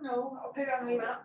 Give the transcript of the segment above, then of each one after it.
No, I'll put it on the map.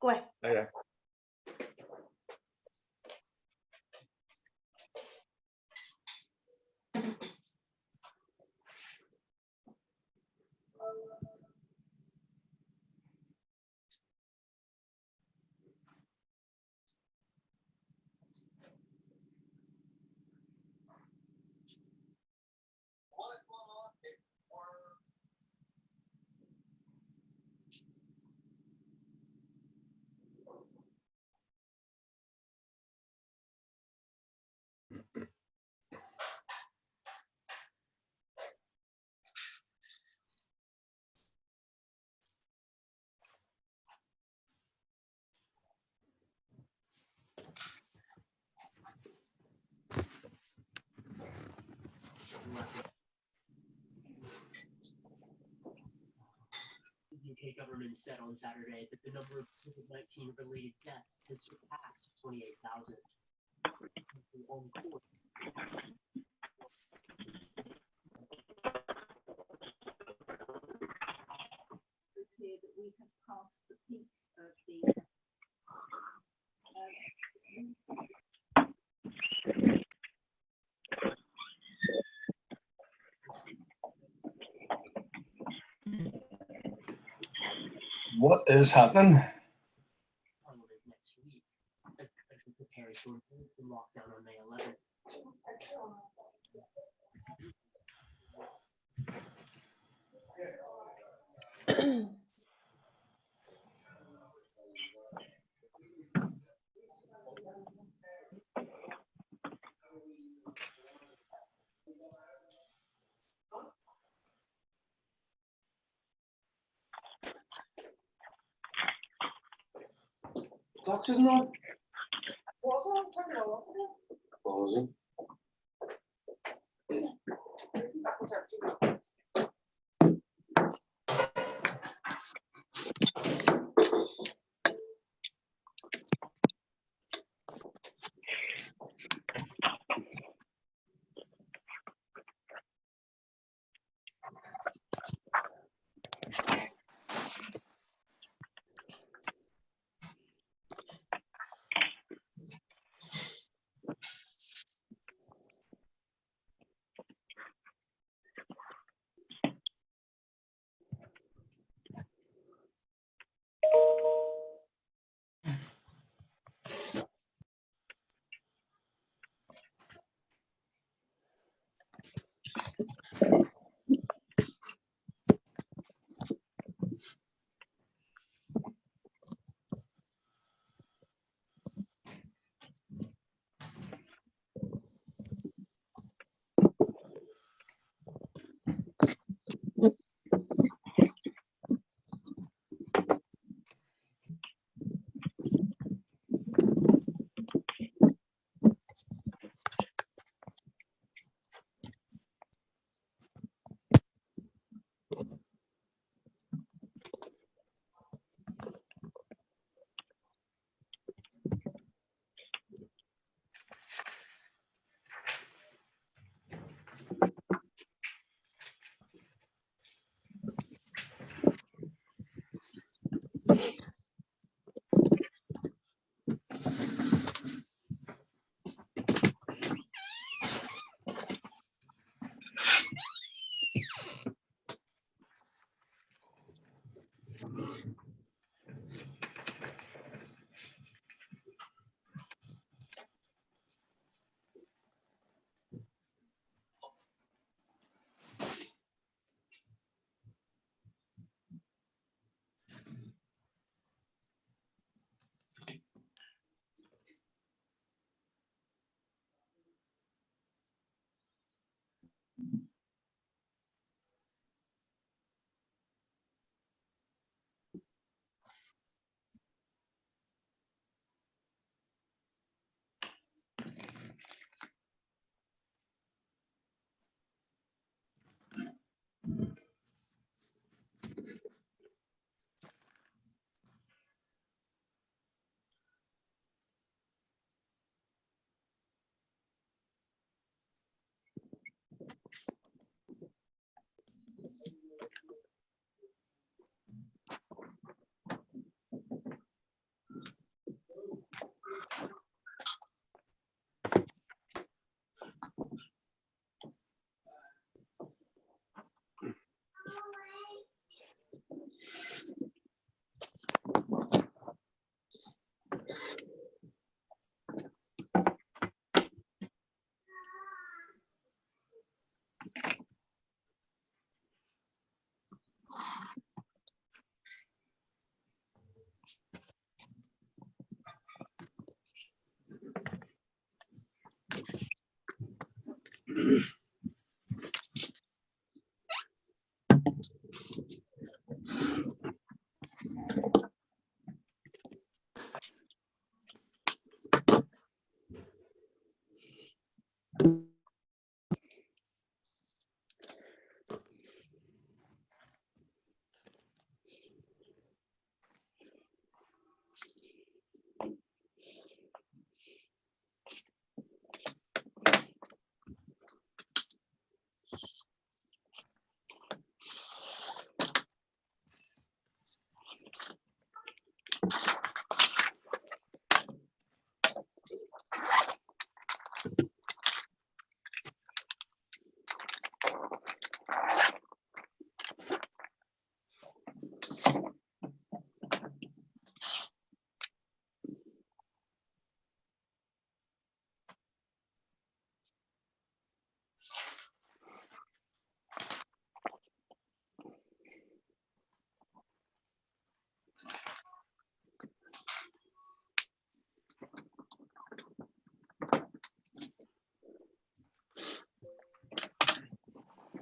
Go ahead. Okay. The UK government said on Saturday that the number of COVID-19 related deaths has surpassed 28,000. That we have passed the peak of the What is happening? Parliament next week as the country prepares for the lockdown on May 11th. Clocks isn't on. What's on? Turn it off. Closing. That was empty.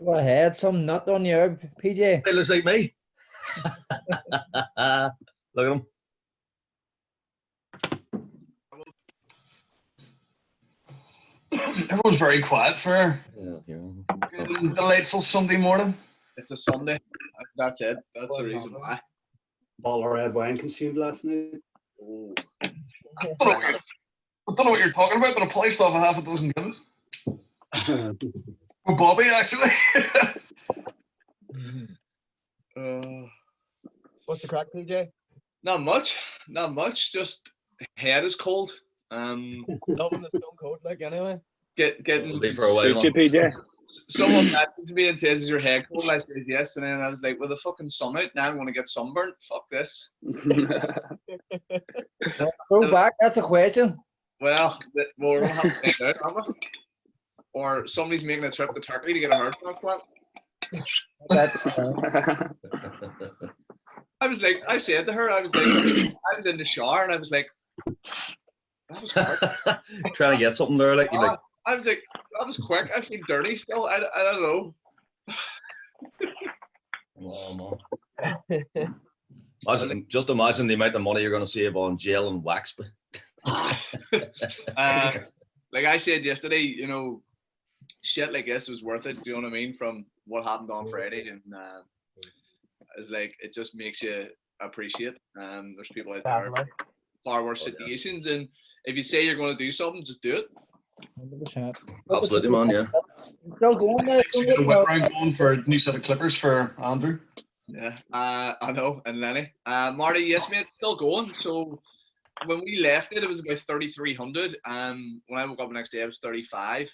Go ahead, some nut on your PJ. It looks like me. Look at him. Everyone's very quiet for a delightful Sunday morning. It's a Sunday. That's it. That's the reason why. Bottle of red wine consumed last night. Oh. I don't know what you're talking about, but I polished off a half a dozen guns. With Bobby, actually. What's the crack, PJ? Not much. Not much. Just head is cold. Loving the stone cold, like, anyway. Getting Leave for a while. Suit you, PJ. someone messaged me and says, "Is your head cold?" I said yes, and then I was like, "With the fucking sun out, now I'm going to get sunburnt. Fuck this." Go back. That's a question. Well, we're gonna have to find out, aren't we? Or somebody's making a trip to Turkey to get a hair transplant. I was like, I said to her, I was like, I was in the shower and I was like, that was quick. Trying to get something there, like you like. I was like, that was quick. I feel dirty still. I don't know. Oh, man. Just imagine the amount of money you're going to save on gel and wax. Like I said yesterday, you know, shit like this was worth it. Do you know what I mean? From what happened on Friday, and it's like it just makes you appreciate. There's people out there far worse situations, and if you say you're going to do something, just do it. 100%. Absolutely, man. Yeah. Still going there. Should get a whip round going for a new set of clippers for Andrew. Yeah, I know, and Lenny. Marty, yes, mate, still going. So when we left it was about 3,300. When I woke up the next day, it was 35.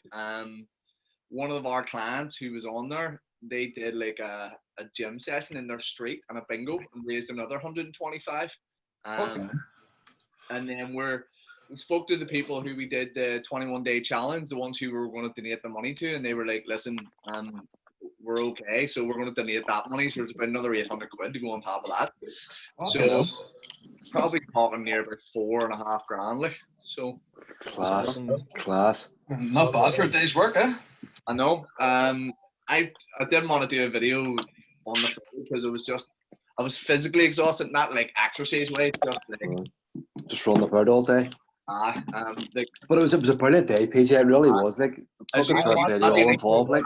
One of our clients who was on there, they did like a gym session in their street and a bingo and raised another 125. And then we spoke to the people who we did the 21-day challenge, the ones who were going to donate the money to, and they were like, listen, we're okay, so we're going to donate that money, so there's about another 800 quid to go on top of that. Okay. So probably talking near about 4.5 grand, like, so. Class. Not bad for a day's work, eh? I know. I didn't want to do a video on the phone because it was just, I was physically exhausted, not like exercise way, Just run about all day. like, But it was a brilliant day, PJ. It really was. Like, As you fucking can short see, video, I mean, all involved. Like,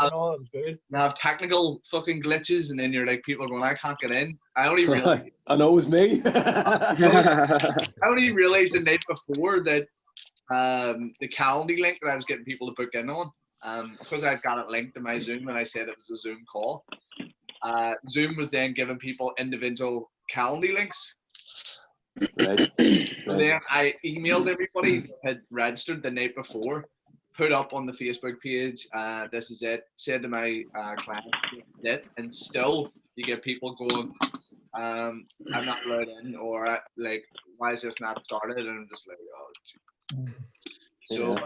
you have technical fucking glitches, and then you're like, people are going, I can't get in. I only realized, I know it was me. I only realized the night before that the Calendly link that I was getting people to book in on, because I'd got it linked to my Zoom and I said it was a Zoom call. Zoom was then giving people individual Calendly links. Right. And then I emailed everybody who had registered the night before, put up on the Facebook page, this is it, said to my client, this is it, and still you get people going, I'm not allowed in, or like, why is this not started? And I'm just like, oh, geez. So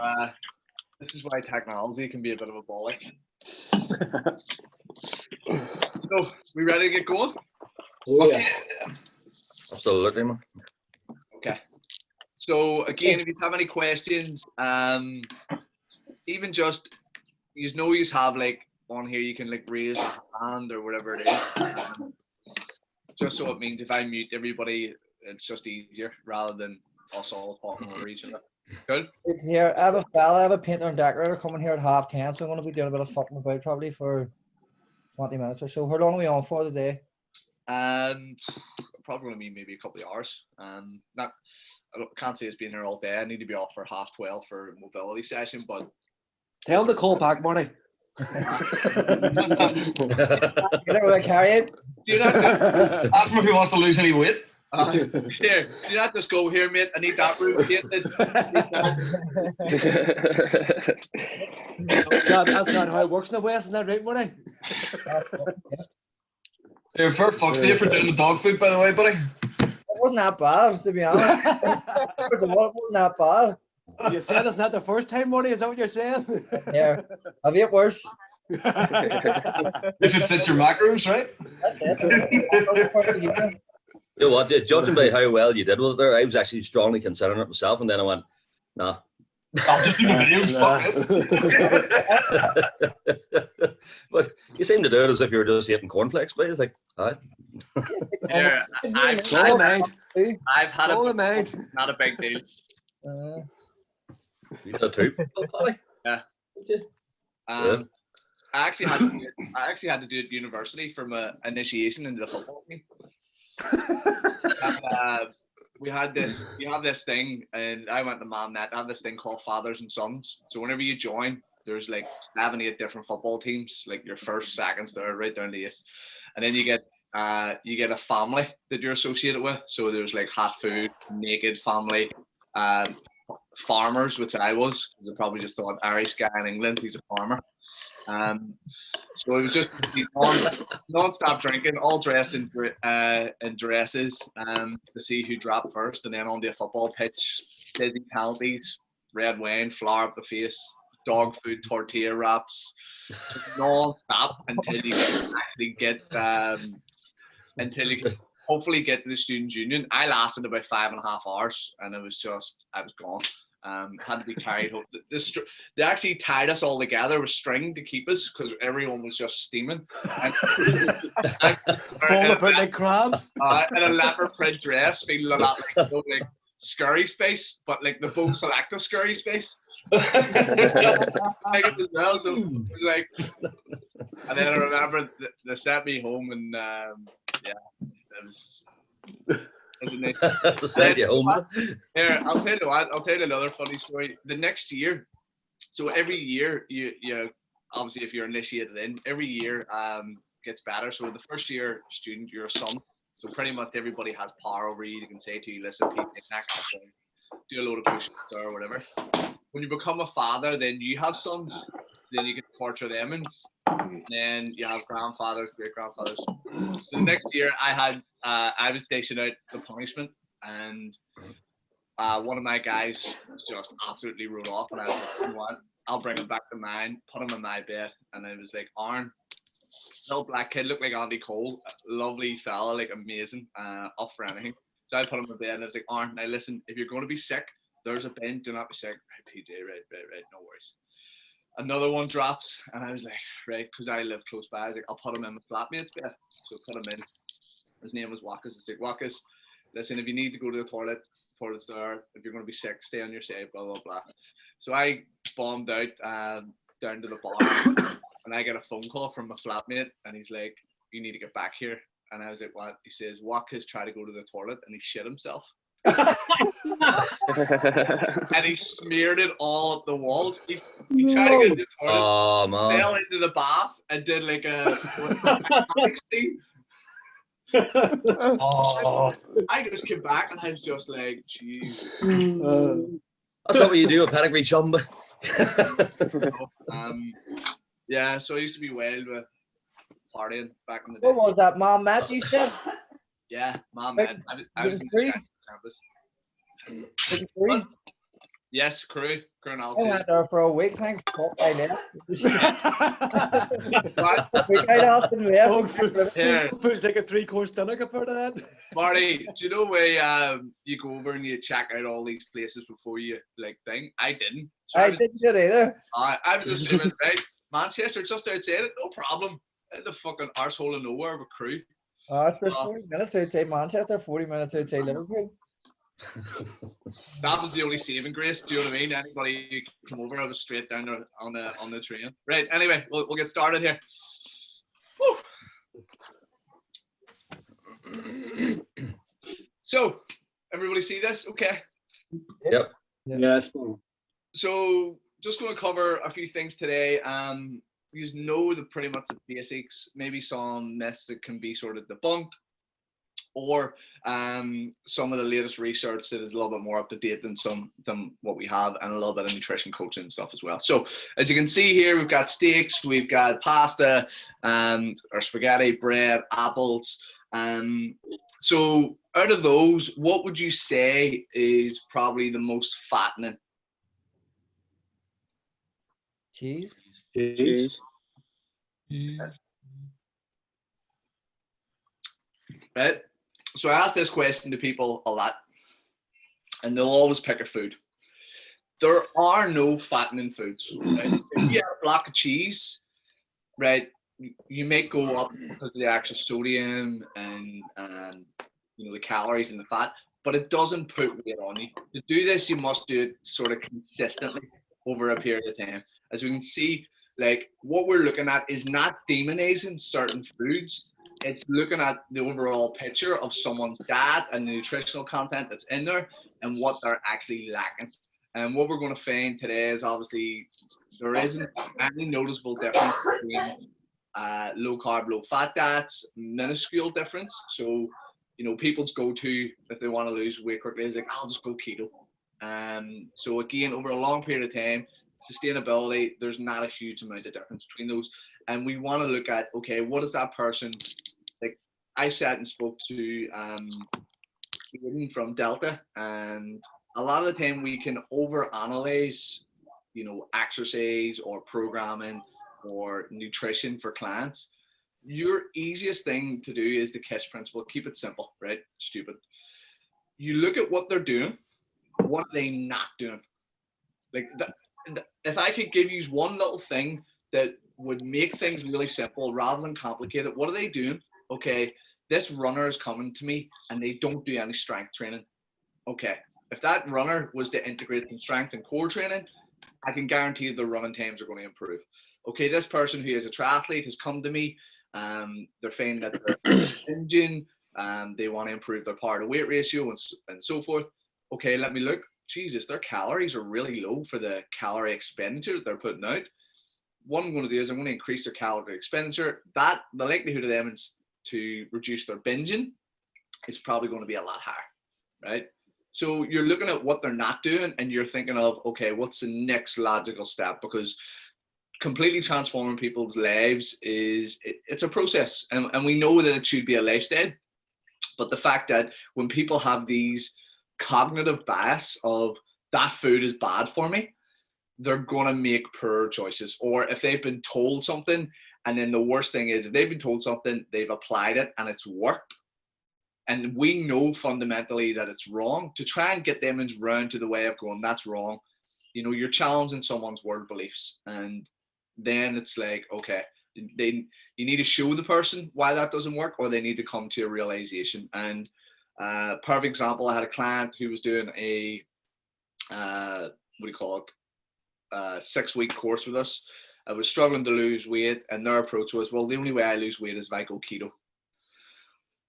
this is why technology can be a bit of a bollock. So, we ready to get going? Okay. Absolutely, man. Okay. So again, if you have any questions, even just you know you have like on here, you can like raise a hand or whatever it is. Just so it means if I mute everybody, it's just easier rather than us all talking over each other. Good. Here, I have a painter and decorator coming here at 10:30, so I'm going to be doing a bit of fucking about probably for 20 minutes or so. How long are we on for today? Probably going to be maybe a couple of hours. Can't say it's been here all day. I need to be off for 12:30 for a mobility session, but Tell him to call back, Marty. Get it with a carry it. do that. Ask him if he wants to lose any weight. Here, do not just go here, mate. I need that room painted. That's not how it works in the West, isn't that right, Marty? Here, fair fucks to you for doing the dog food, by the way, buddy. It wasn't that bad, to be honest. It wasn't that bad. You said it's not the first time, Marty. Is that what you're saying? Yeah, I've ate worse. If it fits your macros, right? That's it. You know what? Judging by how well you did with it there, I was actually strongly considering it myself, and then I went, nah. I'll just do the videos. Fuck this. But you seem to do it as if you were just eating cornflakes, but it's like, all right. Here, Blow the mind. I've had Blow the it. mind. Not a big deal. You did too. Yeah. I actually had to do it at university for my initiation into the football team. And, we have this thing, and I went to Mamnet. I have this thing called Fathers and Sons. So whenever you join, there's like 7, 8 different football teams, like your first, second, third, right down the eighth, and then you get a family that you're associated with. So there's like Hot Food, Naked Family, Farmers, which I was. They probably just thought Irish guy in England, he's a farmer. So it was just non-stop drinking, all dressed in dresses, to see who dropped first, and then on the football pitch, dizzy penalties, red wine, flour up the face, dog food, tortilla wraps, just non-stop until you actually get hopefully get to the students' union. I lasted about 5.5 hours, and I was gone. Had to be carried home. They actually tied us all together with string to keep us because everyone was just steaming. Fall apart like crabs. In a leopard print dress, feeling a lot like scurry space, but like the Bo Selecta scurry space. Like it as well, so it was like. And then I remember they sent me home, and yeah, it was. To send you home. Here, I'll tell you what. I'll tell you another funny story. The next year, so every year, you obviously if you're initiated in, every year gets better. So the first year student, you're a son. So pretty much everybody has power over you. They can say to you, "Listen, Pete, do a load of push-ups or whatever." When you become a father, then you have sons. Then you can torture them, and then you have grandfathers, great grandfathers. The next year, I was dishing out the punishment, and one of my guys just absolutely rode off, and I was like, "You know what? I'll bring him back to mine, put him in my bed," and I was like, "Aaron, little black kid, looked like Andy Cole, lovely fella, like amazing, up for anything." So I put him in bed, and I was like, "Aaron, now listen, if you're going to be sick, there's a bin. Do not be sick." Right, PJ, right, no worries. Another one drops, and I was like, right, because I live close by, I was like, I'll put him in my flatmate's bed. So I put him in. His name was Wakas. I was like, Wakas, listen, if you need to go to the toilet's there. If you're going to be sick, stay on your side, blah, blah, blah. So I bombed out down to the bar, and I get a phone call from my flatmate, and he's like, you need to get back here. And I was like, what? He says, Wakas tried to go to the toilet, and he shit himself. And he smeared it all up the walls. He tried to get into the toilet, Oh, man. fell into the bath, and did like a scene. Oh, I just came back and I was just like, jeez. That's not what you do at Pedigree Chum. Yeah, so I used to be wild with partying back in the day. What was that, Mom Match you said? Yeah, mom, Wait, man. I was in the three? campus. Three? Yes, crew I analysis. went there for a week, thanks. Fuck, I left. What? Week I lost and left. Dog food. Yeah. Food's like a 3-course dinner compared to that. Marty, do you know where you go over and you check out all these places before you like thing? I didn't. So I didn't shit either. I was assuming, right? Manchester just outside it, no problem. In the fucking arsehole of nowhere with crew. It's about 40 minutes outside Manchester, 40 minutes outside Liverpool. That was the only saving grace. Do you know what I mean? Anybody who come over, I was straight down there on the train. Right. Anyway, we'll get started here. Woo. So, everybody see this? Okay. Yep. Yes. So, just going to cover a few things today. You know pretty much the basics. Maybe some myths that can be sort of debunked. or some of the latest research that is a little bit more up to date than what we have, and a little bit of nutrition coaching and stuff as well. So as you can see here, we've got steaks, we've got pasta, or spaghetti, bread, apples. So out of those, what would you say is probably the most fattening? Cheese. Cheese. Right? So I ask this question to people a lot, and they'll always pick a food. There are no fattening foods. Right? If you have a block of cheese, right, you may go up because of the extra sodium and the calories and the fat, but it doesn't put weight on you. To do this, you must do it sort of consistently over a period of time. As we can see, like, what we're looking at is not demonizing certain foods. It's looking at the overall picture of someone's diet and the nutritional content that's in there and what they're actually lacking. And what we're going to find today is obviously there isn't any noticeable difference between low carb, low fat diets, minuscule difference. So, people's go-to if they want to lose weight quickly is like, I'll just go keto. So again, over a long period of time, sustainability, there's not a huge amount of difference between those. And we want to look at, okay, what is that person, like I sat and spoke to Aidan from Delta, and a lot of the time we can overanalyze, exercise or programming or nutrition for clients. Your easiest thing to do is the KISS principle. Keep it simple, right? Stupid. You look at what they're doing. What are they not doing? Like, if I could give you one little thing that would make things really simple rather than complicated, what are they doing? Okay, this runner is coming to me and they don't do any strength training. Okay, if that runner was to integrate some strength and core training, I can guarantee the running times are going to improve. Okay, this person who is a triathlete has come to me. They're finding that they're binging, they want to improve their power to weight ratio and so forth. Okay, let me look. Jesus, their calories are really low for the calorie expenditure that they're putting out. What I'm going to do is I'm going to increase their calorie expenditure. The likelihood of them to reduce their binging is probably going to be a lot higher, right? So you're looking at what they're not doing and you're thinking of, okay, what's the next logical step? Because completely transforming people's lives it's a process, and we know that it should be a lifestyle. But the fact that when people have these cognitive bias of that food is bad for me, they're going to make poor choices. Or if they've been told something, and then the worst thing is if they've been told something, they've applied it and it's worked, and we know fundamentally that it's wrong, to try and get them round to the way of going, that's wrong. You're challenging someone's world beliefs, and then it's like, okay, you need to show the person why that doesn't work, or they need to come to a realization. And perfect example, I had a client who was doing a 6-week course with us. I was struggling to lose weight, and their approach was, well, the only way I lose weight is if I go keto.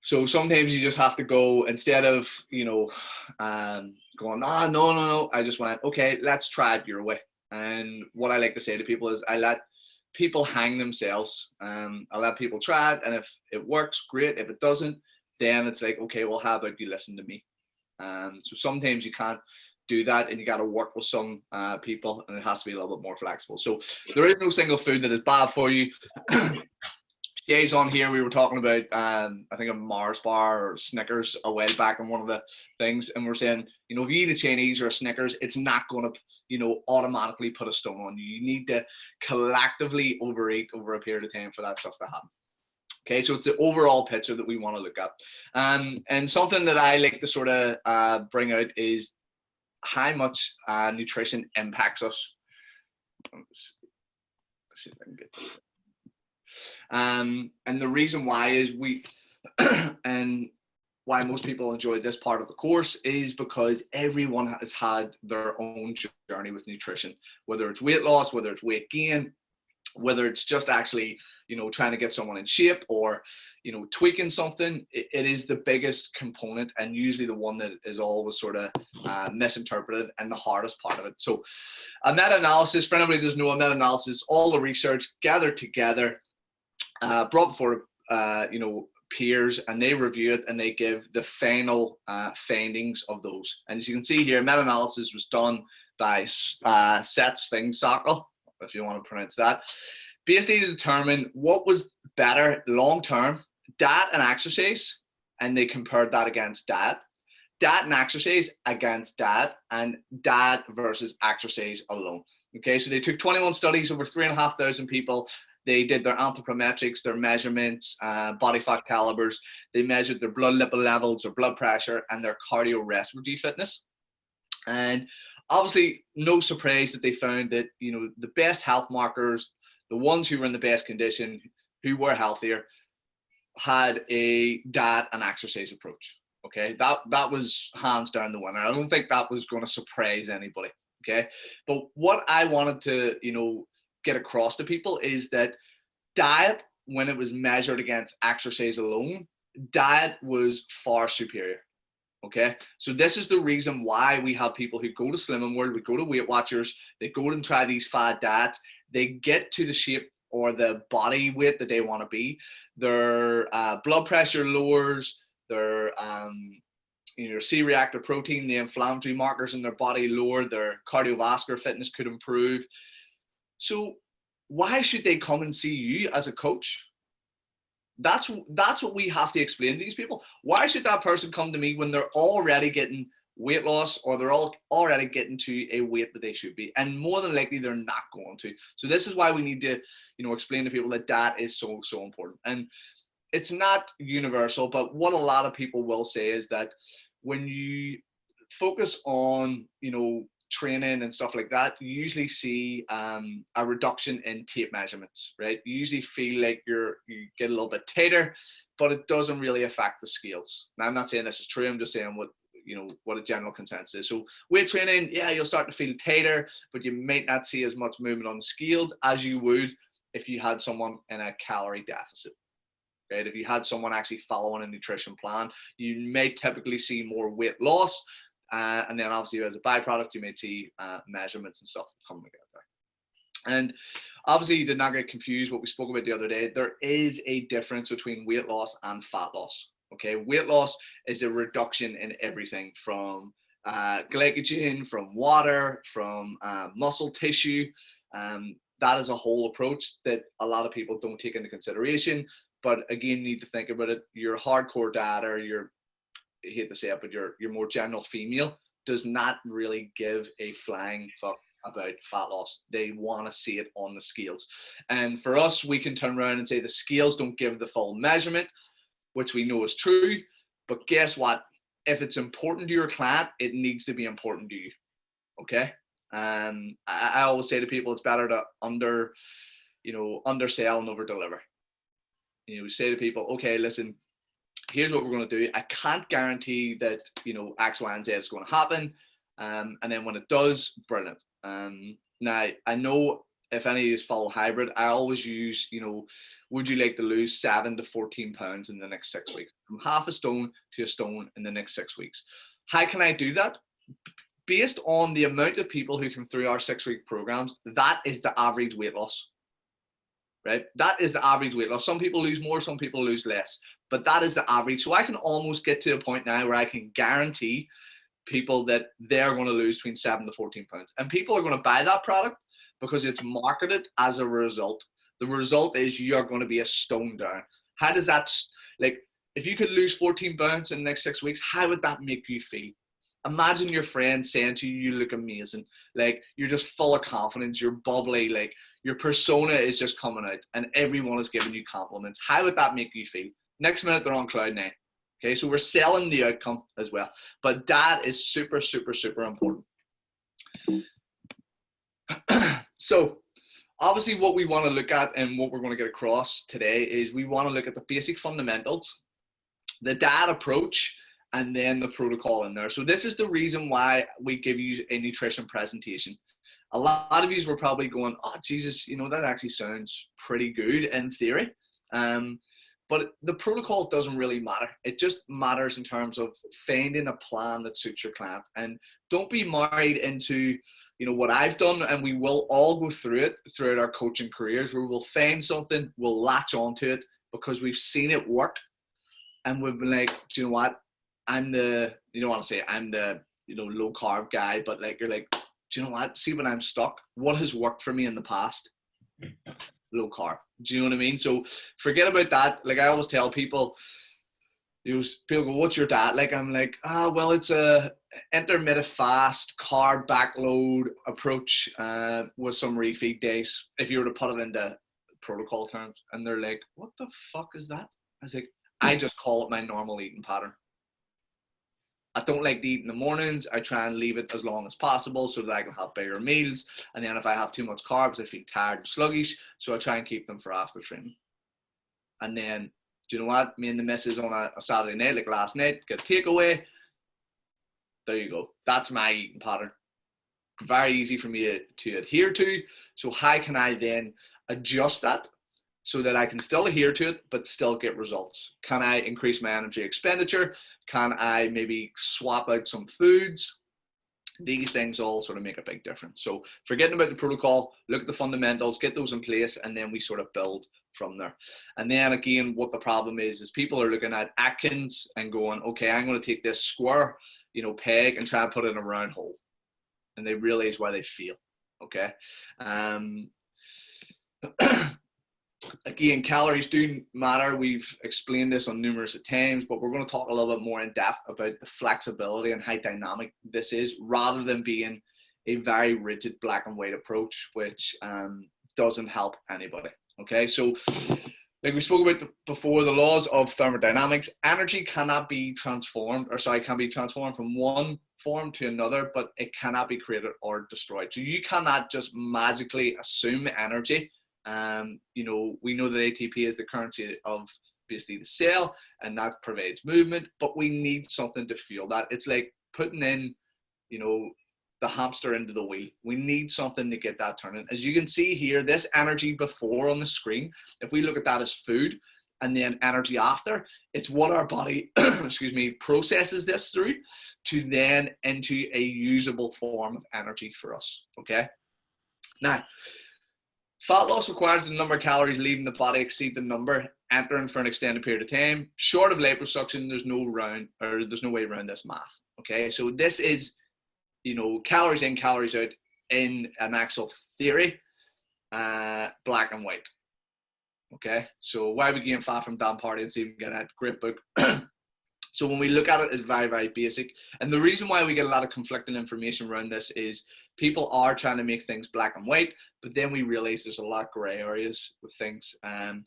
So sometimes you just have to go, instead of going, no, I just went, okay, let's try it your way. And what I like to say to people is I let people hang themselves. I let people try it, and if it works, great. If it doesn't, then it's like, okay, well, how about you listen to me? So sometimes you can't do that, and you got to work with some people, and it has to be a little bit more flexible. So there is no single food that is bad for you. Days on here, we were talking about, I think a Mars bar or Snickers a while back in one of the things, and we're saying, if you eat a Chinese or a Snickers, it's not going to, automatically put a stone on you. You need to collectively overeat over a period of time for that stuff to happen. Okay, so it's the overall picture that we want to look at. And something that I like to sort of bring out is how much nutrition impacts us. Let's see if I can get to it. And the reason why is and why most people enjoy this part of the course is because everyone has had their own journey with nutrition, whether it's weight loss, whether it's weight gain, whether it's just actually, trying to get someone in shape or, tweaking something. It is the biggest component, and usually the one that is always sort of misinterpreted and the hardest part of it. So a meta-analysis, for anybody who doesn't know, a meta-analysis, all the research gathered together, brought before, peers, and they review it and they give the final findings of those. And as you can see here, meta-analysis was done by Setsvingsakel, if you want to pronounce that, basically to determine what was better long-term, diet and exercise, and they compared that against diet and exercise against diet, and diet versus exercise alone. Okay, so they took 21 studies over 3,500 people. They did their anthropometrics, their measurements, body fat calibers. They measured their blood lipid levels, their blood pressure, and their cardiorespiratory fitness. And obviously, no surprise that they found that, you know, the best health markers, the ones who were in the best condition, who were healthier, had a diet and exercise approach. Okay, that was hands down the winner. I don't think that was going to surprise anybody. Okay, but what I wanted to, you know, get across to people is that diet, when it was measured against exercise alone, diet was far superior. Okay, so this is the reason why we have people who go to Slimming World, we go to Weight Watchers, they go and try these fad diets, they get to the shape or the body weight that they want to be, their blood pressure lowers, their you know, C-reactive protein, the inflammatory markers in their body lower, their cardiovascular fitness could improve. So why should they come and see you as a coach? That's what we have to explain to these people. Why should that person come to me when they're already getting weight loss, or they're already getting to a weight that they should be? And more than likely, they're not going to. So this is why we need to, you know, explain to people that that is so, so important. And it's not universal, but what a lot of people will say is that when you focus on, you know, training and stuff like that, you usually see a reduction in tape measurements, right? You usually feel like you get a little bit tighter, but it doesn't really affect the scales. Now, I'm not saying this is true. I'm just saying what a general consensus is. So weight training, yeah, you'll start to feel tighter, but you might not see as much movement on the scales as you would if you had someone in a calorie deficit. Right? If you had someone actually following a nutrition plan, you may typically see more weight loss. And then obviously as a byproduct, you may see measurements and stuff coming together. And obviously you did not get confused what we spoke about the other day. There is a difference between weight loss and fat loss. Okay, weight loss is a reduction in everything from glycogen, from water, from muscle tissue. That is a whole approach that a lot of people don't take into consideration. But again, you need to think about it. Your hardcore dieter, I hate to say it, but your more general female does not really give a flying fuck about fat loss. They want to see it on the scales. And for us, we can turn around and say the scales don't give the full measurement, which we know is true. But guess what? If it's important to your client, it needs to be important to you. Okay? I always say to people, it's better to undersell and over deliver. You know, say to people, okay, listen, here's what we're going to do. I can't guarantee that, you know, X, Y, and Z is going to happen. And then when it does, brilliant. Now, I know if any of you follow hybrid, I always use, you know, would you like to lose 7 to 14 pounds in the next 6 weeks? From half a stone to a stone in the next 6 weeks. How can I do that? Based on the amount of people who come through our 6-week programs, that is the average weight loss. Right? That is the average weight loss. Some people lose more, some people lose less, but that is the average. So I can almost get to a point now where I can guarantee people that they're going to lose between 7 to 14 pounds. And people are going to buy that product because it's marketed as a result. The result is you're going to be a stone down. How does that, like, if you could lose 14 pounds in the next 6 weeks, how would that make you feel? Imagine your friend saying to you, you look amazing. Like, you're just full of confidence. You're bubbly. Like, your persona is just coming out and everyone is giving you compliments. How would that make you feel? Next minute, they're on cloud 9. Okay, so we're selling the outcome as well. But that is super, super, super important. So obviously what we want to look at and what we're going to get across today is we want to look at the basic fundamentals, the diet approach, and then the protocol in there. So this is the reason why we give you a nutrition presentation. A lot of you were probably going, oh, Jesus, you know, that actually sounds pretty good in theory. But the protocol doesn't really matter. It just matters in terms of finding a plan that suits your client. And don't be married into, you know, what I've done, and we will all go through it throughout our coaching careers, where we'll find something, we'll latch onto it because we've seen it work. and we've been like, do you know what? You don't want to say I'm the, low carb guy, but like, you're like, do you know what? See, when I'm stuck, what has worked for me in the past? Low carb. Do you know what I mean? So forget about that. Like I always tell people, people go, what's your diet like? I'm like, well, it's a intermittent fast, carb backload approach with some refeed days, if you were to put it into protocol terms. And they're like, what the fuck is that? I was like, I just call it my normal eating pattern. I don't like to eat in the mornings. I try and leave it as long as possible so that I can have bigger meals. And then if I have too much carbs, I feel tired and sluggish. So I try and keep them for after training. And then, do you know what? Me and the missus on a Saturday night, like last night, get a takeaway. There you go. That's my eating pattern. Very easy for me to adhere to. So how can I then adjust that so that I can still adhere to it, but still get results? Can I increase my energy expenditure? Can I maybe swap out some foods? These things all sort of make a big difference. So forgetting about the protocol, look at the fundamentals, get those in place, and then we sort of build from there. And then again, what the problem is people are looking at Atkins and going, okay, I'm going to take this square, peg and try and put it in a round hole. And they realize why they fail. Okay. Again, calories do matter. We've explained this on numerous times, but we're going to talk a little bit more in depth about the flexibility and how dynamic this is, rather than being a very rigid black and white approach, which doesn't help anybody. Okay, so like we spoke about before, the laws of thermodynamics, energy cannot be transformed, can be transformed from one form to another, but it cannot be created or destroyed. So you cannot just magically assume energy. We know that ATP is the currency of basically the cell, and that provides movement, but we need something to fuel that. It's like putting in, the hamster into the wheel. We need something to get that turning. As you can see here, this energy before on the screen, if we look at that as food and then energy after, it's what our body, processes this through to then into a usable form of energy for us, okay? Now, fat loss requires the number of calories leaving the body exceed the number entering for an extended period of time. Short of liposuction, there's no way around this math, okay? So this is, calories in, calories out in an actual theory, black and white. Okay, so Why We Gain Fat from Dan Party and Stephen Gannett, great book. So when we look at it, it's very, very basic. And the reason why we get a lot of conflicting information around this is people are trying to make things black and white, but then we realize there's a lot of gray areas with things. And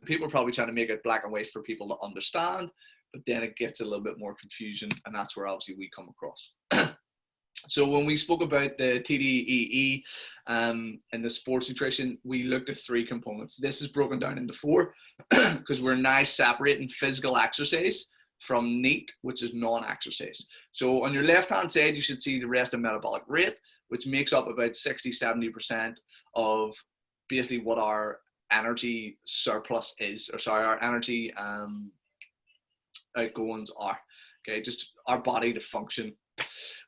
people are probably trying to make it black and white for people to understand, but then it gets a little bit more confusion, and that's where obviously we come across. So when we spoke about the TDEE and the sports nutrition, we looked at 3 components. This is broken down into 4 because we're now separating physical exercise from NEAT, which is non-exercise. So on your left-hand side, you should see the resting metabolic rate, which makes up about 60-70% of basically what our energy surplus is, our energy outgoings are. Okay, just our body to function.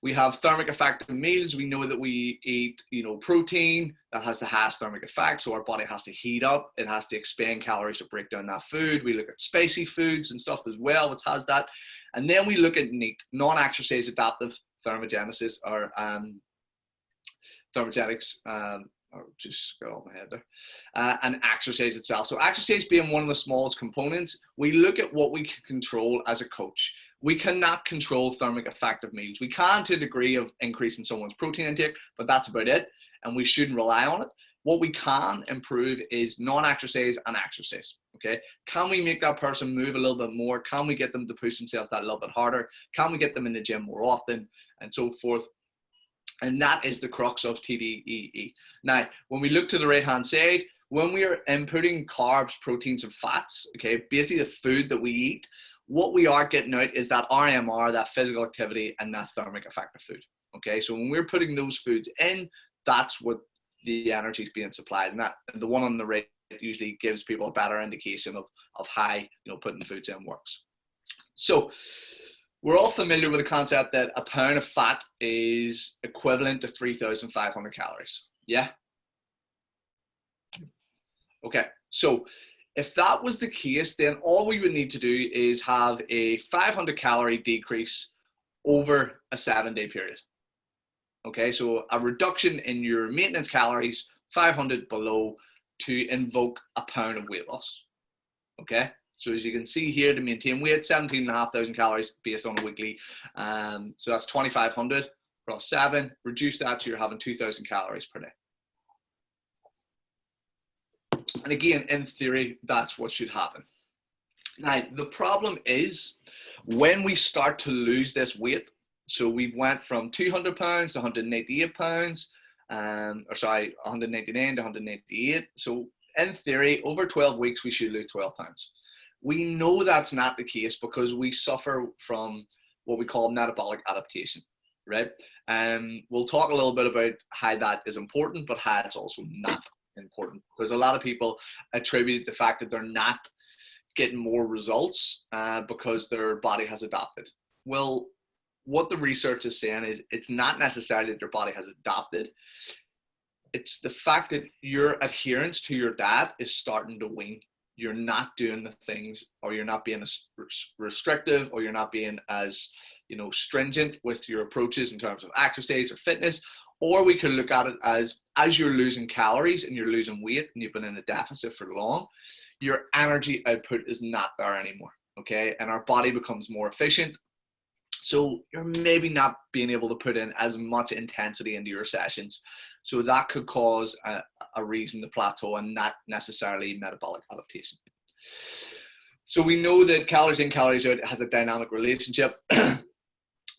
We have thermic effective meals. We know that we eat, protein that has the highest thermic effect. So our body has to heat up. It has to expend calories to break down that food. We look at spicy foods and stuff as well, which has that. And then we look at NEAT, non-exercise adaptive thermogenesis, or thermogenics, or just got on my head there, and exercise itself. So exercise being one of the smallest components, we look at what we can control as a coach. We cannot control thermic effective meals. We can to a degree of increasing someone's protein intake, but that's about it, and we shouldn't rely on it. What we can improve is non-exercise and exercise, okay? Can we make that person move a little bit more? Can we get them to push themselves that little bit harder? Can we get them in the gym more often, and so forth? And that is the crux of TDEE. Now, when we look to the right-hand side, when we are inputting carbs, proteins, and fats, okay, basically the food that we eat, what we are getting out is that RMR, that physical activity, and that thermic effective food. Okay, so when we're putting those foods in, that's what the energy is being supplied, and that the one on the right usually gives people a better indication of how putting foods in works. So we're all familiar with the concept that a pound of fat is equivalent to 3,500 calories. Yeah. Okay, so If that was the case, then all we would need to do is have a 500 calorie decrease over a 7-day period. Okay, so a reduction in your maintenance calories, 500 below, to invoke a pound of weight loss. Okay, so as you can see here, to maintain weight, 17,500 calories based on a weekly. So that's 2,500 across 7. Reduce that to you're having 2,000 calories per day. And again, in theory, that's what should happen. Now, the problem is when we start to lose this weight, so we went from 200 pounds to 188 pounds, 199 to 188. So in theory, over 12 weeks, we should lose 12 pounds. We know that's not the case because we suffer from what we call metabolic adaptation, right? We'll talk a little bit about how that is important, but how it's also not important, because a lot of people attribute the fact that they're not getting more results because their body has adapted. Well, what the research is saying is it's not necessarily that your body has adapted. It's the fact that your adherence to your diet is starting to wane. You're not doing the things, or you're not being as restrictive, or you're not being as, stringent with your approaches in terms of exercise or fitness. Or we could look at it as you're losing calories and you're losing weight and you've been in a deficit for long, your energy output is not there anymore. Okay, and our body becomes more efficient. So you're maybe not being able to put in as much intensity into your sessions. So that could cause a reason to plateau, and not necessarily metabolic adaptation. So we know that calories in, calories out has a dynamic relationship.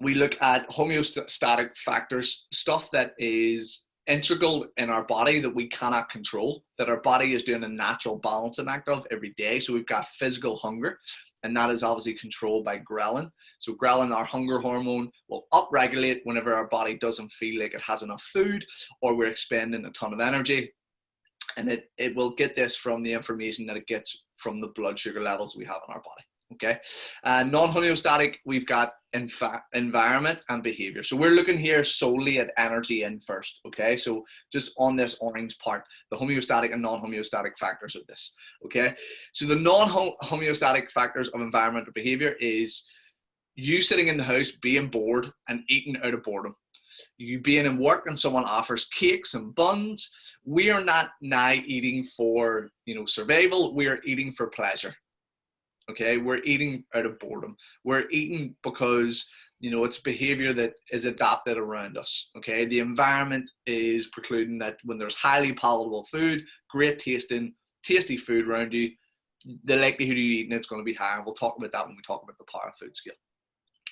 We look at homeostatic factors, stuff that is integral in our body that we cannot control, that our body is doing a natural balancing act of every day. So we've got physical hunger, and that is obviously controlled by ghrelin. So ghrelin, our hunger hormone, will upregulate whenever our body doesn't feel like it has enough food or we're expending a ton of energy. And it will get this from the information that it gets from the blood sugar levels we have in our body. Okay, non-homeostatic, we've got environment and behavior. So we're looking here solely at energy in first. Okay, so just on this orange part, the homeostatic and non-homeostatic factors of this. Okay, so the non-homeostatic factors of environment or behavior is you sitting in the house being bored and eating out of boredom. You being in work and someone offers cakes and buns. We are not now eating for survival. We are eating for pleasure. Okay, we're eating out of boredom. We're eating because, it's behavior that is adapted around us. Okay, the environment is precluding that when there's highly palatable food, great tasting, tasty food around you, the likelihood of you eating it's going to be higher. We'll talk about that when we talk about the power of food scale.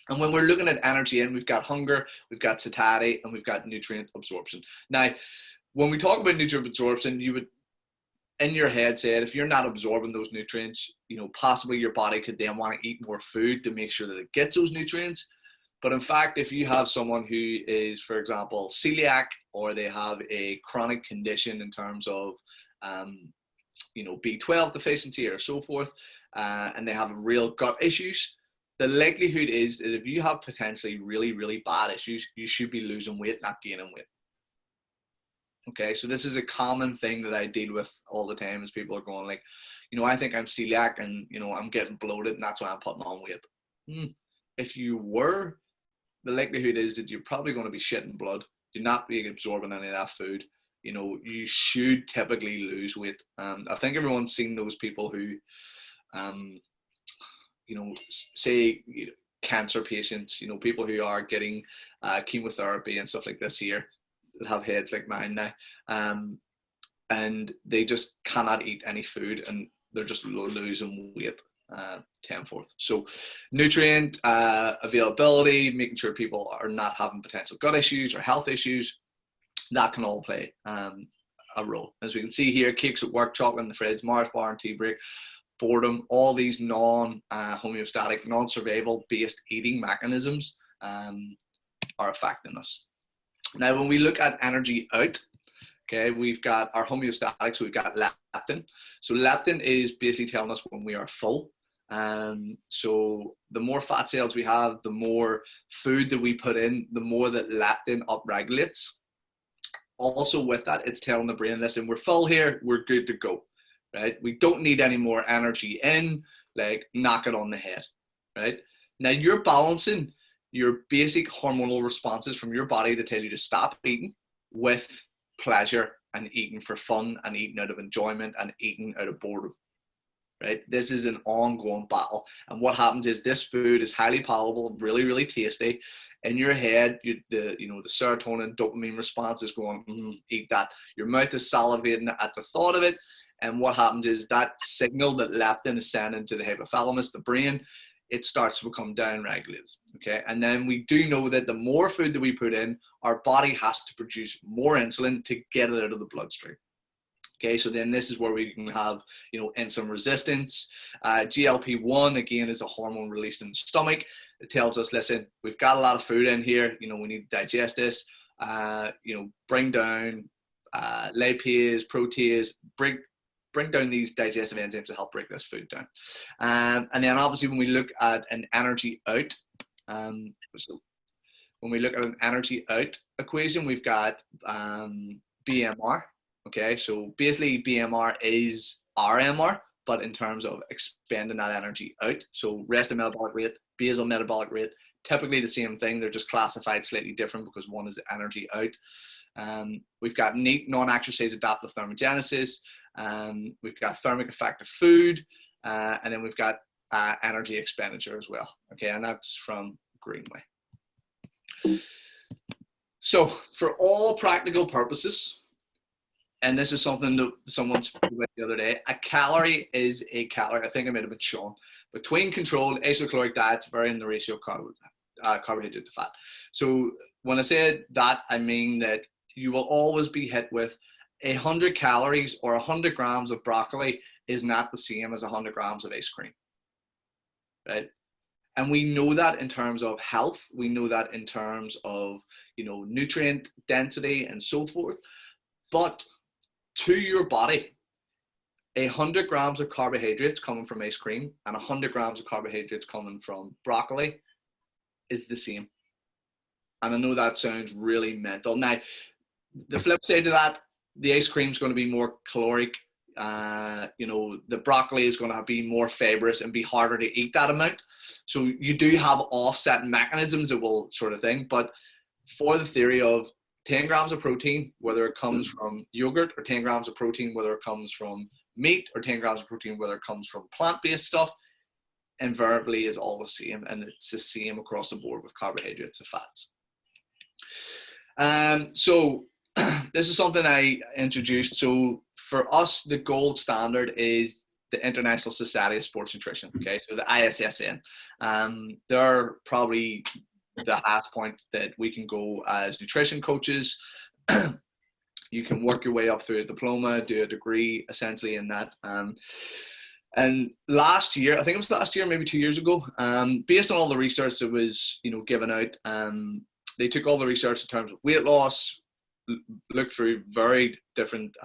And when we're looking at energy in, we've got hunger, we've got satiety, and we've got nutrient absorption. Now, when we talk about nutrient absorption, you would, in your head, said if you're not absorbing those nutrients, possibly your body could then want to eat more food to make sure that it gets those nutrients. But in fact, if you have someone who is, for example, celiac, or they have a chronic condition in terms of, B12 deficiency or so forth, and they have real gut issues, the likelihood is that if you have potentially really, really bad issues, you should be losing weight, not gaining weight. Okay, so this is a common thing that I deal with all the time, is people are going like, I think I'm celiac and, I'm getting bloated and that's why I'm putting on weight. If you were, the likelihood is that you're probably going to be shitting blood. You're not being absorbing any of that food. You should typically lose weight. I think everyone's seen those people who, say cancer patients, people who are getting chemotherapy and stuff like this here, that have heads like mine now, and they just cannot eat any food and they're just losing weight tenfold. So nutrient availability, making sure people are not having potential gut issues or health issues, that can all play a role. As we can see here, cakes at work, chocolate in the fridge, Mars bar and tea break, boredom, all these non-homeostatic, non-survival based eating mechanisms are affecting us. Now, when we look at energy out, okay, we've got our homeostatic, so we've got leptin. So leptin is basically telling us when we are full. So the more fat cells we have, the more food that we put in, the more that leptin upregulates. Also with that, it's telling the brain, listen, we're full here, we're good to go. right? We don't need any more energy in, like knock it on the head, right? Now you're balancing your basic hormonal responses from your body to tell you to stop eating with pleasure and eating for fun and eating out of enjoyment and eating out of boredom, right? This is an ongoing battle. And what happens is this food is highly palatable, really, really tasty. In your head, the serotonin, dopamine response is going, eat that. Your mouth is salivating at the thought of it. And what happens is that signal that leptin is sending to the hypothalamus, the brain, it starts to become downregulated, okay? And then we do know that the more food that we put in, our body has to produce more insulin to get it out of the bloodstream. Okay, so then this is where we can have, insulin resistance. GLP-1, again, is a hormone released in the stomach. It tells us, listen, we've got a lot of food in here. We need to digest this. Bring down lipase, protease, bring down these digestive enzymes to help break this food down. And then obviously when we look at an energy out, equation, we've got BMR. Okay, so basically BMR is RMR, but in terms of expending that energy out. So resting metabolic rate, basal metabolic rate, typically the same thing. They're just classified slightly different because one is energy out. We've got NEAT, non-exercise adaptive thermogenesis. We've got thermic effect of food, and then we've got energy expenditure as well. Okay, and that's from Greenway. So for all practical purposes, and this is something that someone spoke about the other day, a calorie is a calorie. I think I might have been shown. Between controlled isocaloric diets varying the ratio of carbohydrate to fat. So when I say that, I mean that you will always be hit with 100 calories or 100 grams of broccoli is not the same as 100 grams of ice cream, right? And we know that in terms of health. We know that in terms of, nutrient density and so forth. But to your body, 100 grams of carbohydrates coming from ice cream and 100 grams of carbohydrates coming from broccoli is the same. And I know that sounds really mental. Now, the flip side of that, the ice cream is going to be more caloric. The broccoli is going to be more fibrous and be harder to eat that amount. So you do have offset mechanisms that will sort of thing. But for the theory of 10 grams of protein, whether it comes from yogurt, or 10 grams of protein, whether it comes from meat, or 10 grams of protein, whether it comes from plant-based stuff, invariably is all the same. And it's the same across the board with carbohydrates and fats. So this is something I introduced. So for us, the gold standard is the International Society of Sports Nutrition. Okay, so the ISSN. They're probably the highest point that we can go as nutrition coaches. You can work your way up through a diploma, do a degree essentially in that. And last year, I think it was last year, maybe 2 years ago, based on all the research that was given out, they took all the research in terms of weight loss, looked through very different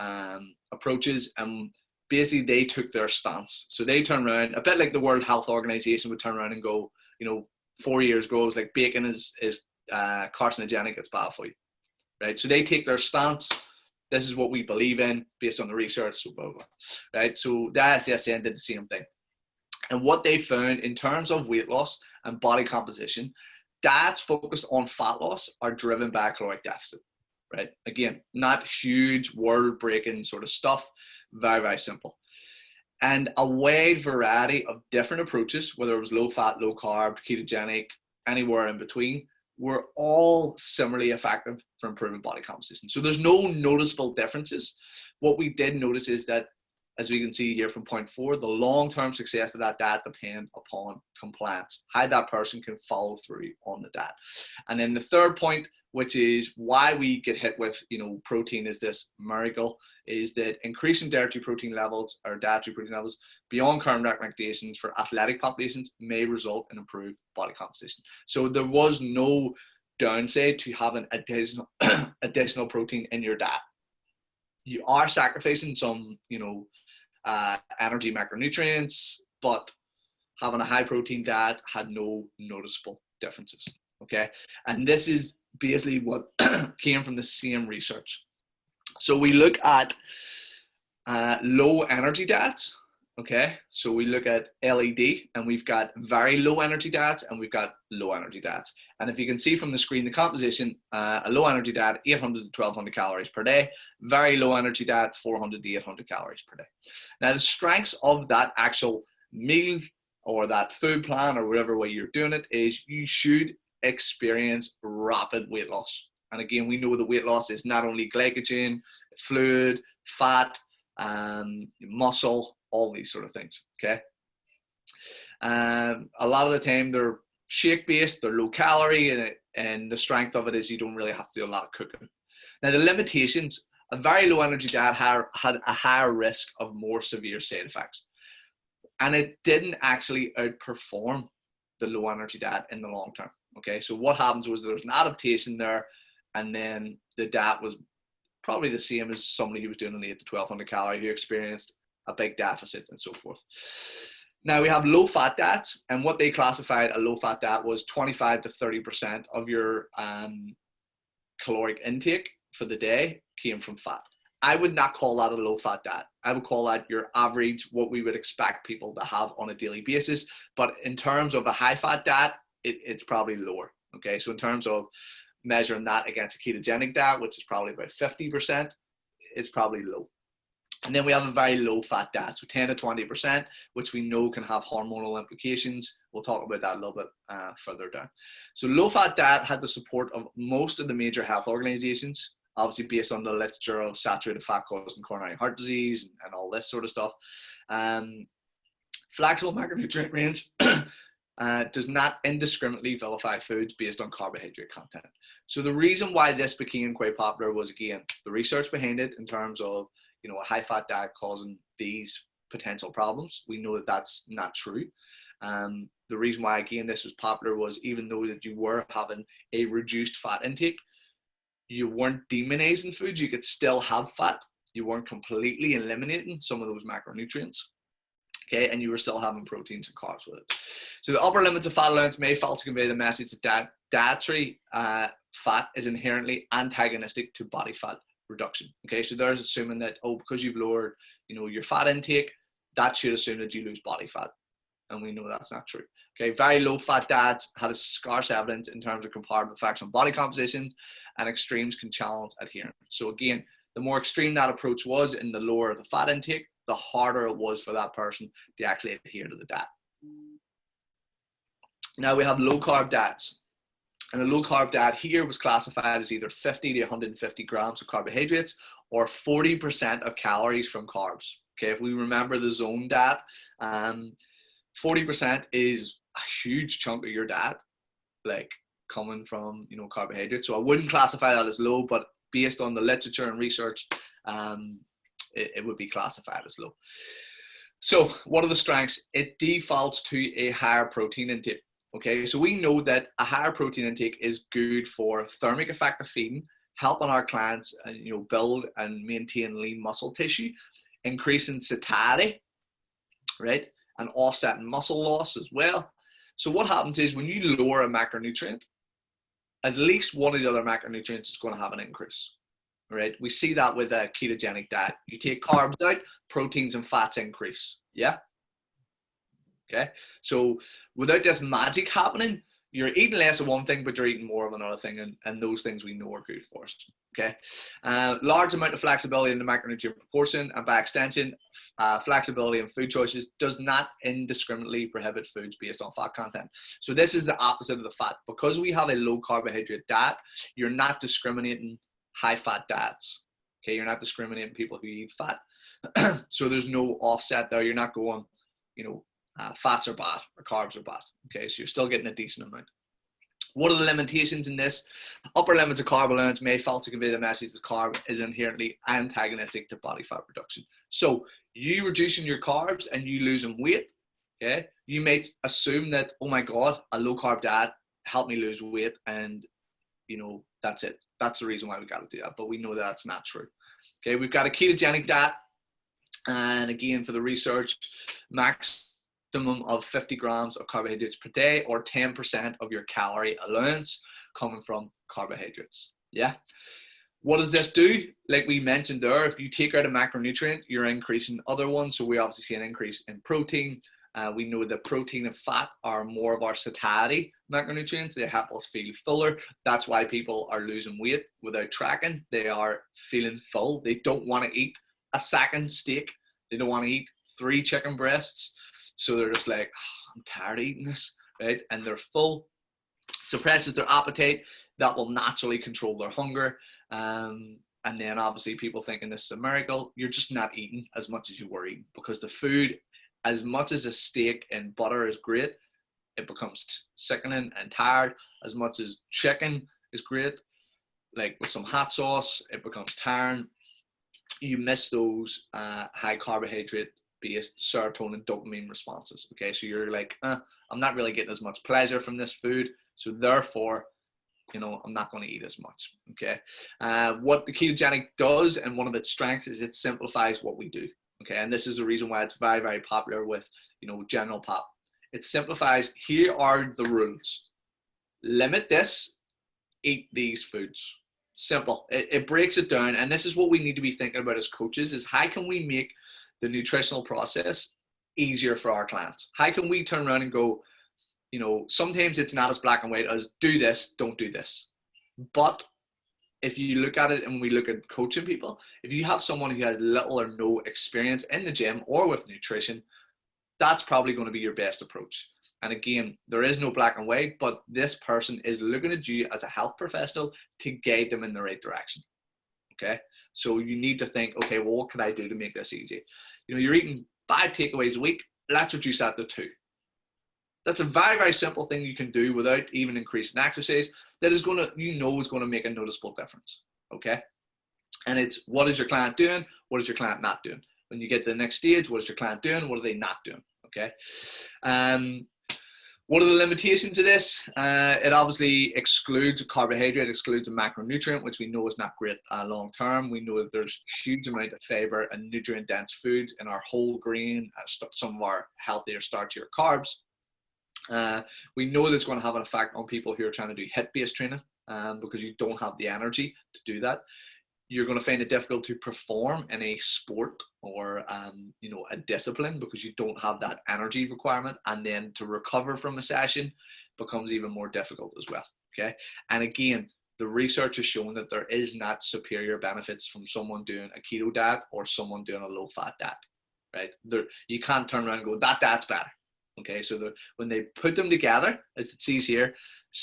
approaches, and basically they took their stance. So they turned around, a bit like the World Health Organization would turn around and go, 4 years ago, it was like bacon is carcinogenic, it's bad for you, right? So they take their stance. This is what we believe in based on the research, so blah, blah, right? So the ISSN did the same thing. And what they found in terms of weight loss and body composition, diets focused on fat loss are driven by a caloric deficit, right? Again, not huge world-breaking sort of stuff, very, very simple. And a wide variety of different approaches, whether it was low fat, low carb, ketogenic, anywhere in between, were all similarly effective for improving body composition. So there's no noticeable differences. What we did notice is that, as we can see here from point 4, the long-term success of that diet depends upon compliance, how that person can follow through on the diet. And then the third point, which is why we get hit with, protein is this miracle, is that increasing dietary protein levels beyond current recommendations for athletic populations may result in improved body composition. So there was no downside to having additional protein in your diet. You are sacrificing some, energy macronutrients, but having a high protein diet had no noticeable differences. Okay, and this is basically what came from the same research. So we look at low energy diets. Okay, so we look at LED, and we've got very low energy diets, and we've got low energy diets. And if you can see from the screen, the composition, a low energy diet, 800 to 1200 calories per day, very low energy diet, 400 to 800 calories per day. Now, the strengths of that actual meal or that food plan or whatever way you're doing it is you should experience rapid weight loss. And again, we know the weight loss is not only glycogen, fluid, fat, muscle, all these sort of things. Okay. A lot of the time they're shake based, they're low calorie, and the strength of it is you don't really have to do a lot of cooking. Now, the limitations, a very low energy diet had a higher risk of more severe side effects, and it didn't actually outperform the low energy diet in the long term. Okay, so what happens was there was an adaptation there, and then the diet was probably the same as somebody who was doing an 8 to 1200 calorie who experienced a big deficit and so forth. Now, we have low fat diets, and what they classified a low fat diet was 25 to 30% of your caloric intake for the day came from fat. I would not call that a low fat diet. I would call that your average, what we would expect people to have on a daily basis. But in terms of a high fat diet, it's probably lower. Okay, so in terms of measuring that against a ketogenic diet, which is probably about 50%, it's probably low. And then we have a very low fat diet, so 10 to 20%, which we know can have hormonal implications. We'll talk about that a little bit further down. So low fat diet had the support of most of the major health organizations, obviously based on the literature of saturated fat causing coronary heart disease and all this sort of stuff. Flexible macronutrient range does not indiscriminately vilify foods based on carbohydrate content. So the reason why this became quite popular was, again, the research behind it in terms of, you know, a high fat diet causing these potential problems. We know that that's not true. The reason why, again, this was popular was even though that you were having a reduced fat intake, you weren't demonizing foods. You could still have fat. You weren't completely eliminating some of those macronutrients. Okay, and you were still having proteins and carbs with it. So the upper limits of fat allowance may fail to convey the message that dietary fat is inherently antagonistic to body fat reduction. Okay, so there's assuming that, oh, because you've lowered, you know, your fat intake, that should assume that you lose body fat, and we know that's not true. Okay, very low fat diets had a scarce evidence in terms of comparative effects on body composition, and extremes can challenge adherence. So again, the more extreme that approach was in the lower the fat intake, the harder it was for that person to actually adhere to the diet. Now we have low carb diets. And a low carb diet here was classified as either 50 to 150 grams of carbohydrates or 40% of calories from carbs. Okay, if we remember the zone diet, 40% is a huge chunk of your diet, like coming from, you know, carbohydrates. So I wouldn't classify that as low, but based on the literature and research, it would be classified as low. So what are the strengths? It defaults to a higher protein intake. Okay, so we know that a higher protein intake is good for thermic effective feeding, helping our clients, you know, build and maintain lean muscle tissue, increasing satiety, right, and offsetting muscle loss as well. So what happens is when you lower a macronutrient, at least one of the other macronutrients is going to have an increase, right? We see that with a ketogenic diet. You take carbs out, proteins and fats increase, yeah? Okay, so without this magic happening, you're eating less of one thing, but you're eating more of another thing, and those things we know are good for us. Okay, large amount of flexibility in the macronutrient proportion, and by extension, flexibility in food choices does not indiscriminately prohibit foods based on fat content. So this is the opposite of the fat. Because we have a low carbohydrate diet, you're not discriminating high fat diets. Okay, you're not discriminating people who eat fat. So there's no offset there. You're not going, you know, fats are bad or carbs are bad. Okay, so you're still getting a decent amount. What are the limitations in this? Upper limits of carb allowance may fail to convey the message that carb is inherently antagonistic to body fat reduction. So you reducing your carbs and you losing weight, okay, you may assume that, oh my God, a low carb diet helped me lose weight, and you know, that's it. That's the reason why we got to do that. But we know that that's not true. Okay, we've got a ketogenic diet, and again, for the research, maximum of 50 grams of carbohydrates per day, or 10% of your calorie allowance coming from carbohydrates. Yeah. What does this do? Like we mentioned there, if you take out a macronutrient, you're increasing other ones. So we obviously see an increase in protein. We know that protein and fat are more of our satiety macronutrients. They help us feel fuller. That's why people are losing weight without tracking. They are feeling full. They don't want to eat a second steak. They don't want to eat 3 chicken breasts. So they're just like, oh, I'm tired of eating this, right? And they're full. Suppresses their appetite. That will naturally control their hunger. And then obviously people thinking this is a miracle. You're just not eating as much as you were eating, because the food, as much as a steak and butter is great, it becomes sickening and tired. As much as chicken is great, like with some hot sauce, it becomes tiring. You miss those high carbohydrate based serotonin dopamine responses. Okay, so you're like, I'm not really getting as much pleasure from this food, so therefore, you know, I'm not going to eat as much. Okay, what the ketogenic does, and one of its strengths, is it simplifies what we do. Okay, and this is the reason why it's very, very popular with, you know, general pop. It simplifies, here are the rules. Limit this, eat these foods. Simple. It breaks it down, and this is what we need to be thinking about as coaches, is how can we make the nutritional process easier for our clients? How can we turn around and go, you know, sometimes it's not as black and white as do this, don't do this. But if you look at it, and we look at coaching people, if you have someone who has little or no experience in the gym or with nutrition, that's probably going to be your best approach. And again, there is no black and white, but this person is looking at you as a health professional to guide them in the right direction. Okay, so you need to think, okay, well, what can I do to make this easy? You know, you're eating 5 takeaways a week. Let's reduce that to 2. That's a very, very simple thing you can do without even increasing exercise. That is going to, you know, is going to make a noticeable difference. Okay, and it's, what is your client doing? What is your client not doing? When you get to the next stage, what is your client doing? What are they not doing? Okay. What are the limitations of this? It obviously excludes a carbohydrate, excludes a macronutrient, which we know is not great long term. We know that there's a huge amount of fiber and nutrient dense foods in our whole grain, some of our healthier starchier carbs. We know that's going to have an effect on people who are trying to do HIIT-based training, because you don't have the energy to do that. You're going to find it difficult to perform in a sport or you know, a discipline, because you don't have that energy requirement, and then to recover from a session becomes even more difficult as well. Okay, and again, the research has shown that there is not superior benefits from someone doing a keto diet or someone doing a low fat diet, right? You can't turn around and go, that diet's better. Okay, so when they put them together, as it says here,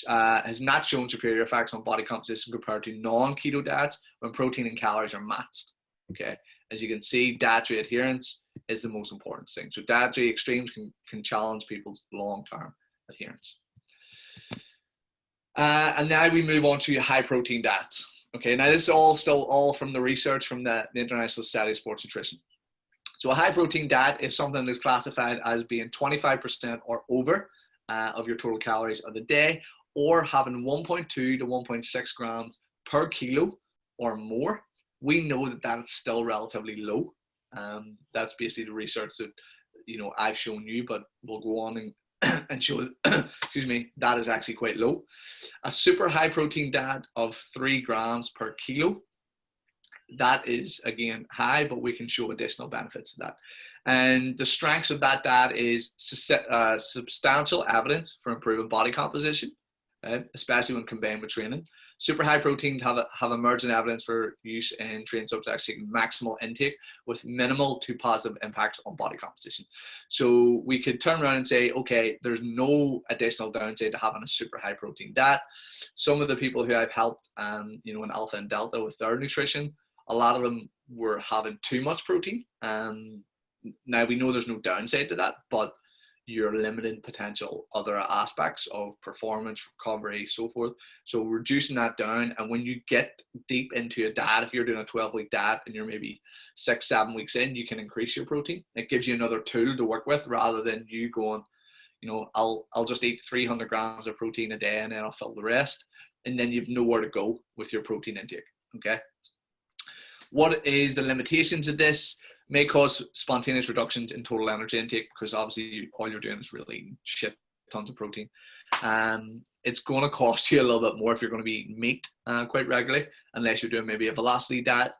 has not shown superior effects on body composition compared to non-keto diets when protein and calories are matched. Okay, as you can see, dietary adherence is the most important thing. So dietary extremes can challenge people's long-term adherence. And now we move on to high protein diets. Okay, now this is still all from the research from the International Society of Sports Nutrition. So a high protein diet is something that's classified as being 25% or over of your total calories of the day, or having 1.2 to 1.6 grams per kilo or more. We know that that's still relatively low. That's basically the research that, you know, I've shown you, but we'll go on and show, excuse me, that is actually quite low. A super high protein diet of 3 grams per kilo, that is again high, but we can show additional benefits to that. And the strengths of that diet is substantial evidence for improving body composition, right? Especially when combined with training. Super high proteins have emerging evidence for use in training subjects seeking maximal intake with minimal to positive impacts on body composition. So we could turn around and say, okay, there's no additional downside to having a super high protein diet. Some of the people who I've helped, you know, in Alpha and Delta with their nutrition, a lot of them were having too much protein. Now we know there's no downside to that, but you're limiting potential other aspects of performance, recovery, so forth. So reducing that down, and when you get deep into a diet, if you're doing a 12-week diet and you're maybe 6-7 weeks in, you can increase your protein. It gives you another tool to work with, rather than you going, you know, I'll just eat 300 grams of protein a day and then I'll fill the rest, and then you've nowhere to go with your protein intake. Okay. What is the limitations of this? May cause spontaneous reductions in total energy intake, because obviously all you're doing is really eating shit tons of protein. It's going to cost you a little bit more if you're going to be eating meat quite regularly, unless you're doing maybe a velocity diet.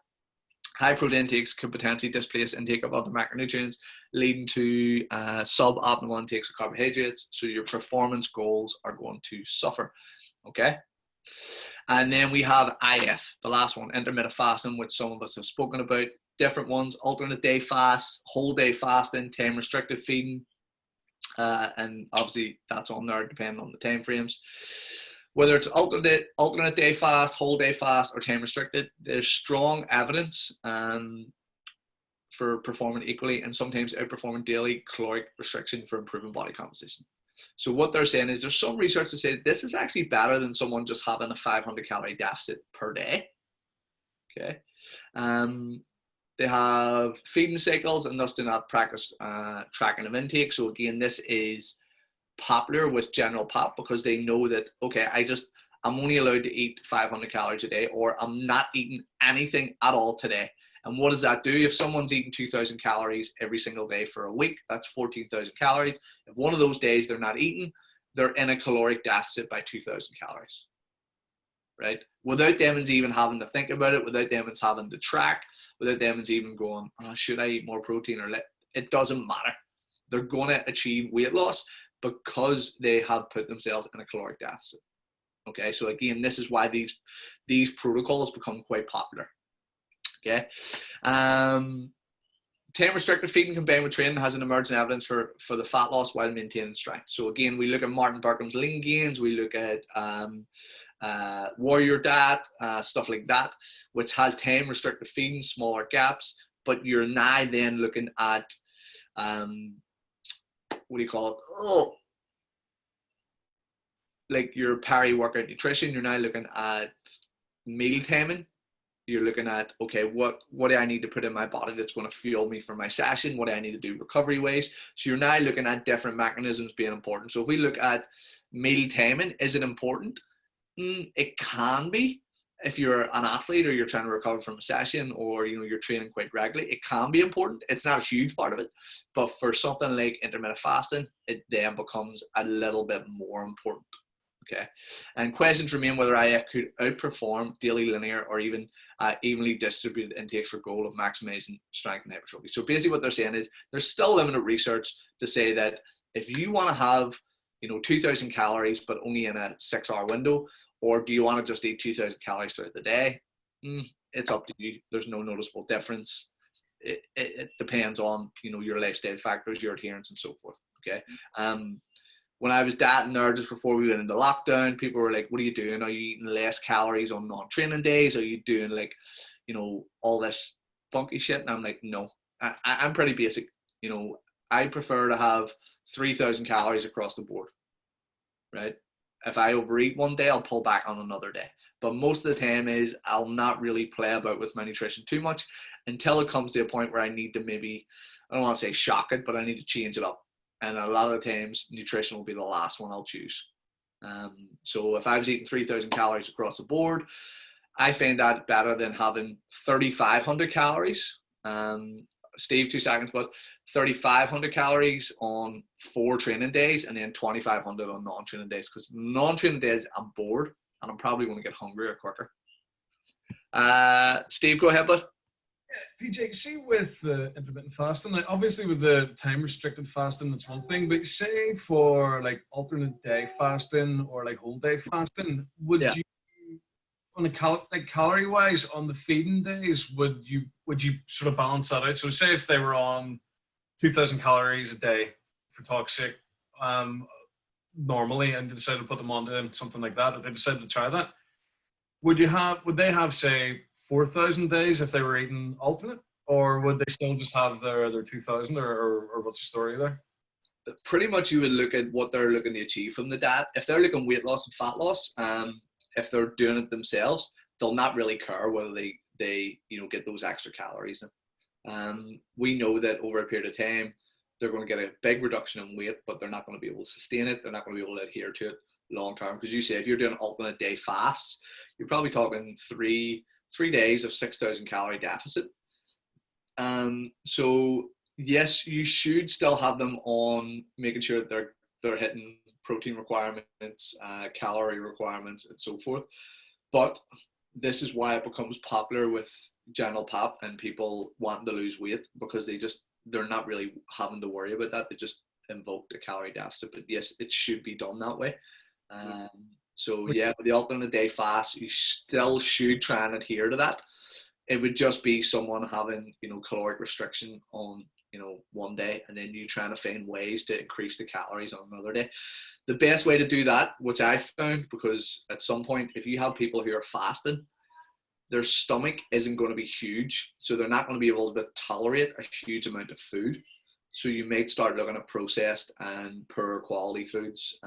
High protein intakes could potentially displace intake of other macronutrients, leading to suboptimal intakes of carbohydrates. So your performance goals are going to suffer. Okay. And then we have IF, the last one, intermittent fasting, which some of us have spoken about. Different ones: alternate day fast, whole day fasting, time restricted feeding. And obviously that's on there depending on the time frames. Whether it's alternate day fast, whole day fast, or time restricted, there's strong evidence for performing equally and sometimes outperforming daily caloric restriction for improving body composition. So what they're saying is there's some research to say this is actually better than someone just having a 500 calorie deficit per day. Okay. They have feeding cycles and thus do not practice tracking of intake. So again, this is popular with general pop because they know that, okay, I'm only allowed to eat 500 calories a day, or I'm not eating anything at all today. And what does that do? If someone's eating 2,000 calories every single day for a week, that's 14,000 calories. If one of those days they're not eating, they're in a caloric deficit by 2,000 calories, right? Without them even having to think about it, without them having to track, without them even going, oh, should I eat more protein or let? It doesn't matter. They're going to achieve weight loss because they have put themselves in a caloric deficit. Okay, so again, this is why these protocols become quite popular. Okay, time restricted feeding combined with training has an emerging evidence for the fat loss while maintaining strength. So again, we look at Martin Berkham's lean gains, we look at Warrior Diet, stuff like that, which has time restricted feeding, smaller gaps, but you're now then looking at what do you call it? Oh, like your peri-workout nutrition. You're now looking at meal timing. You're looking at, okay, what do I need to put in my body that's going to fuel me for my session? What do I need to do recovery ways? So you're now looking at different mechanisms being important. So if we look at meal timing, is it important? It can be. If you're an athlete or you're trying to recover from a session, or you're training quite regularly, it can be important. It's not a huge part of it, but for something like intermittent fasting, it then becomes a little bit more important. Okay, and questions remain whether IF could outperform daily linear or even evenly distributed intakes for goal of maximizing strength and hypertrophy. So basically what they're saying is there's still limited research to say that if you want to have 2,000 calories but only in a 6-hour window, or do you want to just eat 2,000 calories throughout the day? It's up to you. There's no noticeable difference. It depends on your lifestyle factors, your adherence, and so forth. Okay. When I was dieting there just before we went into lockdown, people were like, what are you doing? Are you eating less calories on non-training days? Are you doing all this funky shit? And I'm like, no, I'm pretty basic. I prefer to have 3,000 calories across the board, right? If I overeat one day, I'll pull back on another day. But most of the time I'll not really play about with my nutrition too much until it comes to a point where I need to maybe, I don't want to say shock it, but I need to change it up. And a lot of the times, nutrition will be the last one I'll choose. So if I was eating 3,000 calories across the board, I find that better than having 3,500 calories. Steve, 2 seconds, but 3,500 calories on 4 training days and then 2,500 on non-training days. Because non-training days, I'm bored and I'm probably going to get hungrier quicker. Steve, go ahead, bud. PJ, see with the intermittent fasting, like obviously with the time restricted fasting, that's one thing, but say for like alternate day fasting or like whole day fasting, would you, on a calorie wise, on the feeding days, would you sort of balance that out? So say if they were on 2,000 calories a day for talk's sake, normally, and they decided to put them on something like that, if they decided to try that, would they have say 4,000 days if they were eating alternate, or would they still just have their 2,000, or what's the story there? Pretty much you would look at what they're looking to achieve from the diet. If they're looking weight loss and fat loss, if they're doing it themselves, they'll not really care whether they get those extra calories in. We know that over a period of time, they're going to get a big reduction in weight, but they're not going to be able to sustain it. They're not going to be able to adhere to it long term. Because you say if you're doing alternate day fasts, you're probably talking three days of 6,000 calorie deficit. So yes, you should still have them on making sure that they're hitting protein requirements, calorie requirements, and so forth. But this is why it becomes popular with general pop and people wanting to lose weight, because they're not really having to worry about that. They just invoke a calorie deficit. But yes, it should be done that way. So yeah, with the alternate day fast, you still should try and adhere to that. It would just be someone having, caloric restriction on, one day, and then you trying to find ways to increase the calories on another day. The best way to do that, which I found, because at some point, if you have people who are fasting, their stomach isn't going to be huge, so they're not going to be able to tolerate a huge amount of food. So you might start looking at processed and poorer quality foods,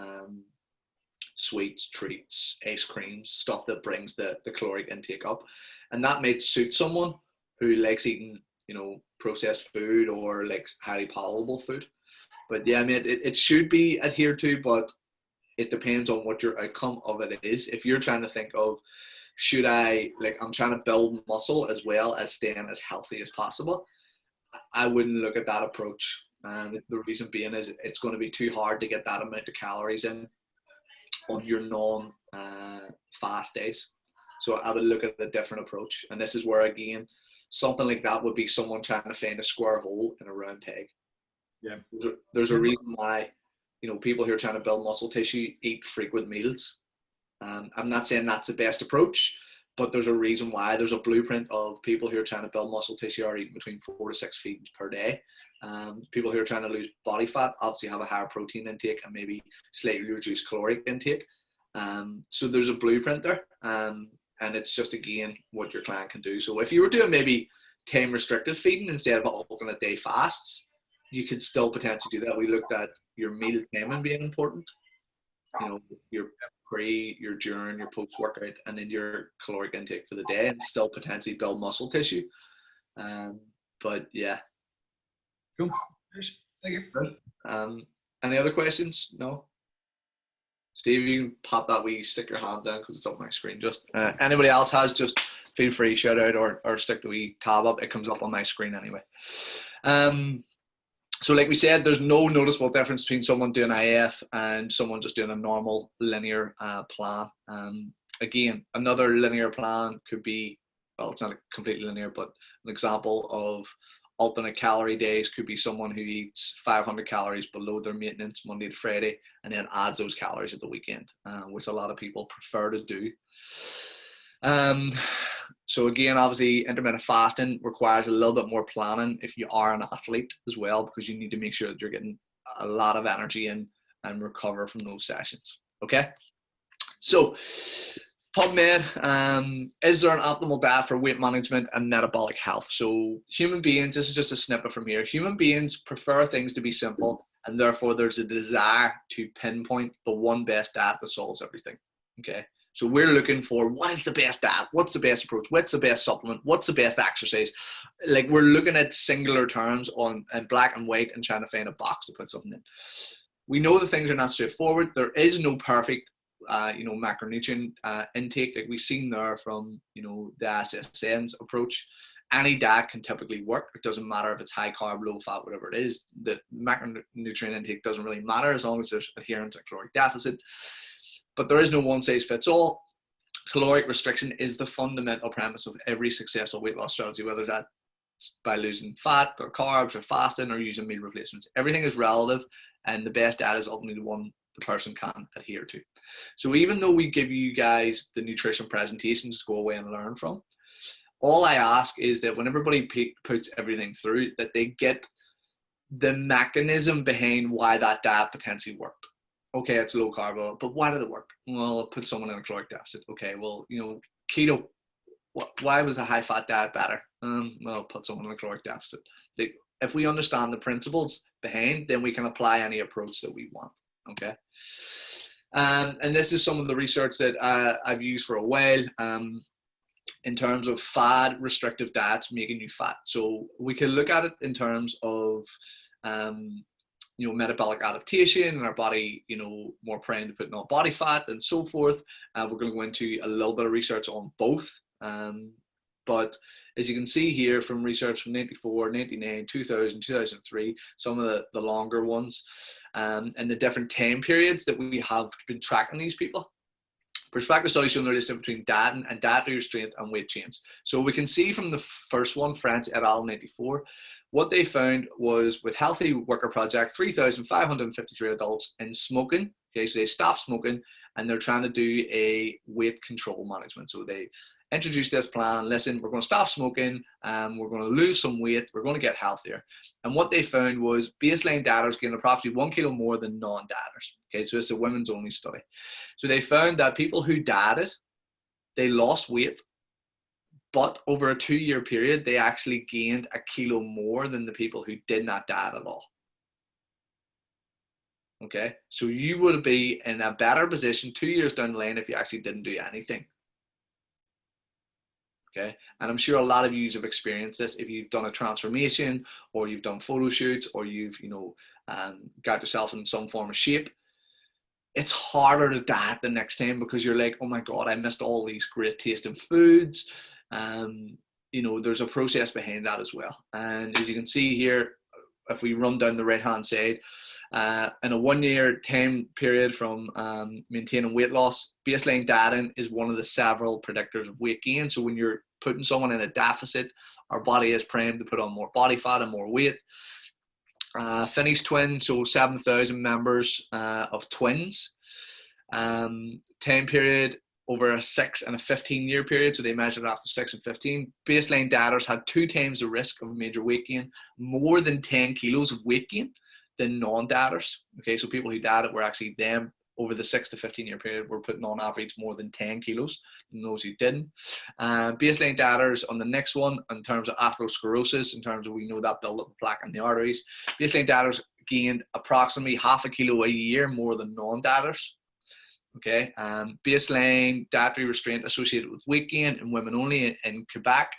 sweets, treats, ice creams, stuff that brings the caloric intake up. And that might suit someone who likes eating, processed food or likes highly palatable food. But yeah, I mean, it should be adhered to, but it depends on what your outcome of it is. If you're trying to think of, I'm trying to build muscle as well as staying as healthy as possible, I wouldn't look at that approach. And the reason being is it's going to be too hard to get that amount of calories in on your non-fast days. So I would look at a different approach. And this is where, again, something like that would be someone trying to find a square hole in a round peg. Yeah. There's a reason why, people who are trying to build muscle tissue eat frequent meals. I'm not saying that's the best approach, but there's a reason why. There's a blueprint of people who are trying to build muscle tissue are eating between 4 to 6 feeds per day. People who are trying to lose body fat obviously have a higher protein intake and maybe slightly reduced caloric intake. So there's a blueprint there. And it's just, again, what your client can do. So if you were doing maybe time restricted feeding instead of alternate day fasts, you could still potentially do that. We looked at your meal timing being important, your pre, your during, your post workout, and then your caloric intake for the day, and still potentially build muscle tissue. But yeah. Cool. Thank you. Any other questions? No? Steve, you can pop that wee, stick your hand down because it's up my screen. Just anybody else has, just feel free to shout out or stick the wee tab up. It comes up on my screen anyway. So like we said, there's no noticeable difference between someone doing IF and someone just doing a normal linear plan. Again, another linear plan could be, well, it's not completely linear, but an example of alternate calorie days could be someone who eats 500 calories below their maintenance Monday to Friday and then adds those calories at the weekend, which a lot of people prefer to do. So again, obviously intermittent fasting requires a little bit more planning if you are an athlete as well, because you need to make sure that you're getting a lot of energy in and recover from those sessions. Okay, so PubMed, is there an optimal diet for weight management and metabolic health? So human beings, this is just a snippet from here, human beings prefer things to be simple, and therefore there's a desire to pinpoint the one best diet that solves everything. Okay, so we're looking for, what is the best diet? What's the best approach? What's the best supplement? What's the best exercise? Like, we're looking at singular terms in black and white and trying to find a box to put something in. We know that things are not straightforward. There is no perfect macronutrient intake like we've seen there from the SSN's approach. Any diet can typically work. It doesn't matter if it's high carb, low fat, whatever it is. The macronutrient intake doesn't really matter as long as there's adherence to caloric deficit. But there is no one size fits all. Caloric restriction is the fundamental premise of every successful weight loss strategy, whether that's by losing fat or carbs or fasting or using meal replacements. Everything is relative, and the best diet is ultimately the one the person can adhere to. So even though we give you guys the nutrition presentations to go away and learn from, all I ask is that when everybody puts everything through, that they get the mechanism behind why that diet potentially worked. Okay, it's low carb, but why did it work? Well, it put someone in a caloric deficit. Okay, well, keto, why was a high fat diet better? Well, put someone in a caloric deficit. Like, if we understand the principles behind, then we can apply any approach that we want. Okay. And this is some of the research that I've used for a while in terms of fad restrictive diets making you fat. So we can look at it in terms of metabolic adaptation and our body, more prone to putting on body fat and so forth. We're going to go into a little bit of research on both. But as you can see here from research from 94, 99, 2000, 2003, some of the longer ones, and the different time periods that we have been tracking these people. Prospective studies showing the relationship between diet and dietary restraint and weight change. So we can see from the first one, French et al. 94, what they found was with Healthy Worker Project, 3,553 adults in smoking. Okay, so they stopped smoking and they're trying to do a weight control management. So they introduced this plan. Listen, we're going to stop smoking, we're going to lose some weight, we're going to get healthier. And what they found was baseline dieters gained approximately 1 kilo more than non-dieters. Okay, so it's a women's only study. So they found that people who dieted, they lost weight, but over a 2-year period, they actually gained 1 kilo more than the people who did not diet at all. Okay, so you would be in a better position 2 years down the line if you actually didn't do anything. Okay, and I'm sure a lot of you have experienced this if you've done a transformation or you've done photo shoots or you've, got yourself in some form of shape. It's harder to diet the next time because you're like, oh my God, I missed all these great tasting foods. There's a process behind that as well. And as you can see here, if we run down the right-hand side, in a 1-year time period from maintaining weight loss, baseline dieting is one of the several predictors of weight gain. So when you're putting someone in a deficit, our body is primed to put on more body fat and more weight. Finney's twin, so 7,000 members of twins. Time period over a 6 and a 15-year period, so they measured after 6 and 15. Baseline dieters had 2 times the risk of major weight gain, more than 10 kilos of weight gain than non-dieters. Okay, so people who dieted were actually them over the 6 to 15-year period were putting on average more than 10 kilos than those who didn't. Baseline dieters on the next one, in terms of atherosclerosis, in terms of we know that buildup of plaque in the arteries, baseline dieters gained approximately 0.5 kilo a year more than non-dieters. Okay, baseline dietary restraint associated with weight gain in women only in Quebec,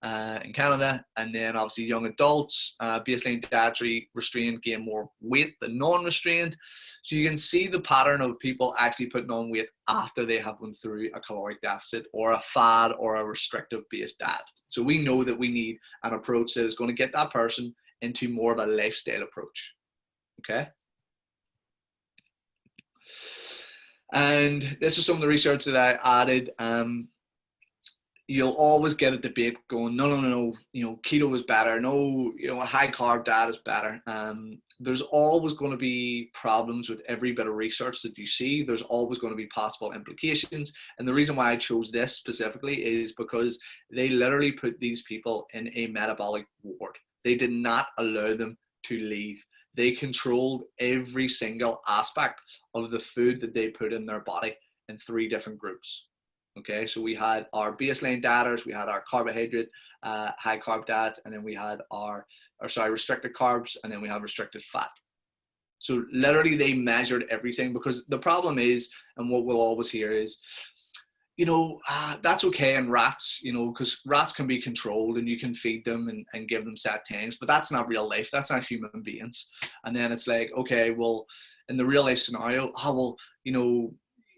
in Canada, and then obviously young adults, baseline dietary restraint gain more weight than non-restrained. So you can see the pattern of people actually putting on weight after they have gone through a caloric deficit or a fad or a restrictive based diet. So we know that we need an approach that is going to get that person into more of a lifestyle approach. Okay. And this is some of the research that I added. You'll always get a debate going, no, keto is better. No, a high carb diet is better. There's always going to be problems with every bit of research that you see. There's always going to be possible implications. And the reason why I chose this specifically is because they literally put these people in a metabolic ward. They did not allow them to leave. They controlled every single aspect of the food that they put in their body in 3 different groups. Okay, so we had our baseline dieters, we had our carbohydrate, high carb diets, and then we had our restricted carbs, and then we have restricted fat. So literally they measured everything, because the problem is, and what we'll always hear is, that's okay in rats, because rats can be controlled and you can feed them and give them set times, but that's not real life. That's not human beings. And then it's like, okay, well, in the real life scenario,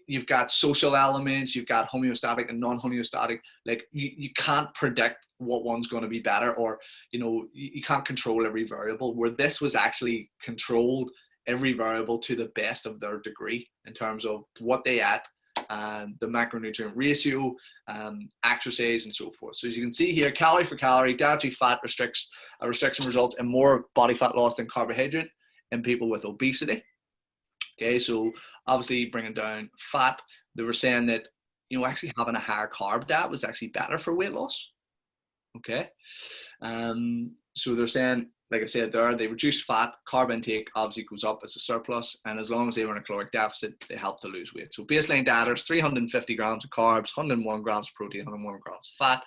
you've got social elements, you've got homeostatic and non-homeostatic. Like you can't predict what one's going to be better, or, you can't control every variable, where this was actually controlled every variable to the best of their degree in terms of what they ate, the macronutrient ratio, exercise, and so forth. So as you can see here, calorie for calorie, dietary fat restriction results in more body fat loss than carbohydrate in people with obesity. Okay, so obviously bringing down fat, they were saying that, actually having a higher carb diet was actually better for weight loss. Okay, so they're saying, like I said there, they reduce fat, carb intake obviously goes up as a surplus, and as long as they were in a caloric deficit, they help to lose weight. So baseline dieters, 350 grams of carbs, 101 grams of protein, 101 grams of fat.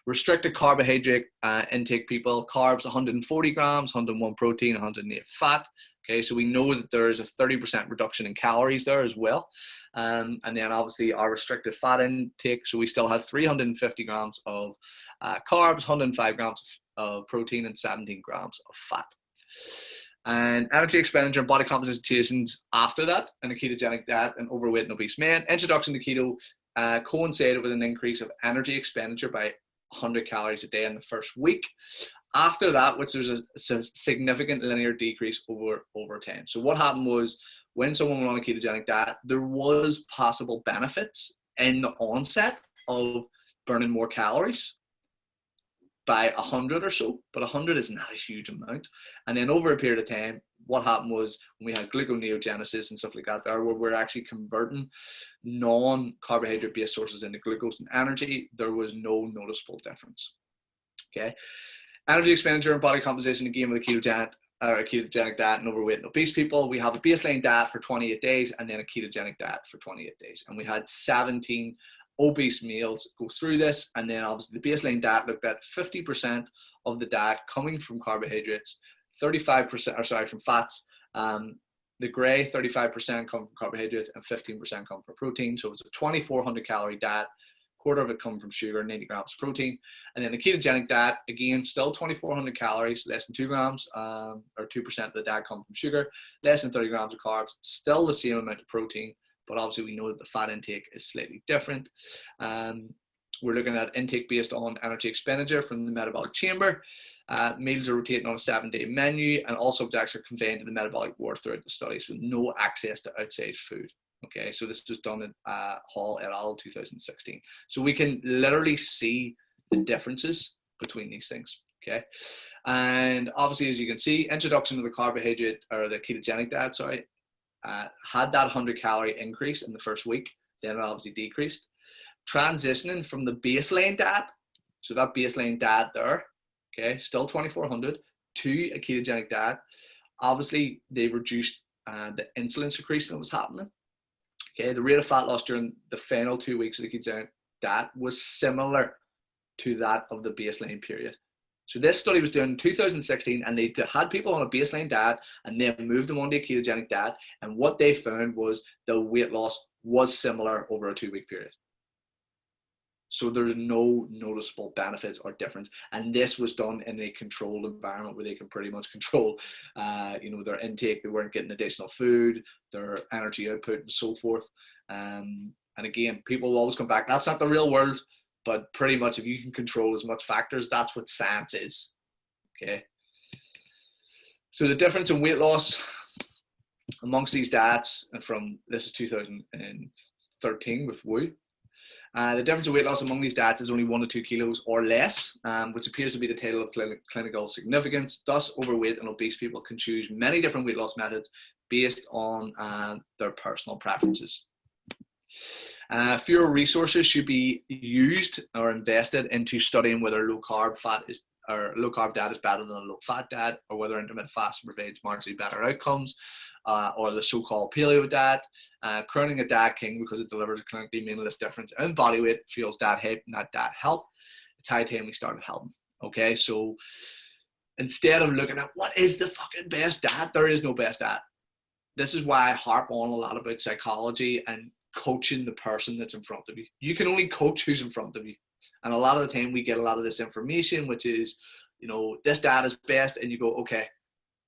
Restricted carbohydrate intake people, carbs 140 grams, 101 protein, 108 fat. Okay, so we know that there is a 30% reduction in calories there as well. And then obviously our restricted fat intake, so we still have 350 grams of carbs, 105 grams of protein, and 17 grams of fat. And energy expenditure and body composition situations after that in a ketogenic diet and overweight and obese men. Introduction to keto coincided with an increase of energy expenditure by 100 calories a day in the first week. After that, which there's a significant linear decrease over time. So what happened was, when someone went on a ketogenic diet, there was possible benefits in the onset of burning more calories by 100 or so, but 100 is not a huge amount. And then over a period of time, what happened was, when we had gluconeogenesis and stuff like that there, where we're actually converting non-carbohydrate based sources into glucose and energy, there was no noticeable difference. Okay. Energy expenditure and body composition, again, with a ketogenic diet and overweight and obese people, we have a baseline diet for 28 days and then a ketogenic diet for 28 days. And we had 17 obese males go through this, and then obviously the baseline diet looked at 50% of the diet coming from carbohydrates, 35% from fats. The grey 35% come from carbohydrates and 15% come from protein. So it's a 2,400 calorie diet, quarter of it coming from sugar, 90 grams of protein. And then the ketogenic diet, again, still 2,400 calories, less than 2 grams, or 2% of the diet come from sugar, less than 30 grams of carbs, still the same amount of protein. But obviously we know that the fat intake is slightly different. We're looking at intake based on energy expenditure from the metabolic chamber. Meals are rotating on a 7-day menu, and all subjects are confined to the metabolic ward throughout the study, so no access to outside food. Okay, so this was done in Hall et al. 2016. So we can literally see the differences between these things. Okay, and obviously, as you can see, introduction of the carbohydrate or the ketogenic diet, sorry, had that 100 calorie increase in the first week, then it obviously decreased. Transitioning from the baseline diet, so that baseline diet there, okay, still 2,400, to a ketogenic diet, obviously they reduced the insulin secretion that was happening. Okay, the rate of fat loss during the final 2 weeks of the ketogenic diet was similar to that of the baseline period. So this study was done in 2016, and they had people on a baseline diet and then moved them onto a ketogenic diet. And what they found was the weight loss was similar over a 2-week period. So there's no noticeable benefits or difference. And this was done in a controlled environment where they can pretty much control, their intake. They weren't getting additional food, their energy output, and so forth. And again, people will always come back. That's not the real world. But pretty much, if you can control as much factors, that's what science is. Okay. So the difference in weight loss amongst these diets, and this is 2013 with Wu. The difference in weight loss among these diets is only 1 to 2 kilos or less, which appears to be the title of clinical significance. Thus, overweight and obese people can choose many different weight loss methods based on their personal preferences. Fewer resources should be used or invested into studying whether low carb diet is better than a low fat diet, or whether intermittent fasting provides marginally better outcomes, or the so-called paleo diet. Crowning a diet king because it delivers a clinically meaningless difference in body weight, fuels diet hype, not diet health. It's high time we started helping. Okay, so instead of looking at what is the fucking best diet, there is no best diet. This is why I harp on a lot about psychology and coaching the person that's in front of you. You can only coach who's in front of you. And a lot of the time we get a lot of this information, which is, this diet is best, and you go, okay,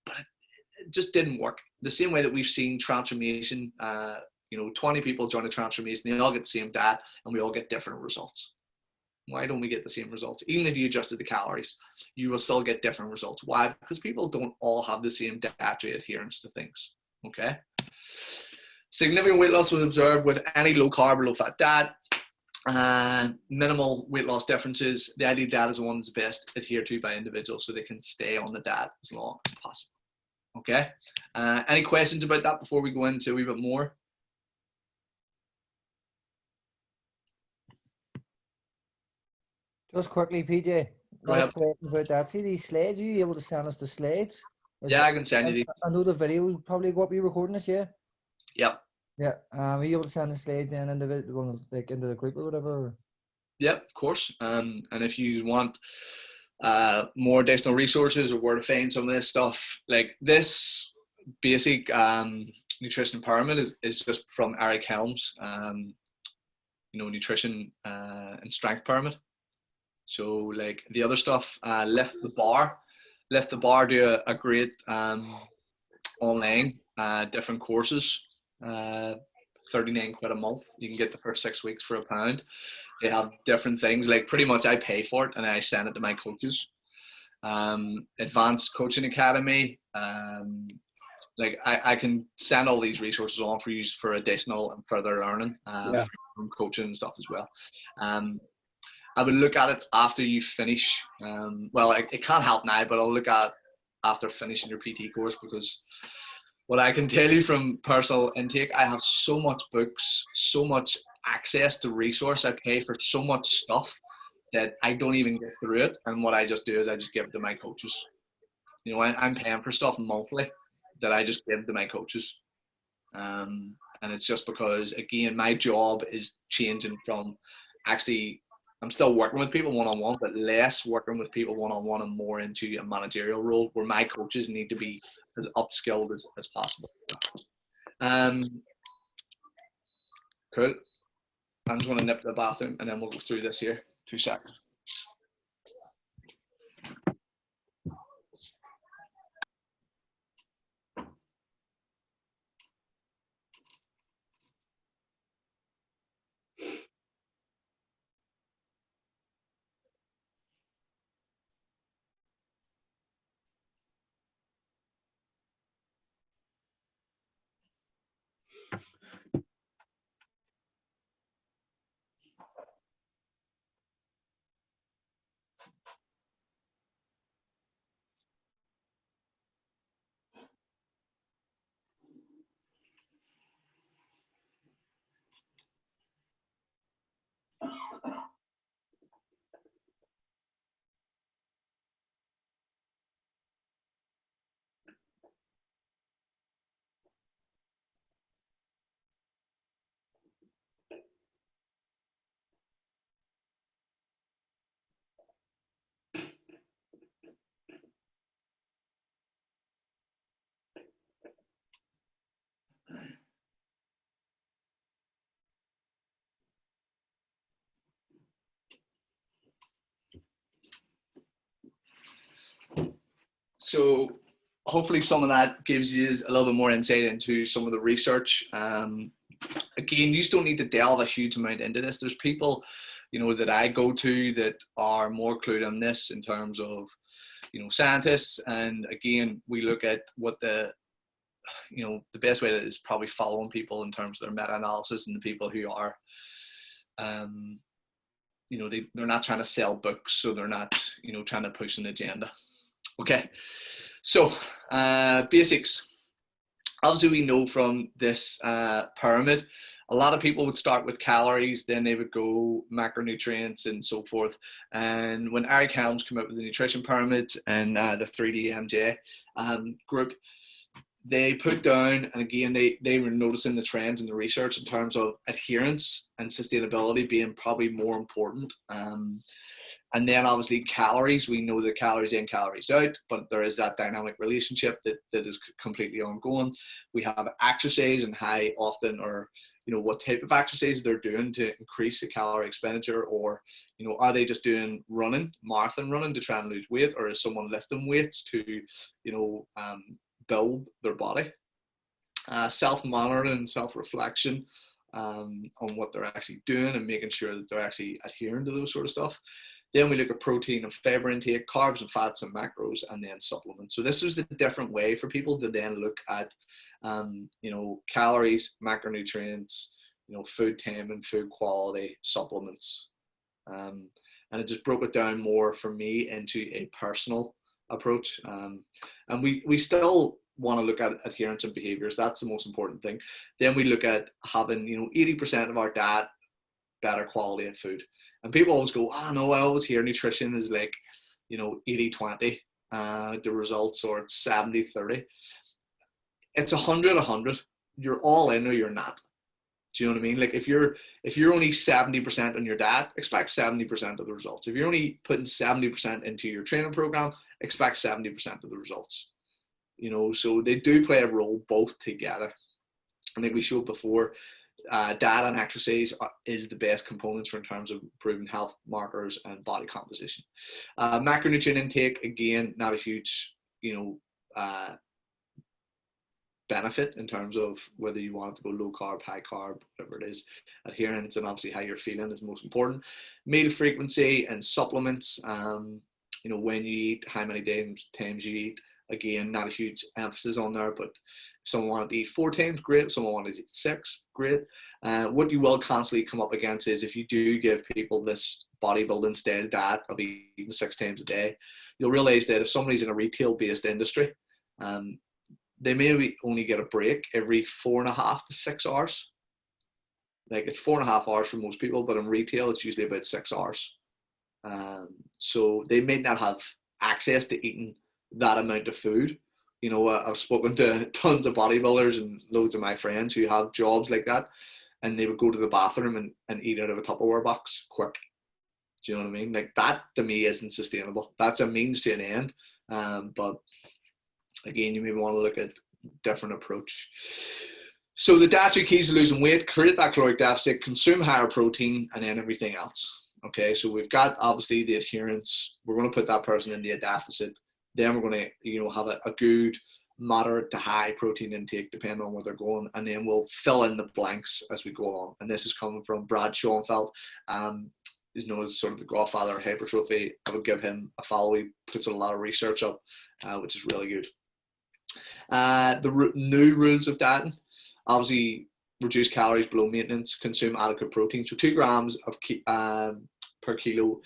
but it just didn't work. The same way that we've seen transformation, 20 people join a transformation, they all get the same diet and we all get different results. Why don't we get the same results? Even if you adjusted the calories, you will still get different results. Why? Because people don't all have the same dietary adherence to things. Okay. Significant weight loss was observed with any low carb or low fat diet. Minimal weight loss differences. The ideal diet is the one that's best adhered to by individuals, so they can stay on the diet as long as possible. Okay. Any questions about that before we go into a wee bit more? Just quickly, PJ. Go ahead. About that. See these slides? Are you able to send us the slides? Yeah, I can send you these. I know the video will probably go up. You recording this, yeah? Yep. Yeah. Are you able to send the slides then into the group or whatever? Yep, of course. And if you want more additional resources or where to find some of this stuff, like this basic nutrition pyramid is just from Eric Helms, nutrition and strength pyramid. So like the other stuff, Lift the Bar do a great online different courses. £39 a month. You can get the first 6 weeks for £1. They have different things, like pretty much I pay for it and I send it to my coaches. Advanced Coaching Academy. Like I can send all these resources on for you for additional and further learning from coaching and stuff as well. I would look at it after you finish. Well, it can't help now, but I'll look at after finishing your PT course, because what I can tell you from personal intake, I have so much books, so much access to resource. I pay for so much stuff that I don't even get through it. And what I just do is I just give it to my coaches. You know, I'm paying for stuff monthly that I just give to my coaches. And it's just because, again, my job is changing from actually, I'm still working with people one-on-one, but less working with people one-on-one and more into a managerial role where my coaches need to be as upskilled as possible. Cool. I'm just going to nip to the bathroom and then we'll go through this here. 2 seconds. So hopefully some of that gives you a little bit more insight into some of the research. Again, you just don't need to delve a huge amount into this. There's people, you know, that I go to that are more clued on this in terms of, you know, scientists. And again, we look at what the best way is probably following people in terms of their meta-analysis and the people who are, you know, they're not trying to sell books, so they're not, you know, trying to push an agenda. Okay, so basics. Obviously, we know from this pyramid, a lot of people would start with calories, then they would go macronutrients and so forth. And when Eric Helms came up with the nutrition pyramid and the 3DMJ group, they put down, and again, they were noticing the trends in the research in terms of adherence and sustainability being probably more important. And then obviously calories, we know that calories in, calories out, but there is that dynamic relationship that is completely ongoing. We have exercise and how often, or, you know, what type of exercise they're doing to increase the calorie expenditure, or, you know, are they just doing running, marathon running to try and lose weight, or is someone lifting weights to, you know, build their body? Self-monitoring and self-reflection on what they're actually doing and making sure that they're actually adhering to those sort of stuff. Then we look at protein and fiber intake, carbs and fats and macros, and then supplements. So this was the different way for people to then look at, you know, calories, macronutrients, you know, food timing, food quality, supplements. And it just broke it down more for me into a personal approach. And we still want to look at adherence and behaviors. That's the most important thing. Then we look at having, you know, 80% of our diet, better quality of food. And people always go, oh no, I always hear nutrition is like, you know, 80-20, the results, or it's 70-30. It's 100-100. You're all in or you're not. Do you know what I mean? Like if you're only 70% on your diet, expect 70% of the results. If you're only putting 70% into your training program, expect 70% of the results. You know, so they do play a role both together. I think we showed before, diet and exercise is the best components for in terms of improving health markers and body composition. Macronutrient intake, again, not a huge, you know, benefit in terms of whether you want it to go low carb, high carb, whatever it is. Adherence and obviously how you're feeling is most important. Meal frequency and supplements, you know, when you eat, how many times you eat. Again, not a huge emphasis on there, but if someone wanted to eat 4 times, great. If someone wanted to eat 6, great. What you will constantly come up against is if you do give people this bodybuilding style diet of eating 6 times a day, you'll realize that if somebody's in a retail-based industry, they maybe only get a break every 4.5 to 6 hours. Like it's 4.5 hours for most people, but in retail, it's usually about 6 hours. So they may not have access to eating that amount of food. You know, I've spoken to tons of bodybuilders and loads of my friends who have jobs like that, and they would go to the bathroom and eat out of a Tupperware box quick. Do you know what I mean? Like that to me isn't sustainable. That's a means to an end. But again, you may want to look at different approach. So the dietary keys to losing weight: create that caloric deficit, consume higher protein, and then everything else. Okay, so we've got obviously the adherence. We're going to put that person into a deficit. Then we're going to, you know, have a good moderate to high protein intake depending on where they're going, and then we'll fill in the blanks as we go along. And this is coming from Brad Schoenfeld, who's known as sort of the godfather of hypertrophy. I would give him a follow. He puts a lot of research up, which is really good. The new rules of dieting: obviously reduce calories below maintenance, consume adequate protein. So 2 grams of per kilo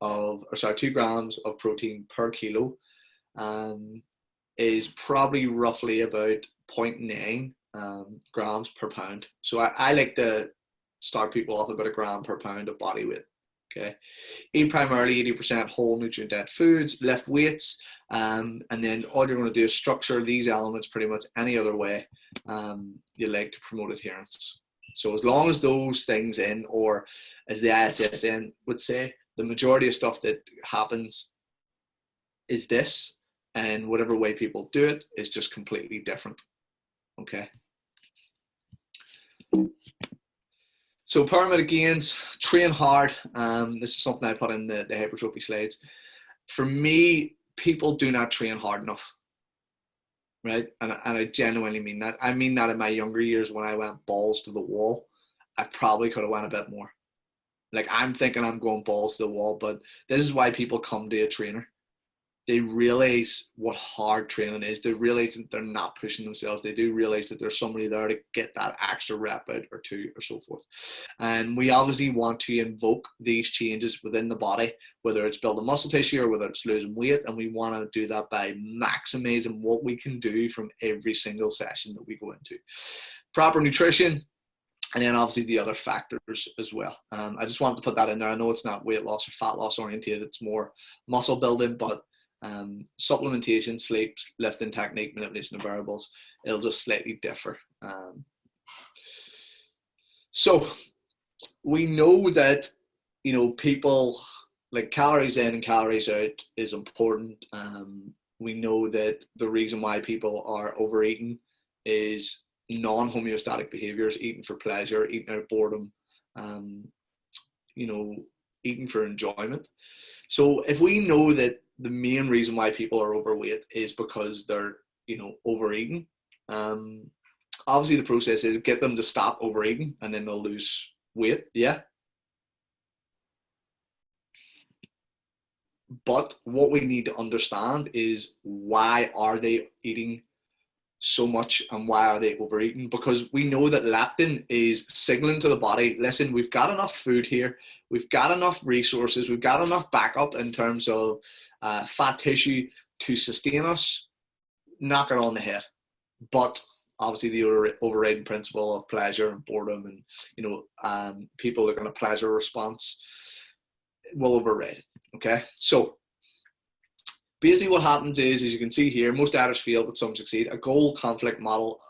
of, or sorry, 2 grams of protein per kilo is probably roughly about 0.9 grams per pound. So I like to start people off about 1 gram per pound of body weight. Okay, eat primarily 80% whole nutrient-dense foods, lift weights, and then all you're going to do is structure these elements pretty much any other way you like to promote adherence. So as long as those things in, or as the ISSN would say, the majority of stuff that happens is this, and whatever way people do it is just completely different. Okay. So pyramid gains, train hard. This is something I put in the hypertrophy slides. For me, people do not train hard enough, right? And I genuinely mean that. I mean that in my younger years when I went balls to the wall, I probably could have went a bit more. Like I'm thinking I'm going balls to the wall, but this is why people come to a trainer. They realize what hard training is. They realize that they're not pushing themselves. They do realize that there's somebody there to get that extra rep out or 2 or so forth. And we obviously want to invoke these changes within the body, whether it's building muscle tissue or whether it's losing weight. And we want to do that by maximizing what we can do from every single session that we go into. Proper nutrition, and then obviously the other factors as well. I just wanted to put that in there. I know it's not weight loss or fat loss oriented. It's more muscle building, but supplementation, sleep, lifting technique, manipulation of variables, it'll just slightly differ. So we know that, you know, people like calories in and calories out is important. We know that the reason why people are overeating is non-homeostatic behaviors, eating for pleasure, eating out of boredom, you know, eating for enjoyment. So if we know that the main reason why people are overweight is because they're, you know, overeating, obviously the process is get them to stop overeating and then they'll lose weight. Yeah. But what we need to understand is why are they eating so much and why are they overeating? Because we know that leptin is signaling to the body, listen, we've got enough food here, we've got enough resources, we've got enough backup in terms of fat tissue to sustain us, knock it on the head. But obviously the overriding principle of pleasure and boredom and, you know, people looking at pleasure response will override it. Okay, so basically what happens is, as you can see here, most dieters fail, but some succeed. A goal conflict model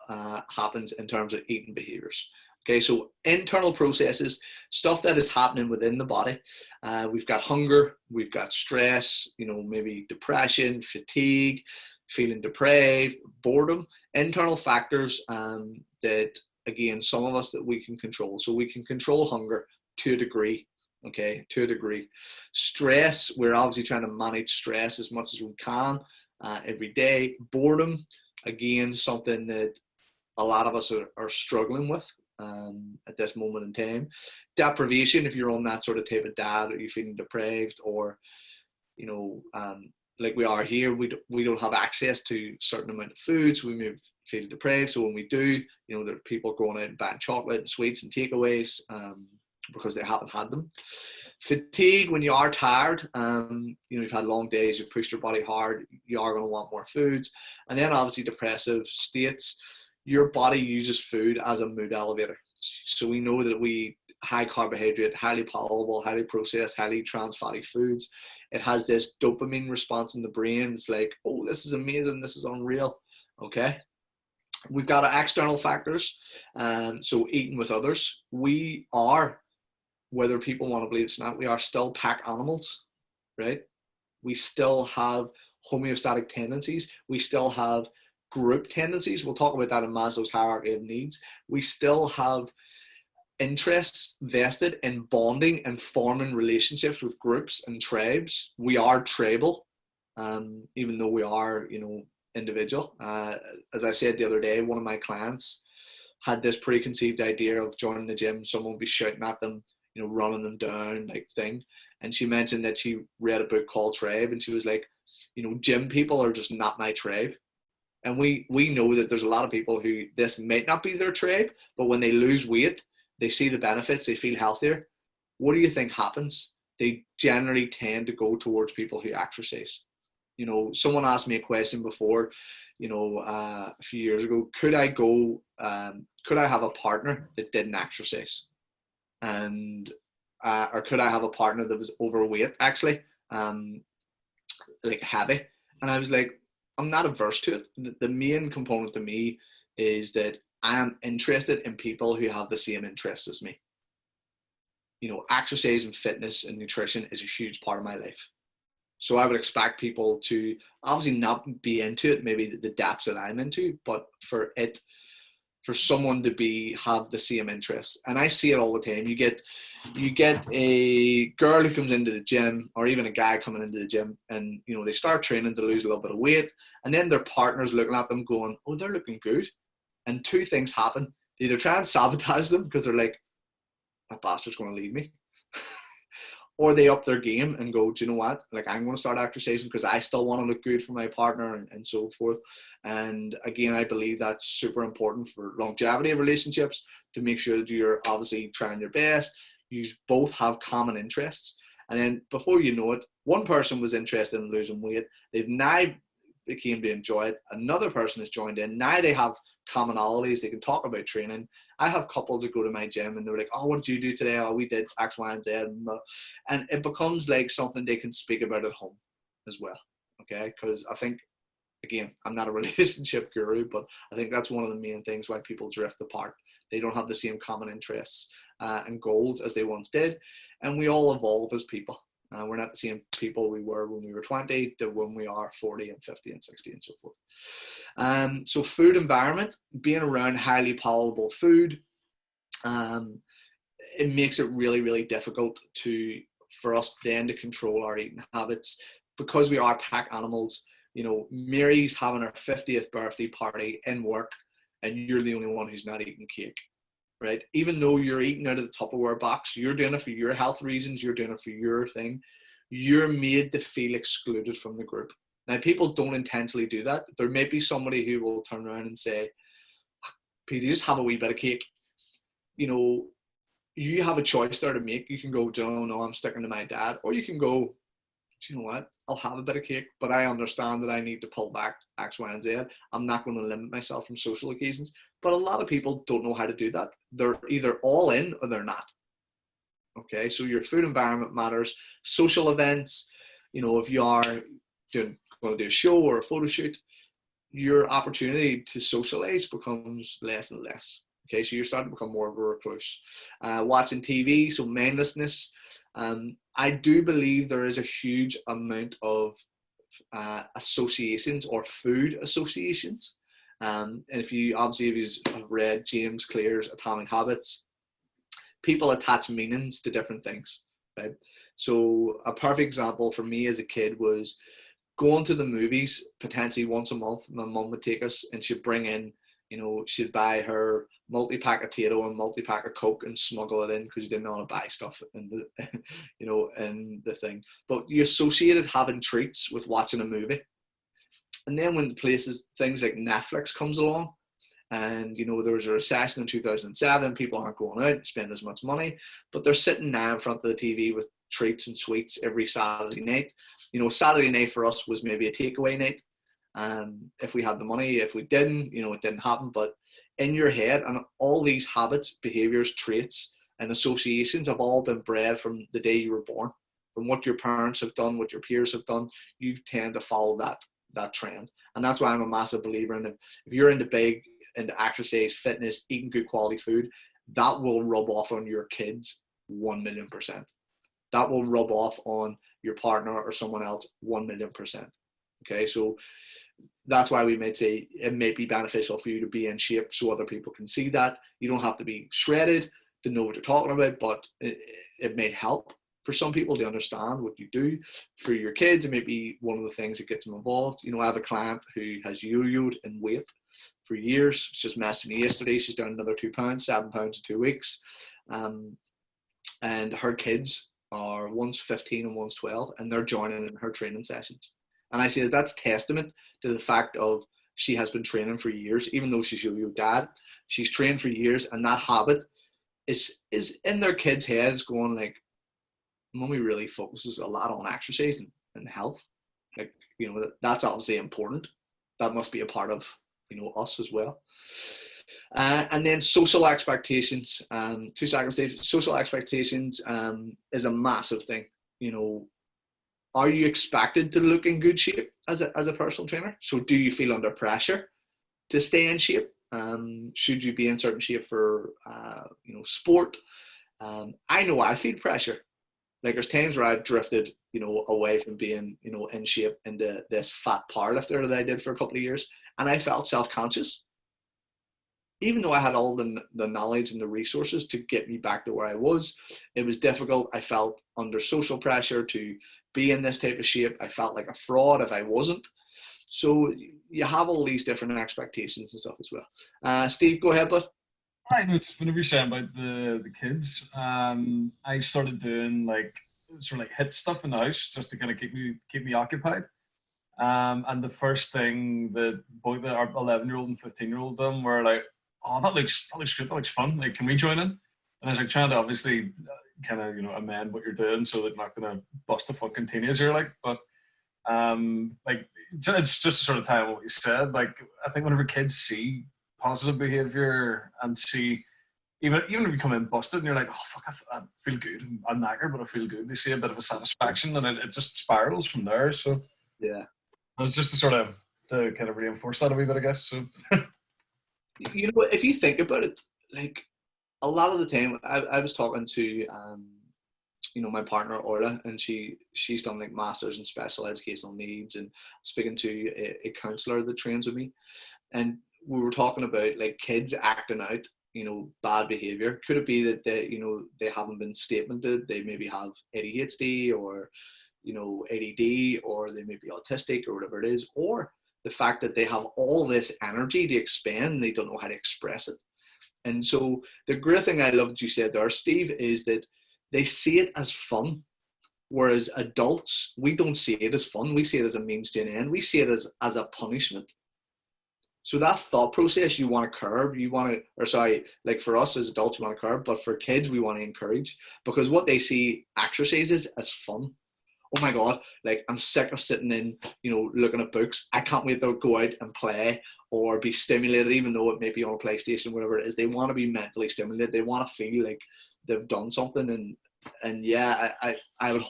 happens in terms of eating behaviors. Okay, so internal processes, stuff that is happening within the body. We've got hunger, we've got stress, you know, maybe depression, fatigue, feeling depraved, boredom, internal factors that, again, some of us that we can control. So we can control hunger to a degree. Okay, to a degree. Stress, we're obviously trying to manage stress as much as we can every day. Boredom, again, something that a lot of us are struggling with at this moment in time. Deprivation, if you're on that sort of type of diet, or you're feeling deprived, or like we are here, we don't have access to certain amount of foods. We may feel deprived, so when we do, there are people going out and buying chocolate and sweets and takeaways because they haven't had them. Fatigue, when you are tired, you've had long days, you've pushed your body hard, you are going to want more foods. And then obviously depressive states, your body uses food as a mood elevator. So we know that high carbohydrate, highly palatable, highly processed, highly trans fatty foods, it has this dopamine response in the brain. It's like, oh, this is amazing, this is unreal. Okay. We've got external factors. So eating with others, we are, whether people want to believe it or not, we are still pack animals, right? We still have homeostatic tendencies. We still have group tendencies. We'll talk about that in Maslow's hierarchy of needs. We still have interests vested in bonding and forming relationships with groups and tribes. We are tribal, even though we are, individual. As I said the other day, one of my clients had this preconceived idea of joining the gym. Someone would be shouting at them, running them down, like thing. And she mentioned that she read a book called Tribe, and she was like, gym people are just not my tribe. And we know that there's a lot of people who this might not be their tribe, but when they lose weight, they see the benefits, they feel healthier. What do you think happens? They generally tend to go towards people who exercise. Someone asked me a question before, a few years ago, could I have a partner that didn't exercise? And or could I have a partner that was overweight, actually, like heavy? And I was like, I'm not averse to it. The main component to me is that I am interested in people who have the same interests as me. Exercise and fitness and nutrition is a huge part of my life. So I would expect people to obviously not be into it, maybe the depths that I'm into, but for someone to have the same interests. And I see it all the time. You get a girl who comes into the gym, or even a guy coming into the gym, and they start training to lose a little bit of weight, and then their partner's looking at them going, oh, they're looking good. And two things happen. They either try and sabotage them because they're like, that bastard's going to leave me. Or they up their game and go, do you know what? Like, I'm going to start exercising because I still want to look good for my partner, and so forth. And again, I believe that's super important for longevity of relationships, to make sure that you're obviously trying your best. You both have common interests. And then before you know it, one person was interested in losing weight. They've now became to enjoy it. Another person has joined in. Now they have commonalities. They can talk about training. I have couples that go to my gym and they're like, oh, what did you do today? Oh, we did X, Y, and Z. And it becomes like something they can speak about at home as well. Okay. Because I think, again, I'm not a relationship guru, but I think that's one of the main things why people drift apart. They don't have the same common interests and goals as they once did. And we all evolve as people. We're not the same people we were when we were 20 to when we are 40 and 50 and 60 and so forth. So food environment, being around highly palatable food, it makes it really, really difficult for us then to control our eating habits, because we are pack animals. Mary's having her 50th birthday party in work, and you're the only one who's not eating cake. Right? Even though you're eating out of the Tupperware box, you're doing it for your health reasons, you're doing it for your thing, you're made to feel excluded from the group. Now, people don't intentionally do that. There may be somebody who will turn around and say, Peter, just have a wee bit of cake. You have a choice there to make. You can go, no, I'm sticking to my dad. Or you can go, do you know what? I'll have a bit of cake, but I understand that I need to pull back X, Y, and Z. I'm not going to limit myself from social occasions. But a lot of people don't know how to do that. They're either all in or they're not. Okay, so your food environment matters. Social events, if you are going to do a show or a photo shoot, your opportunity to socialize becomes less and less. Okay, so you're starting to become more of a recluse. Watching TV, so mindlessness. I do believe there is a huge amount of associations or food associations. And if you have read James Clear's Atomic Habits, people attach meanings to different things, right? So a perfect example for me as a kid was going to the movies potentially once a month. My mum would take us, and she'd bring in, she'd buy her multi-pack of Tato and multi-pack of Coke and smuggle it in because you didn't want to buy stuff in the, in the thing. But you associated having treats with watching a movie. And then when things like Netflix comes along, and there was a recession in 2007, people aren't going out and spend as much money, but they're sitting now in front of the TV with treats and sweets every Saturday night. Saturday night for us was maybe a takeaway night. If we had the money, if we didn't, it didn't happen. But in your head, and all these habits, behaviors, traits, and associations have all been bred from the day you were born, from what your parents have done, what your peers have done. You tend to follow that trend, and that's why I'm a massive believer in it. If you're into exercise, fitness, eating good quality food, that will rub off on your kids 1,000,000%. That will rub off on your partner or someone else 1,000,000%. Okay, so that's why we might say it may be beneficial for you to be in shape so other people can see that. You don't have to be shredded to know what you're talking about, but it may help for some people to understand what you do. For your kids, it may be one of the things that gets them involved. I have a client who has yo-yoed in weight for years. She just messaged me yesterday. She's down another 2 pounds, 7 pounds in 2 weeks. And her kids are, one's 15 and one's 12, and they're joining in her training sessions. And I say that's testament to the fact of she has been training for years. Even though she's yo-yo dad, she's trained for years, and that habit is in their kids' heads going like, Mummy really focuses a lot on exercise and health. Like, that's obviously important. That must be a part of, us as well. And then social expectations. 2 seconds, Dave. Social expectations is a massive thing. Are you expected to look in good shape as a personal trainer? So do you feel under pressure to stay in shape? Should you be in certain shape for, sport? I know I feel pressure. Like there's times where I've drifted, away from being, in shape into this fat powerlifter that I did for a couple of years. And I felt self-conscious. Even though I had all the knowledge and the resources to get me back to where I was, it was difficult. I felt under social pressure to be in this type of shape. I felt like a fraud if I wasn't. So you have all these different expectations and stuff as well. Steve, go ahead, bud. I know it's whenever you're saying about the kids, I started doing sort of HIIT stuff in the house just to kind of keep me occupied. And the first thing that both our 11-year-old and 15-year-old done were like, oh, that looks good, that looks fun. Like, can we join in? And I was like trying to obviously kind of amend what you're doing so that you're not gonna bust a fucking teenager but it's just to sort of tie on what you said. Like I think whenever kids see positive behavior and see even if you come in busted and you're like, oh fuck, I feel good, I'm knackered but I feel good, they see a bit of a satisfaction and it just spirals from there. So yeah, it's just to kind of reinforce that a wee bit, I guess. So if you think about it, like a lot of the time I was talking to my partner Orla, and she's done like masters in special educational needs, and speaking to a counsellor that trains with me, and we were talking about like kids acting out bad behavior. Could it be that they haven't been statemented, they maybe have ADHD or ADD, or they may be autistic or whatever it is, or the fact that they have all this energy to expend, they don't know how to express it. And so the great thing I love that you said there, Steve, is that they see it as fun, whereas adults, we don't see it as fun. We see it as a means to an end. We see it as a punishment. So that thought process you want to curb, like for us as adults, we want to curb, but for kids, we want to encourage, because what they see exercises as fun. Oh my God, like I'm sick of sitting in, looking at books. I can't wait to go out and play or be stimulated, even though it may be on a PlayStation, whatever it is. They want to be mentally stimulated. They want to feel like they've done something. And yeah, I would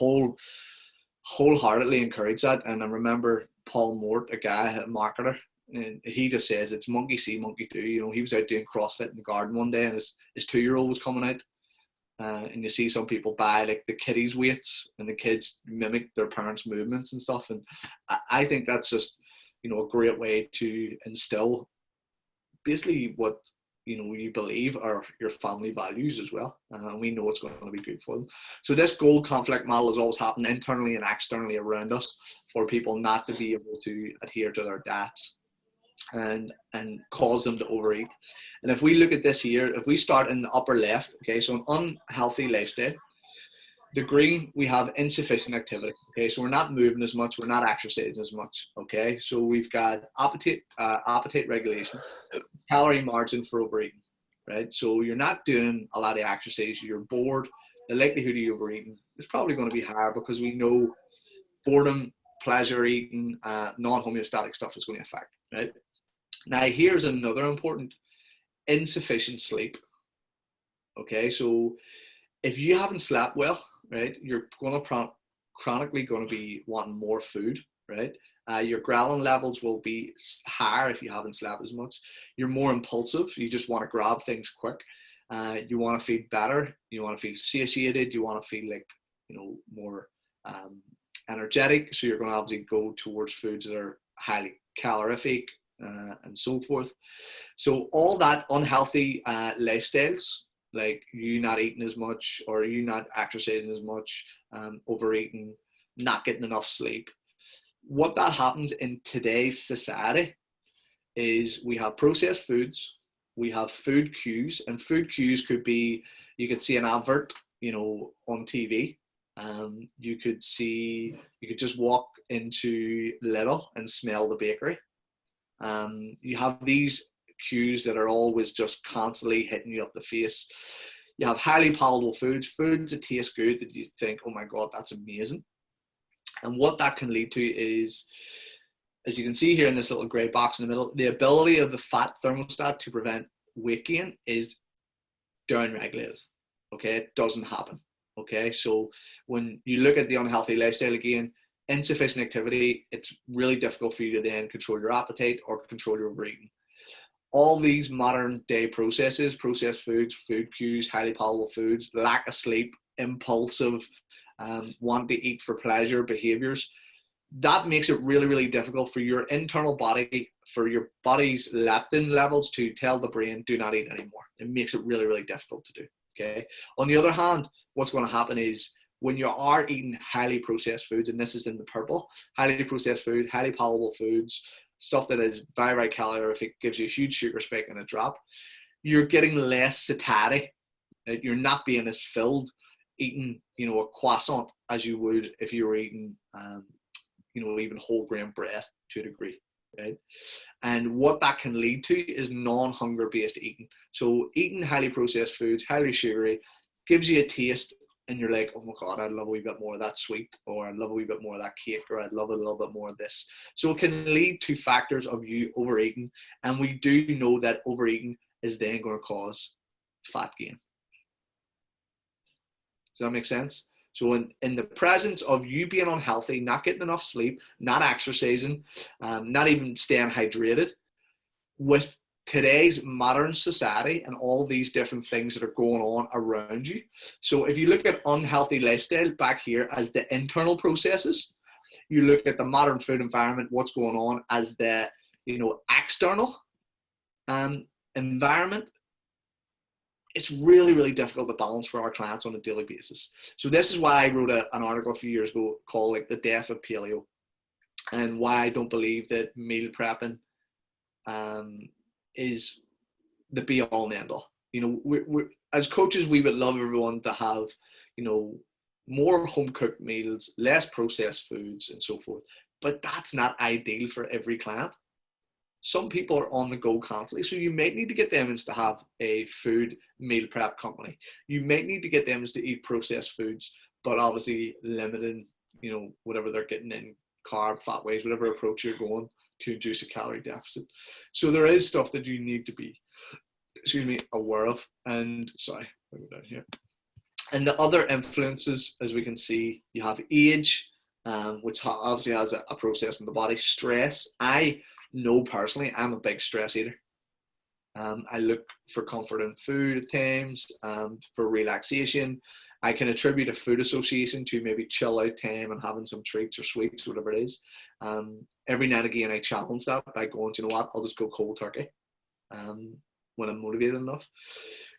wholeheartedly encourage that. And I remember Paul Mort, a guy, a marketer, and he just says it's monkey see, monkey do. He was out doing CrossFit in the garden one day, and his 2-year-old was coming out. And you see some people buy like the kiddies' weights, and the kids mimic their parents' movements and stuff. And I think that's just, a great way to instill basically what you believe are your family values as well, and we know it's going to be good for them. So this goal conflict model has always happened internally and externally around us for people not to be able to adhere to their diets and cause them to overeat. And if we look at this here, if we start in the upper left, okay, so an unhealthy lifestyle, the green, we have insufficient activity. Okay, so we're not moving as much, we're not exercising as much. Okay, so we've got appetite regulation, calorie margin for overeating, right? So you're not doing a lot of exercise, you're bored, the likelihood of you overeating is probably going to be higher because we know boredom, pleasure eating, non-homeostatic stuff is going to affect, right? Now here's another important, insufficient sleep. Okay, so if you haven't slept well, right, you're going to chronically going to be wanting more food, right? Your ghrelin levels will be higher if you haven't slept as much. You're more impulsive. You just want to grab things quick. You want to feel better. You want to feel satiated. You want to feel like, more energetic. So you're going to obviously go towards foods that are highly calorific and so forth. So all that unhealthy lifestyles, like you not eating as much or you not exercising as much, overeating, not getting enough sleep. What that happens in today's society is we have processed foods, we have food cues, and food cues could be, you could see an advert, on TV. You could just walk into Lidl and smell the bakery. You have these cues that are always just constantly hitting you up the face. You have highly palatable foods that taste good, that you think, oh my God, that's amazing. And what that can lead to is, as you can see here in this little gray box in the middle, the ability of the fat thermostat to prevent weight gain is downregulated. Okay, it doesn't happen. Okay, so when you look at the unhealthy lifestyle again, insufficient activity, it's really difficult for you to then control your appetite or control your overeating. All these modern day processes, processed foods, food cues, highly palatable foods, lack of sleep, impulsive, want to eat for pleasure behaviors, that makes it really, really difficult for your internal body, for your body's leptin levels to tell the brain, do not eat anymore. It makes it really, really difficult to do. Okay. On the other hand, what's going to happen is when you are eating highly processed foods, and this is in the purple, highly processed food, highly palatable foods, stuff that is very, very calorific, gives you a huge sugar spike and a drop, you're getting less satiety. Right? You're not being as filled eating, a croissant as you would if you were eating, even whole grain bread to a degree. Right? And what that can lead to is non-hunger based eating. So eating highly processed foods, highly sugary, gives you a taste and you're like, oh my God, I'd love a wee bit more of that sweet, or I'd love a wee bit more of that cake, or I'd love a little bit more of this. So it can lead to factors of you overeating. And we do know that overeating is then going to cause fat gain. Does that make sense? So in the presence of you being unhealthy, not getting enough sleep, not exercising, not even staying hydrated, with today's modern society and all these different things that are going on around you. So if you look at unhealthy lifestyle back here as the internal processes, you look at the modern food environment, what's going on as the external environment. It's really, really difficult to balance for our clients on a daily basis. So this is why I wrote an article a few years ago called The Death of Paleo, and why I don't believe that meal prepping is the be all and end all. We're, as coaches, we would love everyone to have, more home cooked meals, less processed foods and so forth. But that's not ideal for every client. Some people are on the go constantly, so you might need to get them to have a food meal prep company. You might need to get them to eat processed foods, but obviously limiting, whatever they're getting in carb, fat ways, whatever approach you're going to induce a calorie deficit. So there is stuff that you need to be, aware of. And sorry, let me go down here. And the other influences, as we can see, you have age, which obviously has a process in the body. Stress. I know personally, I'm a big stress eater. I look for comfort in food at times, for relaxation. I can attribute a food association to maybe chill out time and having some treats or sweets, whatever it is. Every now and again, I challenge that by going, you know what, I'll just go cold turkey. when I'm motivated enough.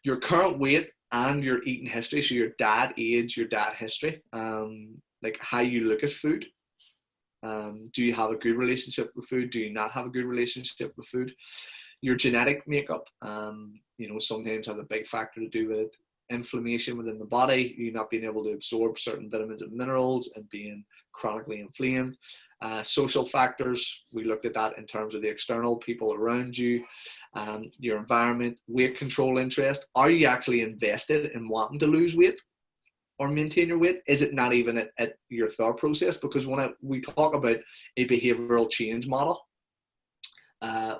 Your current weight and your eating history, so your diet age, your diet history, like how you look at food. Do you have a good relationship with food? Do you not have a good relationship with food? Your genetic makeup, sometimes has a big factor to do with inflammation within the body, you not being able to absorb certain vitamins and minerals and being chronically inflamed. Social factors, we looked at that in terms of the external people around you, your environment, weight control interest. Are you actually invested in wanting to lose weight or maintain your weight? Is it not even at your thought process? Because when we talk about a behavioral change model,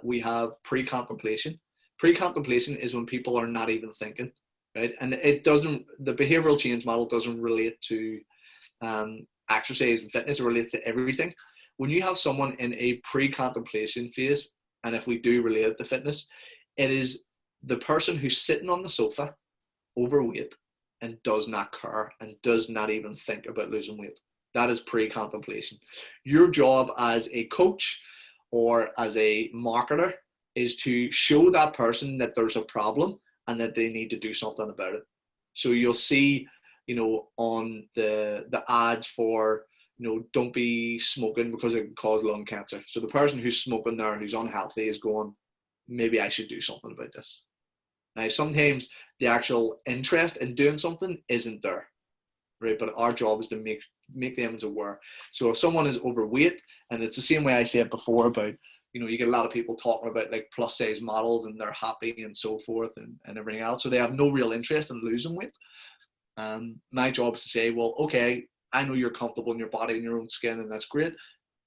we have pre-contemplation. Pre-contemplation is when people are not even thinking, right? And the behavioral change model doesn't relate to exercise and fitness, it relates to everything. When you have someone in a pre-contemplation phase, and if we do relate it to fitness, it is the person who's sitting on the sofa, overweight, and does not care and does not even think about losing weight. That is pre-contemplation. Your job as a coach or as a marketer is to show that person that there's a problem and that they need to do something about it. So you'll see, on the ads for, don't be smoking because it can cause lung cancer. So the person who's smoking there, who's unhealthy, is going, maybe I should do something about this. Now, sometimes the actual interest in doing something isn't there, right? But our job is to make them aware. So if someone is overweight, and it's the same way I said before about, you get a lot of people talking about like plus size models and they're happy and so forth and everything else. So they have no real interest in losing weight. My job is to say, well, okay, I know you're comfortable in your body and your own skin, and that's great.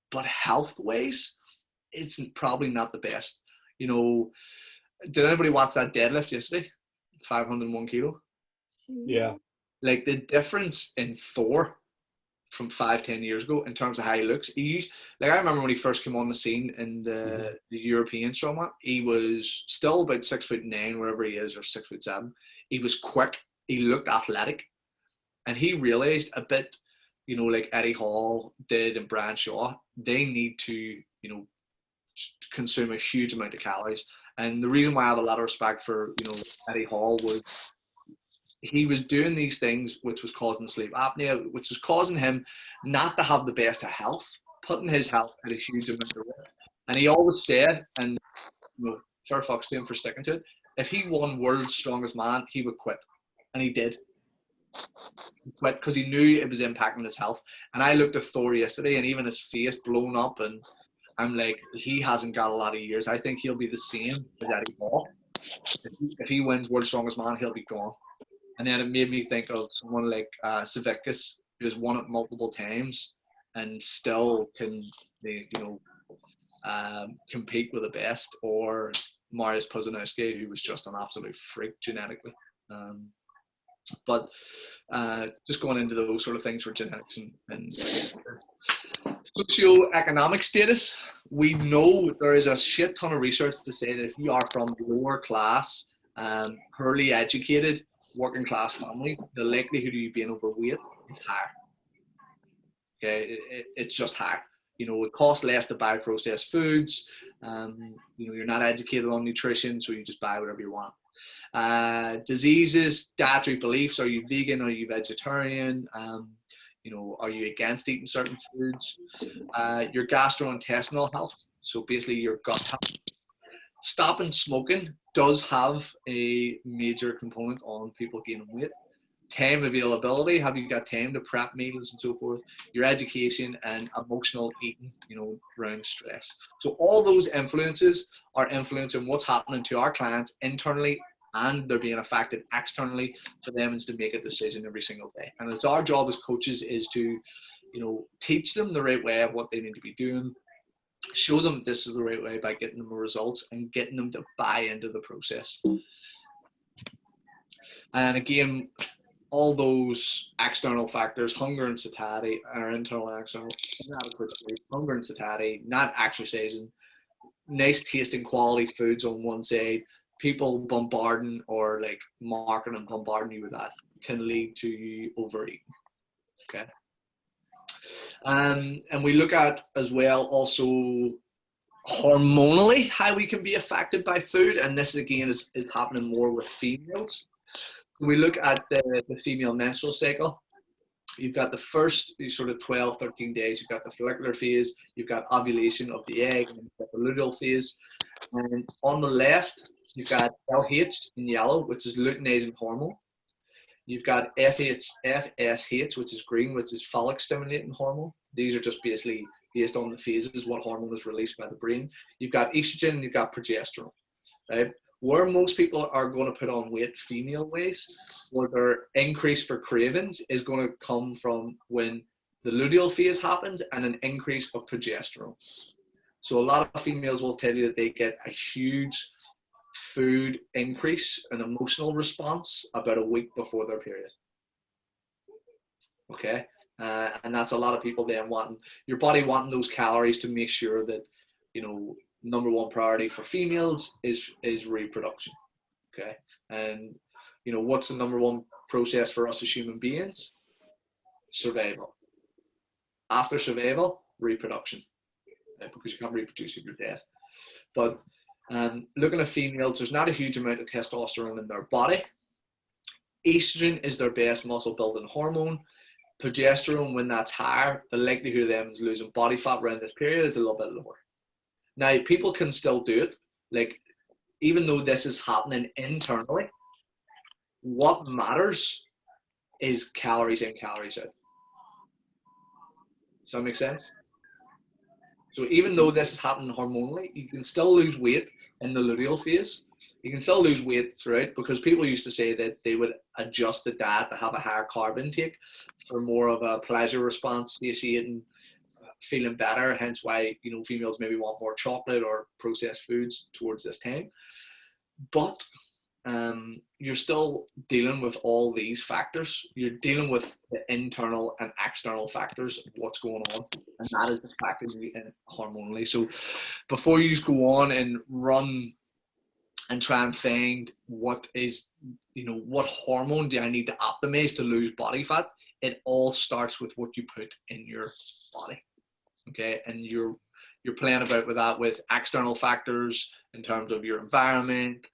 But health-wise, it's probably not the best. Did anybody watch that deadlift yesterday? 501 kilo? Yeah. Like the difference in Thor from 5-10 years ago in terms of how he looks. I remember when he first came on the scene in the European strongman, he was still about 6'9", wherever he is, or 6'7". He was quick. He looked athletic. And he realized a bit, like Eddie Hall did and Brian Shaw, they need to, consume a huge amount of calories. And the reason why I have a lot of respect for, Eddie Hall was he was doing these things which was causing sleep apnea, which was causing him not to have the best of health, putting his health at a huge amount of risk. And he always said, and fair fucks to him for sticking to it, if he won World's Strongest Man, he would quit. And he did. He quit because he knew it was impacting his health. And I looked at Thor yesterday, and even his face blown up, and I'm like, he hasn't got a lot of years. I think he'll be the same as Eddie Hall. If he wins World's Strongest Man, he'll be gone. And then it made me think of someone like Savickas, who has won it multiple times and still can, compete with the best, or Mariusz Pudzianowski, who was just an absolute freak genetically. But just going into those sort of things for genetics and socioeconomic status, we know there is a shit ton of research to say that if you are from lower class, poorly educated, working class family, the likelihood of you being overweight is higher. Okay, it's just higher. It costs less to buy processed foods. You're not educated on nutrition, so you just buy whatever you want. Diseases, dietary beliefs. Are you vegan? Are you vegetarian? Are you against eating certain foods? Your gastrointestinal health. So basically your gut health. Stopping smoking does have a major component on people gaining weight. Time availability, have you got time to prep meals and so forth? Your education and emotional eating, around stress. So all those influences are influencing what's happening to our clients internally, and they're being affected externally. For them is to make a decision every single day. And it's our job as coaches is to, teach them the right way of what they need to be doing, show them this is the right way by getting them results and getting them to buy into the process. And again, all those external factors, hunger and satiety, or internal and external, hunger and satiety, not exercising, nice tasting quality foods on one side, people bombarding or like marketing and bombarding you with that can lead to you overeating. Okay. And we look at as well also hormonally how we can be affected by food, and this again is happening more with females. We look at the female menstrual cycle. You've got the first sort of 12, 13 days, you've got the follicular phase, you've got ovulation of the egg, and you've got the luteal phase. And on the left, you've got LH in yellow, which is luteinizing hormone. You've got FSH, which is green, which is follic stimulating hormone. These are just basically based on the phases, what hormone is released by the brain. You've got estrogen and you've got progesterone, right? Where most people are going to put on weight female ways, where their increase for cravings is going to come from when the luteal phase happens and an increase of progesterone. So a lot of females will tell you that they get a huge food increase, an emotional response about a week before their period. Okay, and that's a lot of people then wanting, your body wanting those calories to make sure that, you know, number one priority for females is reproduction. Okay, and you know, what's the number one process for us as human beings? Survival. After survival, reproduction, right? Because you can't reproduce if you're dead. But looking at females, there's not a huge amount of testosterone in their body. Estrogen is their best muscle building hormone. Progesterone, when that's higher, the likelihood of them is losing body fat around this period is a little bit lower. Now, people can still do it. Like, even though this is happening internally, what matters is calories in, calories out. Does that make sense? So even though this is happening hormonally, you can still lose weight in the luteal phase. You can still lose weight throughout, because people used to say that they would adjust the diet to have a higher carb intake for more of a pleasure response, satiating, feeling better, hence why, you know, females maybe want more chocolate or processed foods towards this time. But you're still dealing with all these factors. You're dealing with the internal and external factors of what's going on, and that is the factors in hormonally. So before you just go on and run and try and find what is, you know, what hormone do I need to optimize to lose body fat, it all starts with what you put in your body. Okay, and you're playing about with that with external factors in terms of your environment,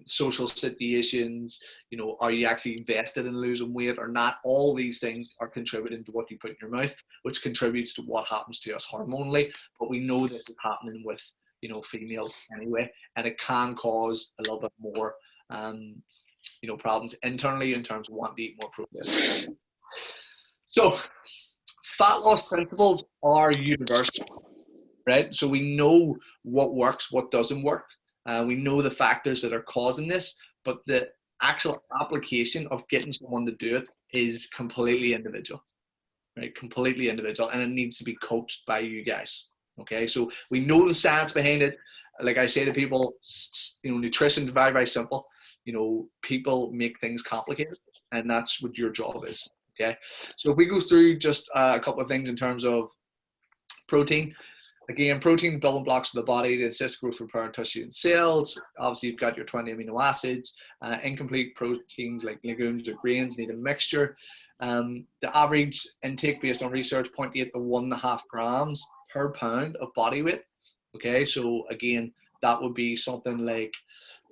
social situations, you know, are you actually invested in losing weight or not? All these things are contributing to what you put in your mouth, which contributes to what happens to us hormonally. But we know this is happening with, you know, females anyway, and it can cause a little bit more, you know, problems internally in terms of wanting to eat more processed. So fat loss principles are universal, right? So we know what works, what doesn't work. We know the factors that are causing this, but the actual application of getting someone to do it is completely individual, right? Completely individual, and it needs to be coached by you guys. Okay, so we know the science behind it. Like I say to people, you know, nutrition is very, very simple. You know, people make things complicated, and that's what your job is. Okay, so if we go through just a couple of things in terms of protein. Again, protein building blocks of the body to assist growth, repair, and tissue and cells. Obviously, you've got your 20 amino acids. Incomplete proteins like legumes or grains need a mixture. The average intake based on research 0.8 to 1.5 grams per pound of body weight. Okay, so again, that would be something like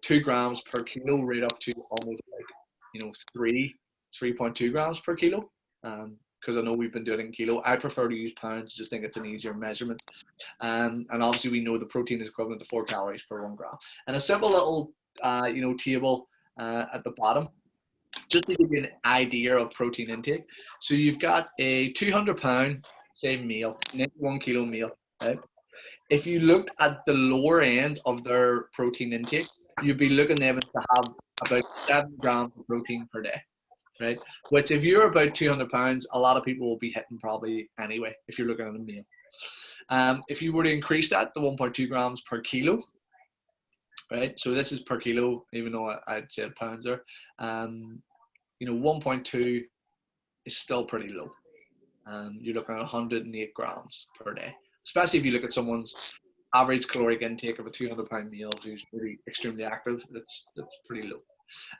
2 grams per kilo, right up to almost like, you know, 3.2 grams per kilo. Because I know we've been doing it in kilo. I prefer to use pounds, just think it's an easier measurement. And obviously we know the protein is equivalent to 4 calories per 1 gram. And a simple little, you know, table at the bottom, just to give you an idea of protein intake. So you've got a 200-pound, say, meal, 1 kilo meal, right? If you looked at the lower end of their protein intake, you'd be looking at them to have about 7 grams of protein per day. Right, which if you're about 200 pounds, a lot of people will be hitting probably anyway, if you're looking at a meal. If you were to increase that to 1.2 grams per kilo, right, so this is per kilo, even though I'd said pounds there, you know, 1.2 is still pretty low. You're looking at 108 grams per day, especially if you look at someone's average caloric intake of a 200-pound meal who's really extremely active. That's pretty low.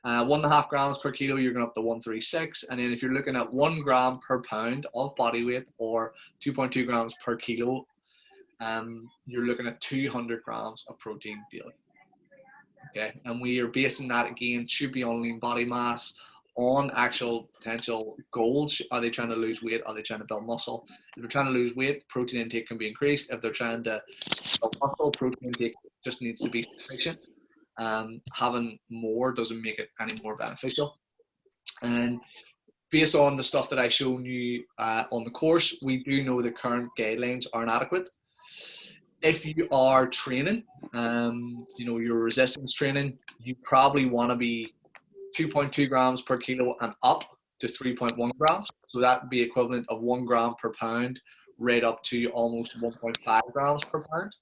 1.5 grams per kilo, you're going up to 136. And then if you're looking at 1 gram per pound of body weight or 2.2 grams per kilo, you're looking at 200 grams of protein daily. Okay, and we are basing that again, should be on lean body mass, on actual potential goals. Are they trying to lose weight? Are they trying to build muscle? If they're trying to lose weight, protein intake can be increased. If they're trying to build muscle, protein intake just needs to be sufficient. Having more doesn't make it any more beneficial. And based on the stuff that I've shown you on the course, we do know the current guidelines aren't adequate. If you are training, your resistance training, you probably want to be 2.2 grams per kilo and up to 3.1 grams. So that would be equivalent of 1 gram per pound, right up to almost 1.5 grams per pound.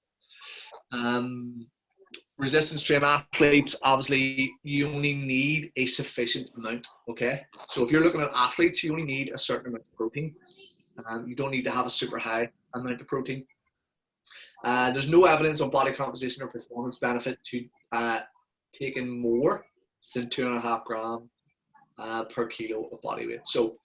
Resistance train athletes, obviously, you only need a sufficient amount, okay? So if you're looking at athletes, you only need a certain amount of protein. You don't need to have a super high amount of protein. There's no evidence on body composition or performance benefit to taking more than 2.5 grams per kilo of body weight. So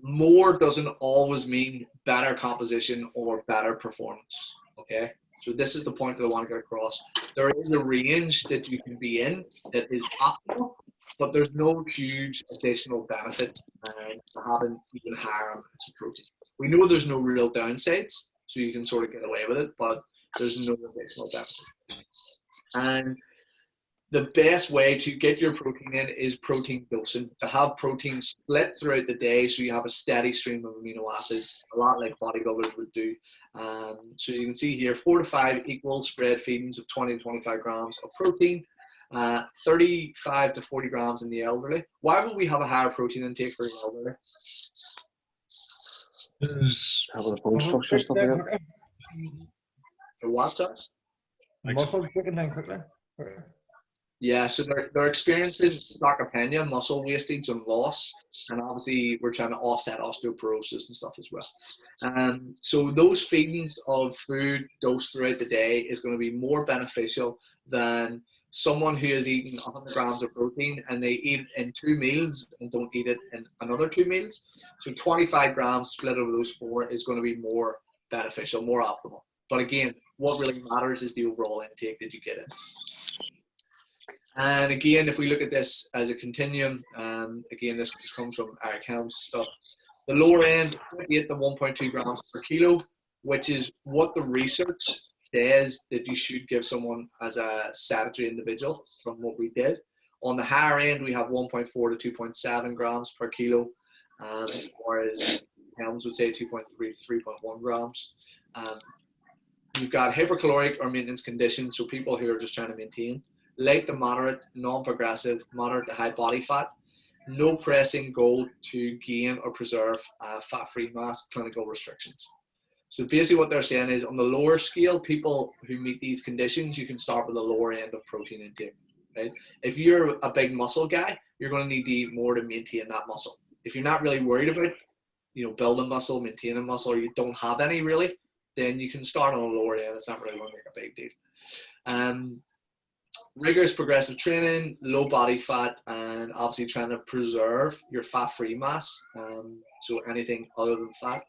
more doesn't always mean better composition or better performance, okay? So this is the point that I want to get across. There is a range that you can be in that is optimal, but there's no huge additional benefit to having even higher amounts of protein. We know there's no real downsides, so you can sort of get away with it, but there's no additional benefit. And the best way to get your protein in is protein dosing, to have protein split throughout the day so you have a steady stream of amino acids, a lot like bodybuilders would do. So you can see here, 4 to 5 equal spread feedings of 20 to 25 grams of protein, 35 to 40 grams in the elderly. Why would we have a higher protein intake for the elderly? Having a bone structure and stuff like that. For what, sir? Muscles breaking down quickly. Yeah, so they're experiencing sarcopenia, muscle wastage and loss, and obviously we're trying to offset osteoporosis and stuff as well. So those feedings of food dosed throughout the day is going to be more beneficial than someone who has eaten 100 grams of protein and they eat it in 2 meals and don't eat it in another 2 meals. So 25 grams split over those 4 is going to be more beneficial, more optimal. But again, what really matters is the overall intake that you get in. And again, if we look at this as a continuum, again, this just comes from Eric Helms' stuff. The lower end, 28 to 1.2 grams per kilo, which is what the research says that you should give someone as a sedentary individual from what we did. On the higher end, we have 1.4 to 2.7 grams per kilo, whereas Helms would say 2.3 to 3.1 grams. You've got hypercaloric or maintenance conditions, so people who are just trying to maintain. Light to moderate, non-progressive, moderate to high body fat. No pressing goal to gain or preserve fat-free mass, clinical restrictions. So basically what they're saying is on the lower scale, people who meet these conditions, you can start with the lower end of protein intake. Right? If you're a big muscle guy, you're going to need to eat more to maintain that muscle. If you're not really worried about building muscle, maintaining muscle, or you don't have any really, then you can start on a lower end. It's not really going to make a big deal. Rigorous progressive training, low body fat, and obviously trying to preserve your fat-free mass. So anything other than fat,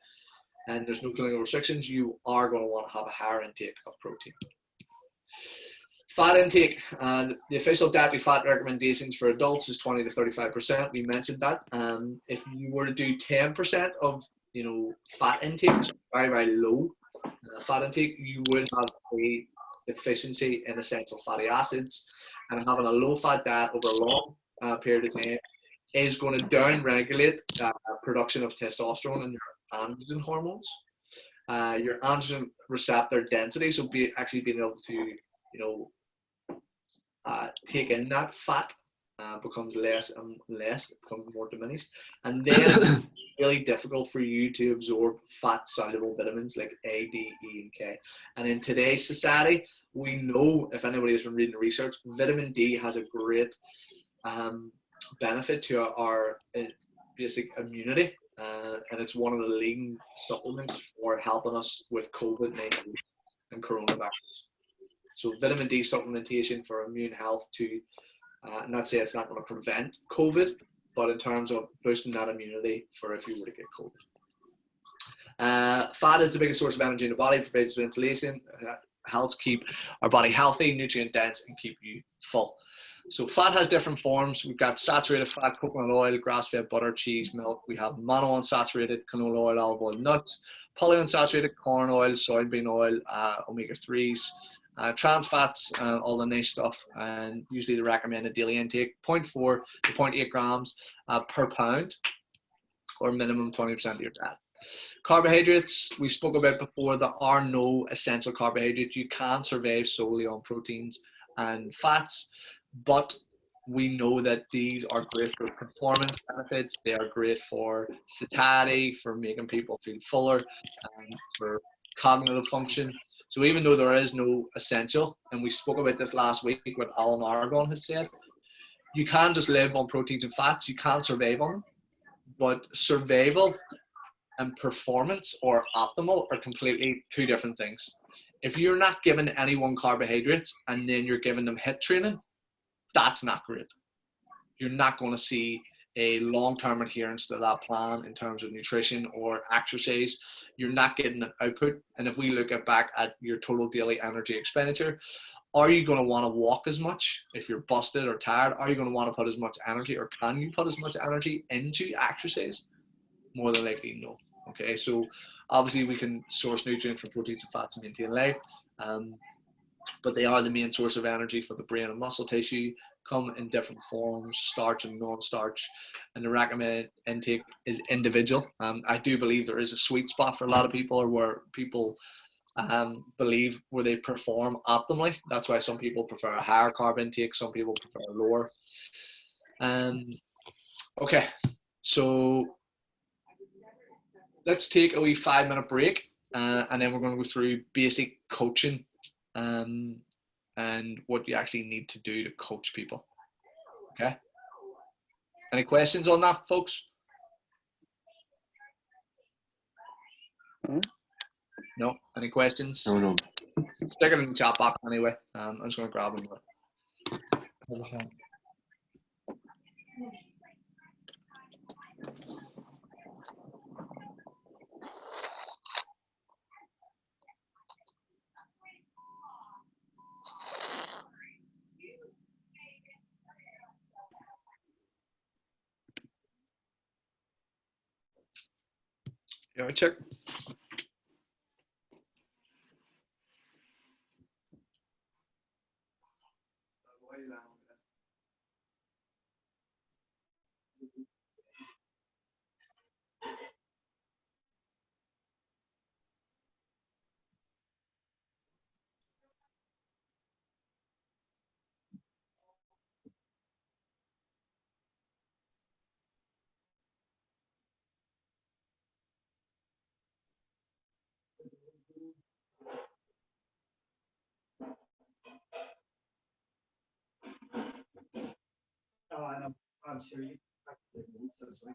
and there's no clinical restrictions, you are going to want to have a higher intake of protein. Fat intake, and the official dietary fat recommendations for adults is 20 to 35%. We mentioned that. If you were to do 10% of fat intake, so very, very low fat intake, you will have a deficiency in essential fatty acids, and having a low fat diet over a long period of time is going to down regulate production of testosterone and your androgen hormones, your androgen receptor density, so actually being able to take in that fat becomes less and less, becomes more diminished, and then it's really difficult for you to absorb fat soluble vitamins like A, D, E, and K. And in today's society, we know, if anybody has been reading the research, vitamin D has a great benefit to our basic immunity, and it's one of the leading supplements for helping us with COVID-19 and coronavirus. So vitamin D supplementation for immune health to not say it's not going to prevent COVID, but in terms of boosting that immunity for if you were to get COVID. Fat is the biggest source of energy in the body, provides insulation, helps keep our body healthy, nutrient dense, and keep you full. So fat has different forms. We've got saturated fat, coconut oil, grass-fed butter, cheese, milk. We have monounsaturated canola oil, olive oil, nuts, polyunsaturated corn oil, soybean oil, omega-3s, trans fats, all the nice stuff, and usually the recommended daily intake, 0.4 to 0.8 grams per pound, or minimum 20% of your diet. Carbohydrates, we spoke about before, there are no essential carbohydrates. You can survive solely on proteins and fats, but we know that these are great for performance benefits. They are great for satiety, for making people feel fuller, for cognitive function. So even though there is no essential, and we spoke about this last week, what Alan Aragon had said, you can just live on proteins and fats. You can survive on them, but survival and performance or optimal are completely two different things. If you're not giving anyone carbohydrates and then you're giving them HIIT training, that's not great. You're not going to see a long-term adherence to that plan in terms of nutrition or exercise. You're not getting an output. And if we look back at your total daily energy expenditure, are you going to want to walk as much if you're busted or tired? Are you going to want to put as much energy, or can you put as much energy into exercise? More than likely, no. Okay, so obviously we can source nutrients from proteins and fats to maintain life, but they are the main source of energy for the brain and muscle tissue, come in different forms, starch and non-starch, and the recommended intake is individual. I do believe there is a sweet spot for a lot of people, or where people believe where they perform optimally. That's why some people prefer a higher carb intake, some people prefer a lower. Okay, so let's take a wee 5-minute break, and then we're going to go through basic coaching and what you actually need to do to coach people. Okay? Any questions on that, folks? No? Any questions? No. Stick it in the chat box anyway. I'm just going to grab them. 100%. Yeah, check. Oh, and I'm sure you this week.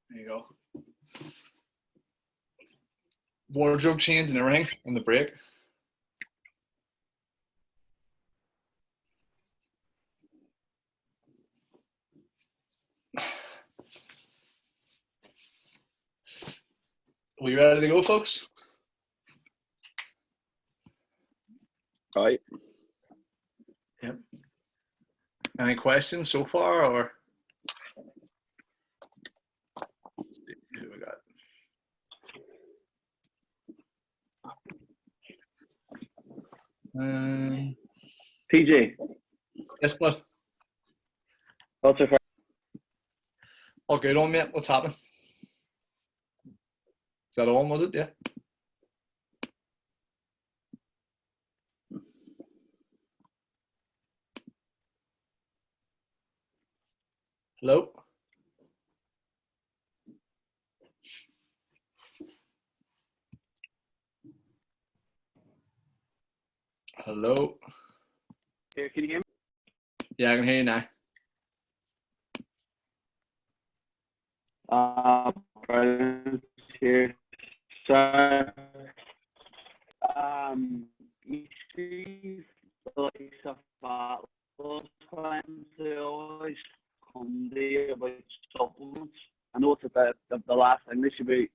There you go. Wardrobe change and everything on the break. Are we ready to go, folks? Aye. Yep. Any questions so far, or? Let's see who we got. TJ, Yes, bud. what's your All good on, mate. What's happening? Is that on, was it? Yeah. Hello? Hello? Here, can you hear me? Yeah, I can hear you now. Brilliant. Here. So, you see the likes of those clients, they always come to you about supplements. I know it's the last thing they should be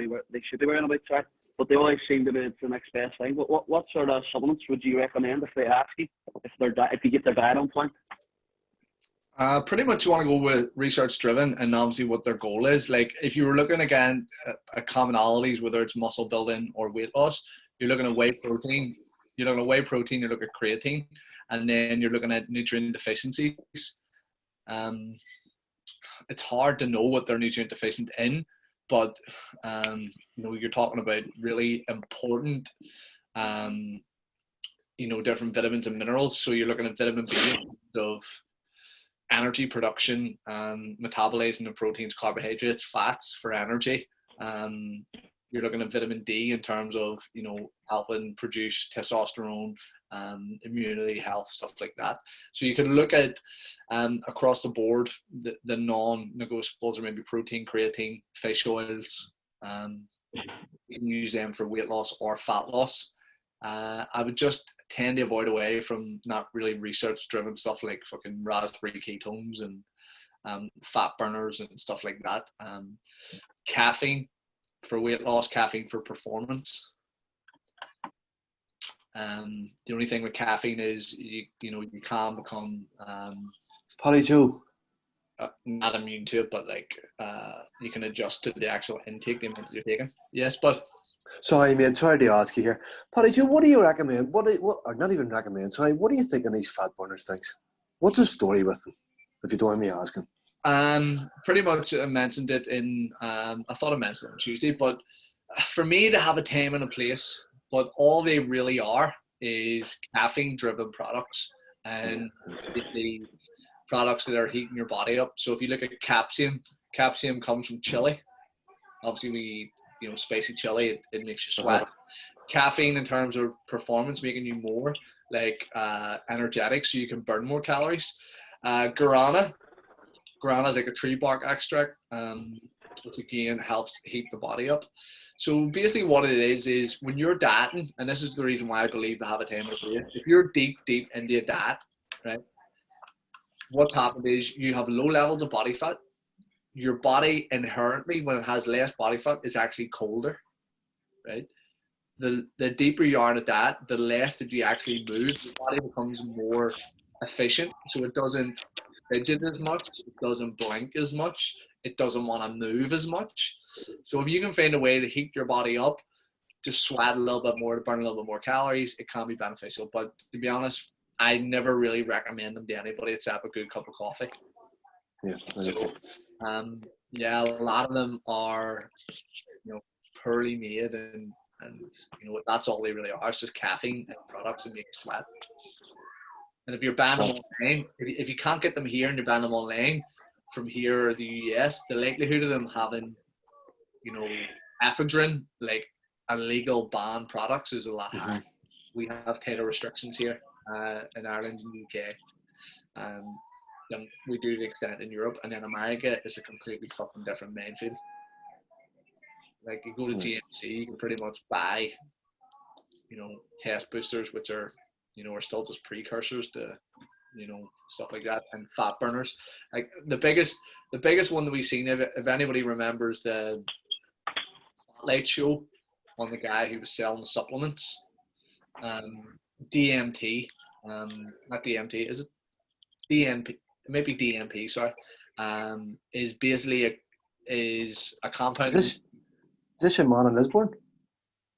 wearing about, sorry, but they always seem to be the next best thing. But what sort of supplements would you recommend if they ask you if you get their diet on point? Pretty much you want to go with research driven and obviously what their goal is. Like if you were looking again at commonalities, whether it's muscle building or weight loss, you're looking at whey protein, you're looking at creatine, and then you're looking at nutrient deficiencies. It's hard to know what they're nutrient deficient in, but you're talking about really important different vitamins and minerals. So you're looking at vitamin B in terms of energy production, metabolizing the proteins, carbohydrates, fats for energy. You're looking at vitamin D in terms of, helping produce testosterone, immunity, health, stuff like that. So you can look at across the board the non-negotiables are maybe protein, creatine, fish oils. You can use them for weight loss or fat loss. I would just tend to avoid away from not really research-driven stuff like fucking raspberry ketones and fat burners and stuff like that. Caffeine for weight loss, caffeine for performance. The only thing with caffeine is you can become Paddy Joe, not immune to it, but you can adjust to the actual intake, the amount that you're taking. Yes, but sorry mate, sorry to ask you here. Paddy Joe, what do you recommend? What or not even recommend, sorry, what do you think of these fat burners things? What's the story with them, if you don't mind me asking? Pretty much I mentioned it I thought I mentioned it on Tuesday, but for me to have a time and a place, but all they really are is caffeine driven products and the products that are heating your body up. So if you look at capsaicin comes from chili. Obviously we eat, spicy chili, it makes you sweat. Caffeine in terms of performance, making you more energetic so you can burn more calories. Guarana is like a tree bark extract, which again helps heat the body up. So basically what it is when you're dieting, and this is the reason why I believe to have a time and a place, if you're deep into a diet, right, what's happened is you have low levels of body fat. Your body inherently, when it has less body fat, is actually colder, right? The deeper you are in a diet, the less that you actually move. Your body becomes more efficient, so it doesn't fidget as much, it doesn't blink as much, it doesn't want to move as much. So if you can find a way to heat your body up, to sweat a little bit more, to burn a little bit more calories, it can be beneficial. But to be honest, I never really recommend them to anybody except a good cup of coffee. Yeah. So, a lot of them are, poorly made and that's all they really are. It's just caffeine and products that make you sweat. And if you're buying them online, if you can't get them here and you're buying them online from here or the US, the likelihood of them having, ephedrine, like illegal banned products, is a lot higher. We have tighter restrictions here in Ireland and the UK. Than we do to the extent in Europe, and then America is a completely fucking different minefield. Like you go to GMC, you can pretty much buy, test boosters, which are, are still just precursors to, stuff like that, and fat burners. Like the biggest one that we've seen, if anybody remembers the Spotlight show on the guy who was selling supplements, DMT, not DMT, is it? DNP, maybe DMP, sorry, is basically a compound. Is this your man in Lisbon?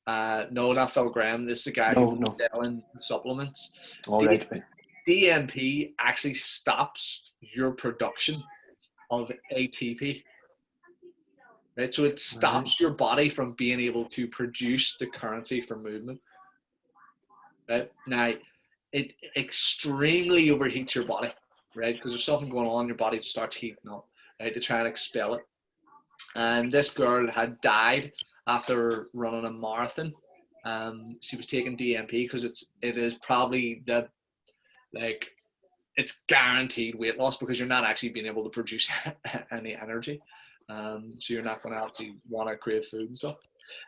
No, not Phil Graham. This is a guy who's selling supplements. All right. DNP actually stops your production of ATP. Right, so it stops your body from being able to produce the currency for movement. Right now, it extremely overheats your body, right? Because there's something going on, your body just starts heating up, right, to try and expel it. And this girl had died after running a marathon. She was taking DMP because it is probably it's guaranteed weight loss because you're not actually being able to produce any energy. So you're not going to actually want to crave food and stuff.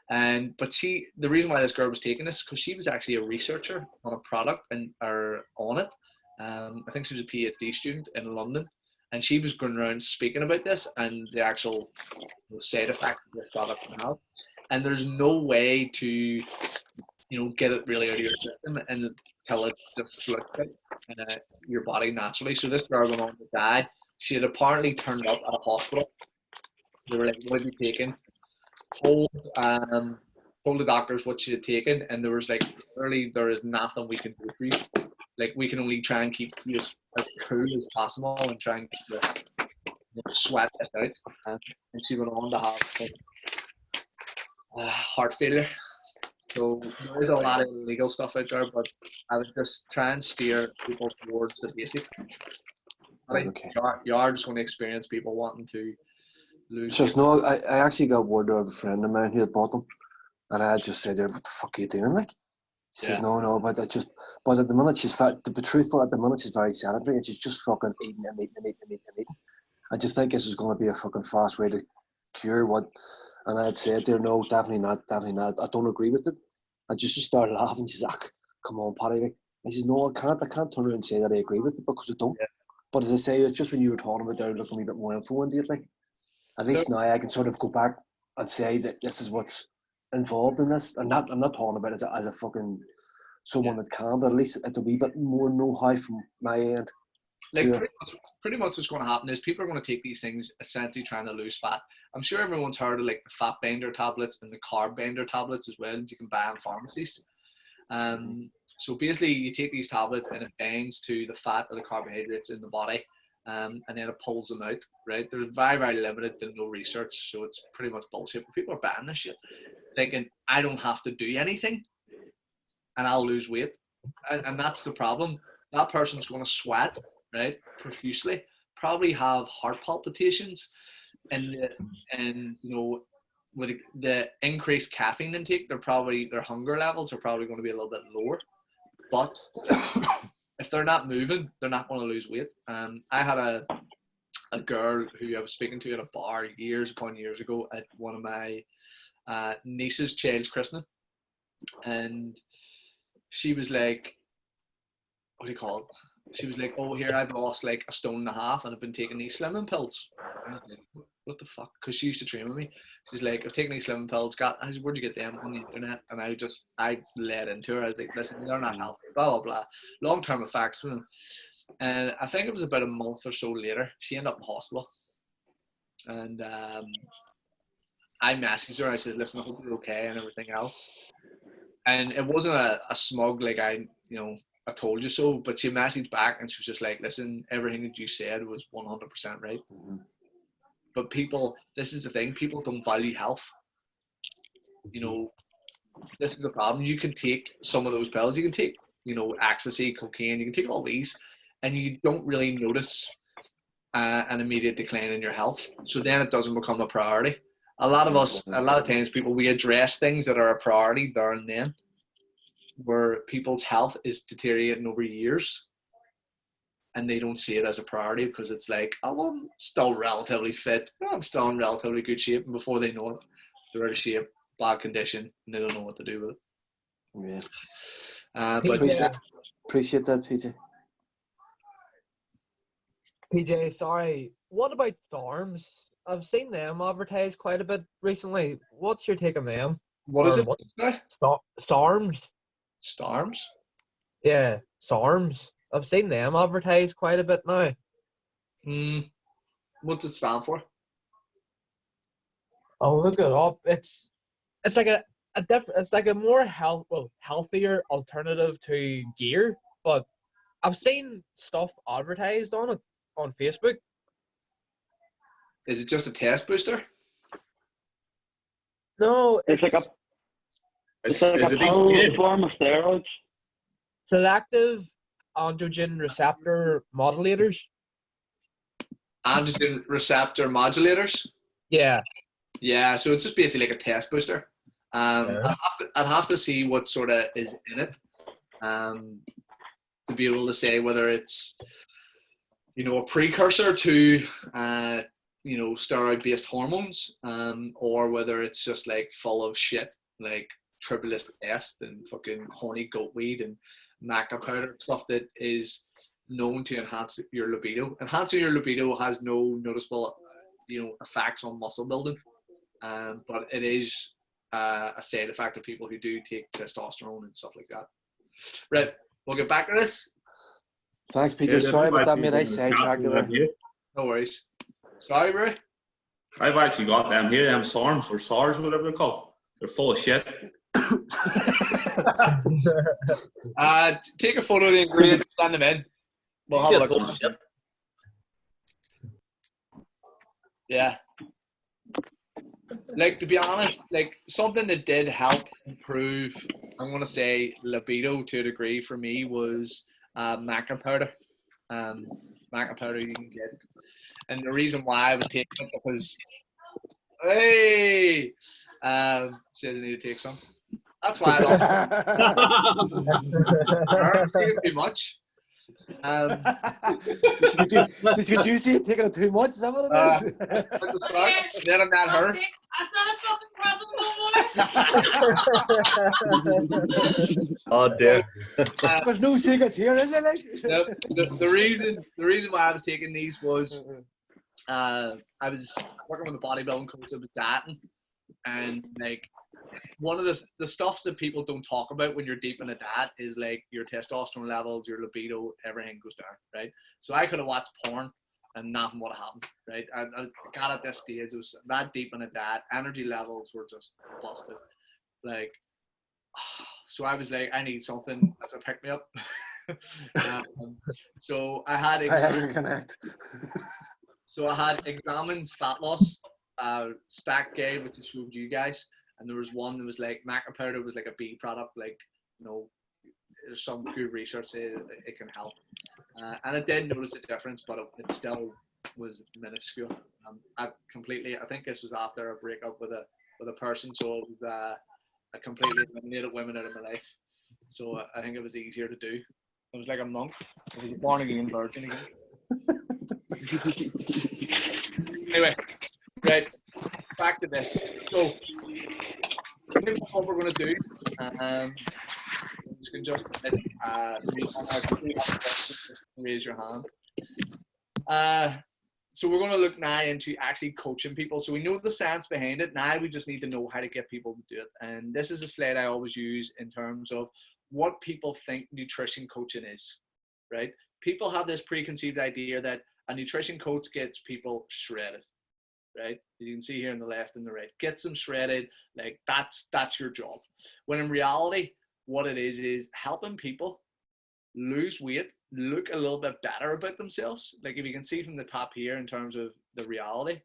But the reason why this girl was taking this because she was actually a researcher on a product or on it. I think she was a PhD student in London, and she was going around speaking about this and the actual side effects of this product can have. And there's no way to, get it really out of your system until it just flips your body naturally. So this girl went on to die. She had apparently turned up at a hospital. They were like, "What have you taken?" Told the doctors what she had taken, and there was like, "Really, there is nothing we can do for you. Like, we can only try and keep you as cool as possible and try and get the sweat out." And she went on to have heart failure. So there is a lot of illegal stuff out there, but I would just try and steer people towards the basic. Right, okay. You are just going to experience people wanting to lose. It's just no. I actually got word of a friend of mine who had bought them, and I just said to her, "What the fuck are you doing?" Like, she says, Yeah. "No, but at the minute she's fat. To be truthful, at the minute she's very sedentary, and she's just fucking eating and eating and eating and eating and eating. I just think this is going to be a fucking fast way to cure what." And I had said to her, "No, definitely not. I don't agree with it." I just started laughing. She's like, "Come on, Paddy." Like, I says, "No, I can't turn around and say that I agree with it because I don't." Yeah. But as I say, it's just when you were talking about there looking a bit more info into it, like, at least now I can sort of go back and say that this is what's involved in this. I'm not talking about it as a fucking someone that can, but at least it's a wee bit more know-how from my end. Like Yeah. pretty much what's going to happen is people are going to take these things essentially trying to lose fat. I'm sure everyone's heard of like the fat bender tablets and the carb bender tablets as well that you can buy in pharmacies. So basically you take these tablets and it binds to the fat or the carbohydrates in the body, and then it pulls them out, right? They're very, very limited to no research, so it's pretty much bullshit. But people are buying this shit thinking I don't have to do anything and I'll lose weight. And that's the problem. That person's going to sweat, right, profusely, probably have heart palpitations, and you know, with the increased caffeine intake, their hunger levels are probably going to be a little bit lower. But if they're not moving, they're not going to lose weight. I had a girl who I was speaking to at a bar years upon years ago at one of my niece's child's christening, and she was like, what do you call it? She was like, "Oh, here I've lost like 1.5 stone and I've been taking these slimming pills." I was like, "What the fuck?" Because she used to train with me. She's like, "I've taken these slimming pills." I said, "Where'd you get them?" "On the internet." And I led into her. I was like, "Listen, they're not healthy. Blah blah blah. Long-term effects from them." And I think it was about a month or so later, she ended up in hospital. And I messaged her. I said, "Listen, I hope you're okay and everything else." And it wasn't a smug like I told you so, but she messaged back and she was just like, "Listen, everything that you said was 100% right." Mm-hmm. But people, this is the thing, people don't value health. You know, this is the problem. You can take some of those pills, you can take, ecstasy, cocaine, you can take all these, and you don't really notice an immediate decline in your health. So then it doesn't become a priority. A lot of times people, we address things that are a priority there and then, where people's health is deteriorating over years and they don't see it as a priority because it's like, "Oh, well, I'm still relatively fit. I'm still in relatively good shape." And before they know it, they're out of shape, bad condition, and they don't know what to do with it. Yeah. But Appreciate that, PJ. PJ, sorry. What about SARMs? I've seen them advertised quite a bit recently. What's your take on them? What is it? SARMs. Storms? Yeah, SARMs. I've seen them advertised quite a bit now. What's it stand for? Oh, look it up. It's like a different. It's like a more healthier alternative to gear. But I've seen stuff advertised on it on Facebook. Is it just a test booster? No, It's like a pill form of steroids. Selective androgen receptor modulators. Androgen receptor modulators? Yeah. Yeah, so it's just basically like a test booster. I'd have to see what sort of is in it to be able to say whether it's, a precursor to, steroid-based hormones, or whether it's just like full of shit, like tribulus est and fucking horny goatweed and maca powder, stuff that is known to enhance your libido. Enhancing your libido has no noticeable, effects on muscle building, but it is a side effect of people who do take testosterone and stuff like that. Right, we'll get back to this. Thanks, PJ. Sorry about that, mate. I sidetracked you there. No worries. Sorry, bro. I've actually got them here, them SARMs or SARS, whatever they're called. They're full of shit. Take a photo of the ingredients, send them in. We'll have a look at them. Yeah. Like, to be honest, like something that did help improve, I'm going to say libido to a degree for me was maca powder. Maca powder you can get. And the reason why I was taking it because, hey, says I need to take some. That's why I lost. I was taking too much. She's confused you taking it too much. Is that what it is? At the start, then I'm not her. That's not a fucking problem no more. Oh dear. There's no secrets here, is there? Like? The reason why I was taking these was I was working with a bodybuilding coach. I was dieting, and like one of the stuffs that people don't talk about when you're deep in a diet is like your testosterone levels, your libido, everything goes down, right? So I could have watched porn and nothing would have happened, right? I got at this stage, it was that deep in a diet, energy levels were just busted. Like, so I was like, I need something as a pick me up. So I had So I had Examines Fat Loss stack guide, which I showed you guys, and there was one that was like maca powder was like a B product, like, you know, there's some good research say it can help, and I did notice a difference, but it still was minuscule. I think this was after a breakup with a person, so it was, I completely eliminated women out of my life, so I think it was easier to do. It was like a monk. It was a born again virgin again. Anyway, right, back to this. So, here's what we're going to do. I'm just going to raise your hand. So we're going to look now into actually coaching people. So we know the science behind it. Now we just need to know how to get people to do it. And this is a slide I always use in terms of what people think nutrition coaching is, right? People have this preconceived idea that a nutrition coach gets people shredded, right? As you can see here on the left and the right, gets them shredded. Like that's your job. When in reality, what it is helping people lose weight, look a little bit better about themselves. Like if you can see from the top here in terms of the reality,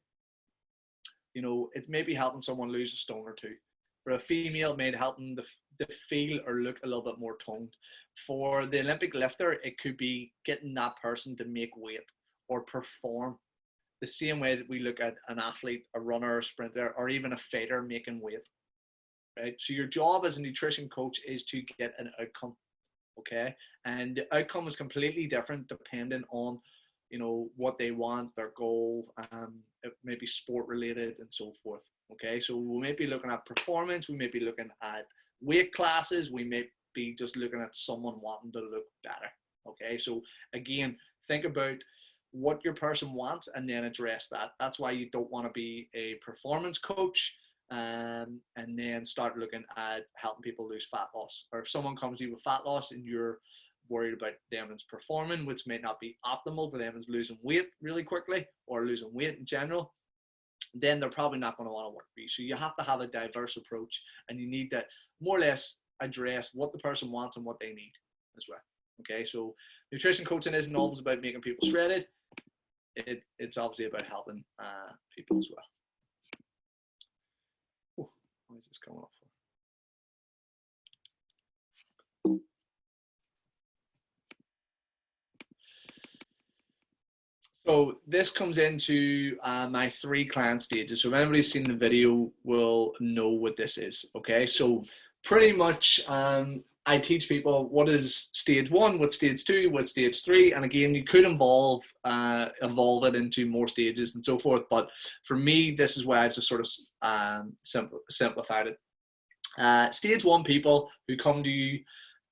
you know, it's maybe helping someone lose a stone or two. For a female, it may help them to feel or look a little bit more toned. For the Olympic lifter, it could be getting that person to make weight or perform the same way that we look at an athlete, a runner, a sprinter, or even a fighter making weight, right? So your job as a nutrition coach is to get an outcome, okay? And the outcome is completely different depending on, you know, what they want, their goal, it may be sport related and so forth, okay? So we may be looking at performance, we may be looking at weight classes, we may be just looking at someone wanting to look better, okay? So again, think about what your person wants and then address that. That's why you don't want to be a performance coach and then start looking at helping people lose fat loss. Or if someone comes to you with fat loss and you're worried about them as performing, which may not be optimal for them as losing weight really quickly or losing weight in general, then they're probably not going to want to work for you. So you have to have a diverse approach, and you need to more or less address what the person wants and what they need as well. Okay, so nutrition coaching isn't always about making people shredded. It's obviously about helping people as well. Oh, why is this coming off? So this comes into my 3 client stages. So if anybody's seen the video will know what this is. Okay, so pretty much I teach people what is stage 1, what's stage 2, what's stage 3, and again you could evolve it into more stages and so forth. But for me, this is why I just sort of simplified it. Stage 1 people who come to you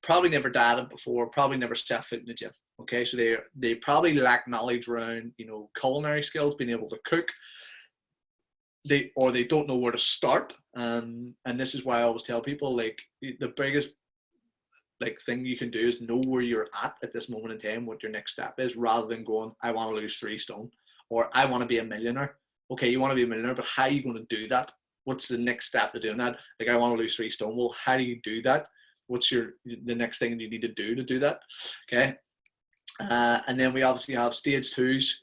probably never dieted before, probably never set foot in the gym. Okay, so they probably lack knowledge around, you know, culinary skills, being able to cook. They don't know where to start, and this is why I always tell people, like, the biggest thing you can do is know where you're at this moment in time, what your next step is, rather than going, I want to lose 3 stone or I want to be a millionaire. Okay, you want to be a millionaire, but how are you going to do that? What's the next step to doing that? Like, I want to lose 3 stone. Well, how do you do that? What's the next thing you need to do that? Okay. And then we obviously have stage 2s,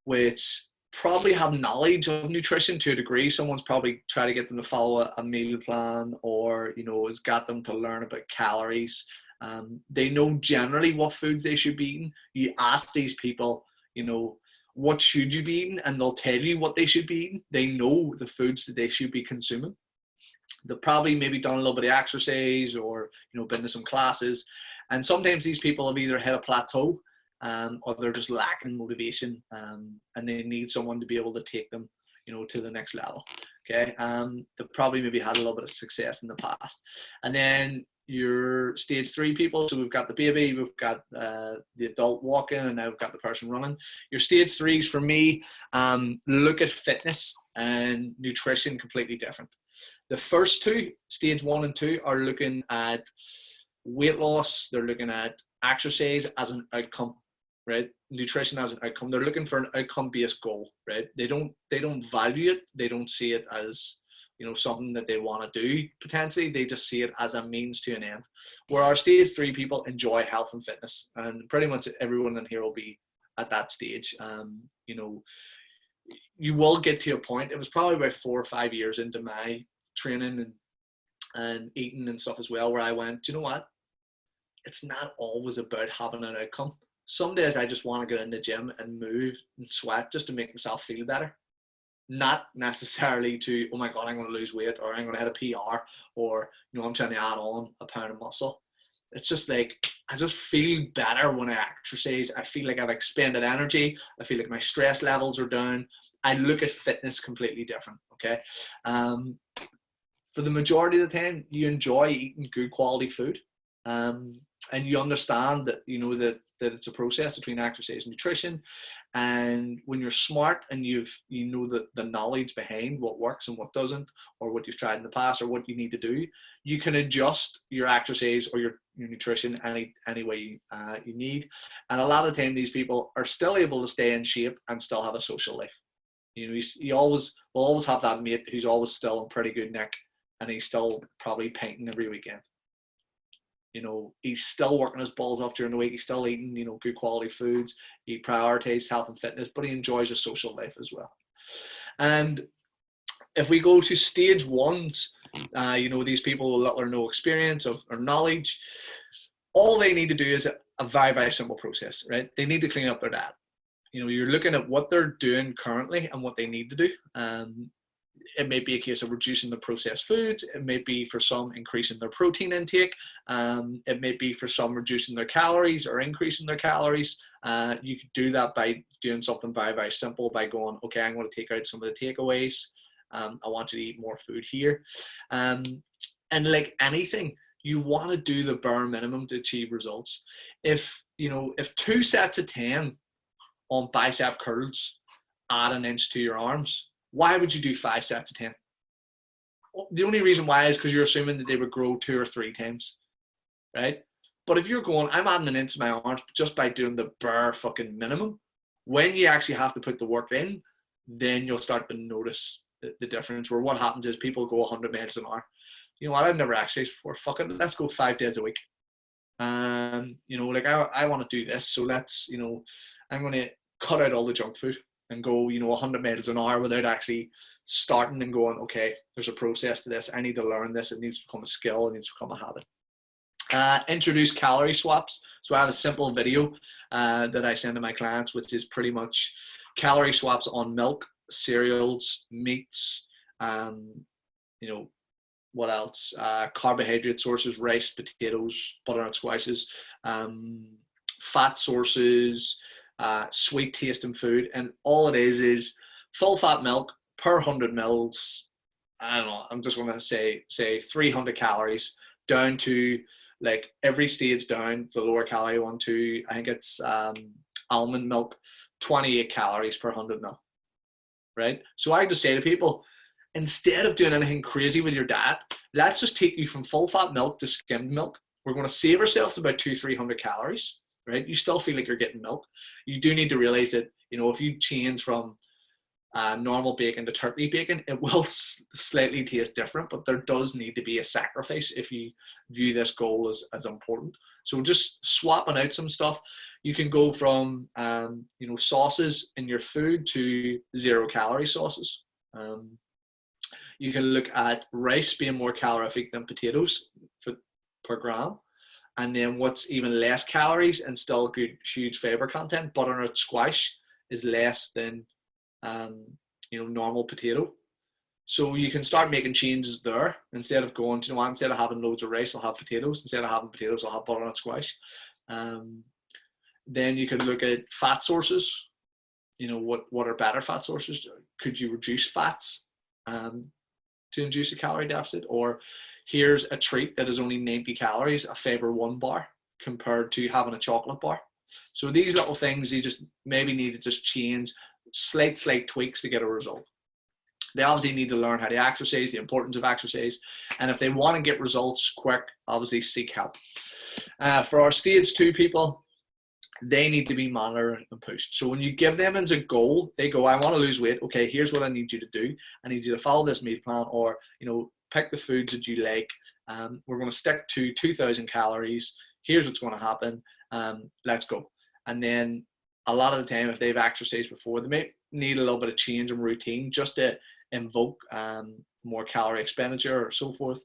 which probably have knowledge of nutrition to a degree. Someone's probably tried to get them to follow a meal plan, or, you know, has got them to learn about calories. They know generally what foods they should be eating. You ask these people, you know, what should you be eating, and they'll tell you what they should be eating. They know the foods that they should be consuming. They've probably maybe done a little bit of exercise, or, you know, been to some classes. And sometimes these people have either hit a plateau, or they're just lacking motivation, and they need someone to be able to take them, you know, to the next level. Okay. They've probably maybe had a little bit of success in the past. And then your stage 3 people, so we've got the baby, we've got the adult walking, and now we've got the person running. Your stage 3s for me look at fitness and nutrition completely different. The first two, stage 1 and 2, are looking at weight loss. They're looking at exercise as an outcome, right? Nutrition as an outcome. They're looking for an outcome-based goal, right? They don't value it. They don't see it as, you know, something that they want to do potentially. They just see it as a means to an end. Where our stage 3 people enjoy health and fitness, and pretty much everyone in here will be at that stage. You know, you will get to a point. It was probably about 4 or 5 years into my training and eating and stuff as well, where I went, do you know what? It's not always about having an outcome. Some days I just want to get in the gym and move and sweat just to make myself feel better. Not necessarily to, oh my God, I'm going to lose weight, or I'm going to hit a PR, or, you know, I'm trying to add on a pound of muscle. It's just like, I just feel better when I exercise. I feel like I've expended energy. I feel like my stress levels are down. I look at fitness completely different, okay? For the majority of the time, you enjoy eating good quality food. And you understand that, you know, that it's a process between exercise and nutrition. And when you're smart and you know the knowledge behind what works and what doesn't, or what you've tried in the past, or what you need to do, you can adjust your exercise or your nutrition any way you need. And a lot of the time, these people are still able to stay in shape and still have a social life. You know, you will always have that mate who's always still in pretty good nick, and he's still probably painting every weekend. You know, he's still working his balls off during the week. He's still eating, you know, good quality foods. He prioritizes health and fitness, but he enjoys his social life as well. And if we go to stage 1s, you know, these people with little or no experience or knowledge, all they need to do is a very, very simple process, right? They need to clean up their diet. You know, you're looking at what they're doing currently and what they need to do. It may be a case of reducing the processed foods. It may be for some increasing their protein intake. It may be for some reducing their calories or increasing their calories. You could do that by doing something very, very simple, by going, okay, I'm going to take out some of the takeaways. I want you to eat more food here. And like anything, you want to do the bare minimum to achieve results. If 2 sets of 10 on bicep curls add an inch to your arms, why would you do 5 sets of 10? The only reason why is because you're assuming that they would grow 2 or 3 times, right? But if you're going, I'm adding an inch to my arms just by doing the bare fucking minimum, when you actually have to put the work in, then you'll start to notice the difference. Where what happens is people go 100 miles an hour. You know what? I've never exercised before. Fuck it, let's go 5 days a week. You know, like I want to do this, so let's, you know, I'm going to cut out all the junk food and go, you know, 100 miles an hour without actually starting and going, okay, there's a process to this. I need to learn this. It needs to become a skill. It needs to become a habit. Introduce calorie swaps. So I have a simple video that I send to my clients, which is pretty much calorie swaps on milk, cereals, meats, you know, what else? Carbohydrate sources, rice, potatoes, butternut squashes, fat sources, sweet tasting food. And all it is full fat milk per 100 mils. I don't know, I'm just going to say 300 calories down to, like, every stage down, the lower calorie one to, I think it's almond milk, 28 calories per 100 mil, right? So I just say to people, instead of doing anything crazy with your diet, let's just take you from full fat milk to skimmed milk. We're going to save ourselves about 200-300 calories, right? You still feel like you're getting milk. You do need to realize that, you know, if you change from normal bacon to turkey bacon, it will slightly taste different, but there does need to be a sacrifice if you view this goal as important. So just swapping out some stuff. You can go from sauces in your food to 0-calorie sauces. You can look at rice being more calorific than potatoes per gram. And then what's even less calories and still good, huge fiber content, butternut squash is less than normal potato. So you can start making changes there instead of going, instead of having loads of rice, I'll have potatoes. Instead of having potatoes, I'll have butternut squash. Then you can look at fat sources. What are better fat sources? Could you reduce fats to induce a calorie deficit? Or here's a treat that is only 90 calories, a Fiber One bar, compared to having a chocolate bar. So these little things you just maybe need to just change, slight tweaks to get a result. They obviously need to learn how to exercise, the importance of exercise, and if they want to get results quick, obviously seek help. For our stage 2 people, they need to be monitored and pushed. So when you give them as a goal, they go, I want to lose weight. Okay, here's what I need you to do. I need you to follow this meal plan, or pick the foods that you like. We're going to stick to 2,000 calories. Here's what's going to happen. Let's go. And then a lot of the time, if they've exercised before, they may need a little bit of change in routine just to invoke more calorie expenditure or so forth.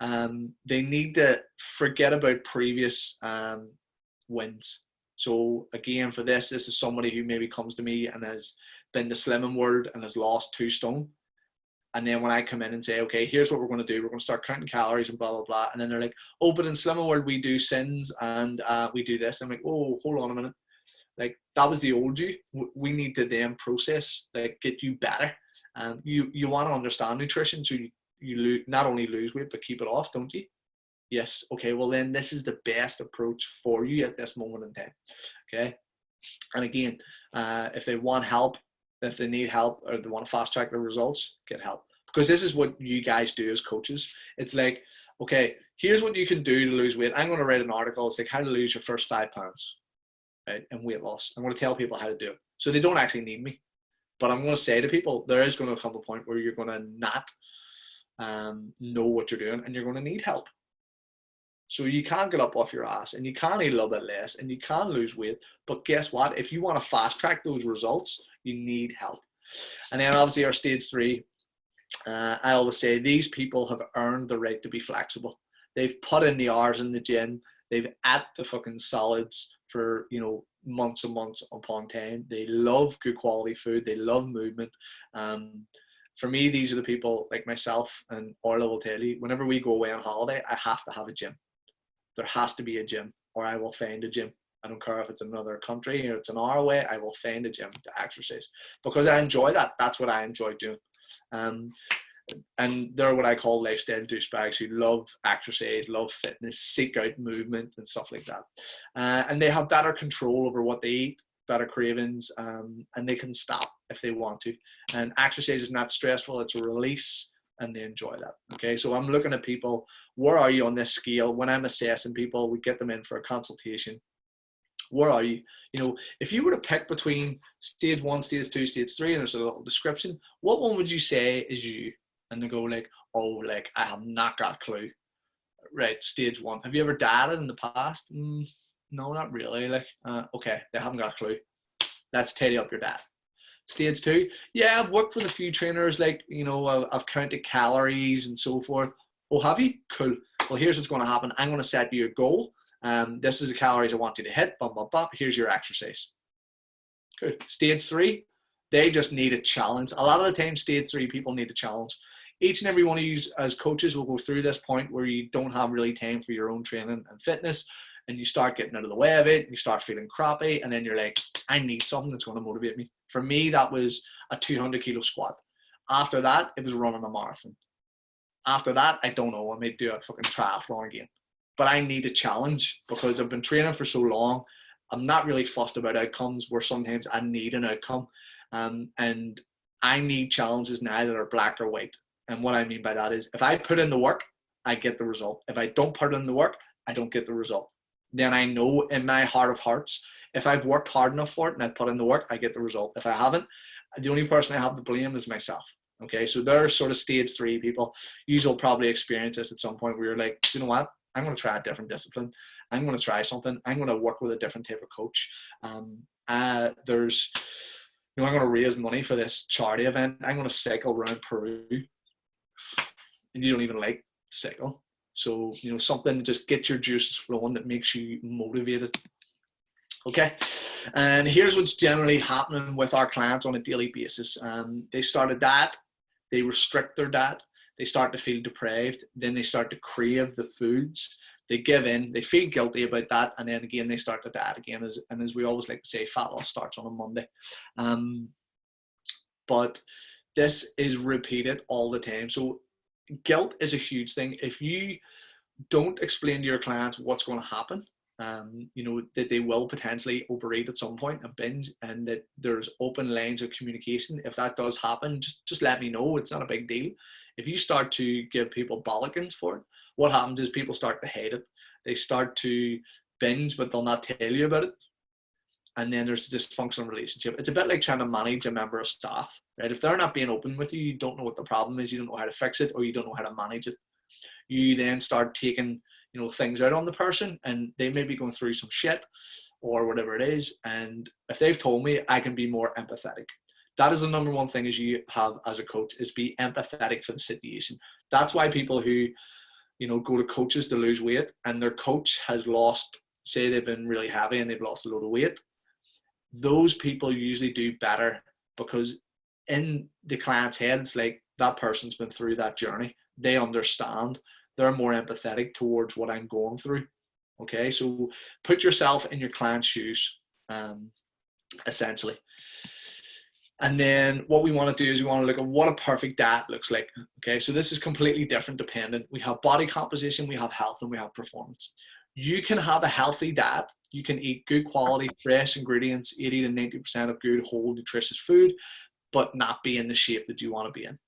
They need to forget about previous wins. So again, for this is somebody who maybe comes to me and has been to Slimming World and has lost 2 stone. And then when I come in and say, okay, here's what we're going to do. We're going to start counting calories and blah, blah, blah. And then they're like, oh, but in Slimming World, we do sins and we do this. I'm like, oh, hold on a minute. Like, that was the old you. We need to then process, get you better. You want to understand nutrition, so you not only lose weight, but keep it off, don't you? Yes. Okay, well then this is the best approach for you at this moment in time. Okay. And again, if they want help, if they need help, or they want to fast track their results, get help. Because this is what you guys do as coaches. It's like, okay, here's what you can do to lose weight. I'm going to write an article. It's like how to lose your first 5 pounds, right? And weight loss. I'm going to tell people how to do it. So they don't actually need me. But I'm going to say to people, there is going to come a point where you're going to not know what you're doing, and you're going to need help. So you can get up off your ass, and you can eat a little bit less, and you can lose weight. But guess what? If you want to fast track those results, you need help. And then obviously our stage 3, I always say these people have earned the right to be flexible. They've put in the hours in the gym. They've ate the fucking solids for, months and months upon time. They love good quality food. They love movement. For me, these are the people like myself, and Orla will tell you, whenever we go away on holiday, I have to have a gym. There has to be a gym, or I will find a gym. I don't care if it's another country or it's an hour away, I will find a gym to exercise because I enjoy that. That's what I enjoy doing. And they're what I call lifestyle douchebags who love exercise, love fitness, seek out movement and stuff like that. And they have better control over what they eat, better cravings, and they can stop if they want to. And exercise is not stressful, it's a release, and they enjoy that. Okay, so I'm looking at people, where are you on this scale? When I'm assessing people, we get them in for a consultation. Where are you? If you were to pick between stage 1, stage 2, stage 3, and there's a little description, what one would you say is you? And they go like, oh, I have not got a clue. Right, stage 1. Have you ever dieted in the past? No, not really. Okay, they haven't got a clue. Let's tidy up your diet. Stage 2, yeah, I've worked with a few trainers, I've counted calories and so forth. Oh, have you? Cool. Well, here's what's going to happen. I'm going to set you a goal. This is the calories I want you to hit. Bum, bum, bum. Here's your exercise. Good. Stage 3, they just need a challenge. A lot of the time, stage 3 people need a challenge. Each and every one of you as coaches will go through this point where you don't have really time for your own training and fitness, and you start getting out of the way of it, and you start feeling crappy, and then you're like, I need something that's going to motivate me. For me, that was a 200-kilo squat. After that, it was running a marathon. After that, I don't know, I may do a fucking triathlon again. But I need a challenge because I've been training for so long. I'm not really fussed about outcomes, where sometimes I need an outcome. And I need challenges now that are black or white. And what I mean by that is if I put in the work, I get the result. If I don't put in the work, I don't get the result. Then I know in my heart of hearts, if I've worked hard enough for it and I put in the work, I get the result. If I haven't, The only person I have to blame is myself. Okay, so they're sort of stage 3 people. You will probably experience this at some point where you're like, do you know what? I'm going to try a different discipline. I'm going to try something. I'm going to work with a different type of coach. There's, I'm going to raise money for this charity event. I'm going to cycle around Peru. And you don't even like cycle. So, something to just get your juices flowing that makes you motivated. Okay, and here's what's generally happening with our clients on a daily basis. They start a diet, they restrict their diet, they start to feel deprived, then they start to crave the foods, they give in, they feel guilty about that, and then again they start to diet again. And as we always like to say, fat loss starts on a Monday. But this is repeated all the time. So guilt is a huge thing. If you don't explain to your clients what's going to happen, that they will potentially overeat at some point and binge, and that there's open lines of communication. If that does happen, just let me know. It's not a big deal. If you start to give people bollockings for it, what happens is people start to hate it. They start to binge, but they'll not tell you about it. And then there's a dysfunctional relationship. It's a bit like trying to manage a member of staff, right? If they're not being open with you, you don't know what the problem is, you don't know how to fix it, or you don't know how to manage it. You then start taking things out on the person, and they may be going through some shit or whatever it is. And if they've told me, I can be more empathetic. That is the number one thing as you have as a coach, is be empathetic for the situation. That's why people who, go to coaches to lose weight, and their coach has lost, say they've been really heavy and they've lost a load of weight. Those people usually do better, because in the client's head, it's like that person's been through that journey. They understand. They're more empathetic towards what I'm going through. Okay, so put yourself in your client's shoes, essentially. And then what we want to do is we want to look at what a perfect diet looks like. Okay, so this is completely different dependent. We have body composition, we have health, and we have performance. You can have a healthy diet. You can eat good quality, fresh ingredients, 80 to 90% of good, whole, nutritious food, but not be in the shape that you want to be in.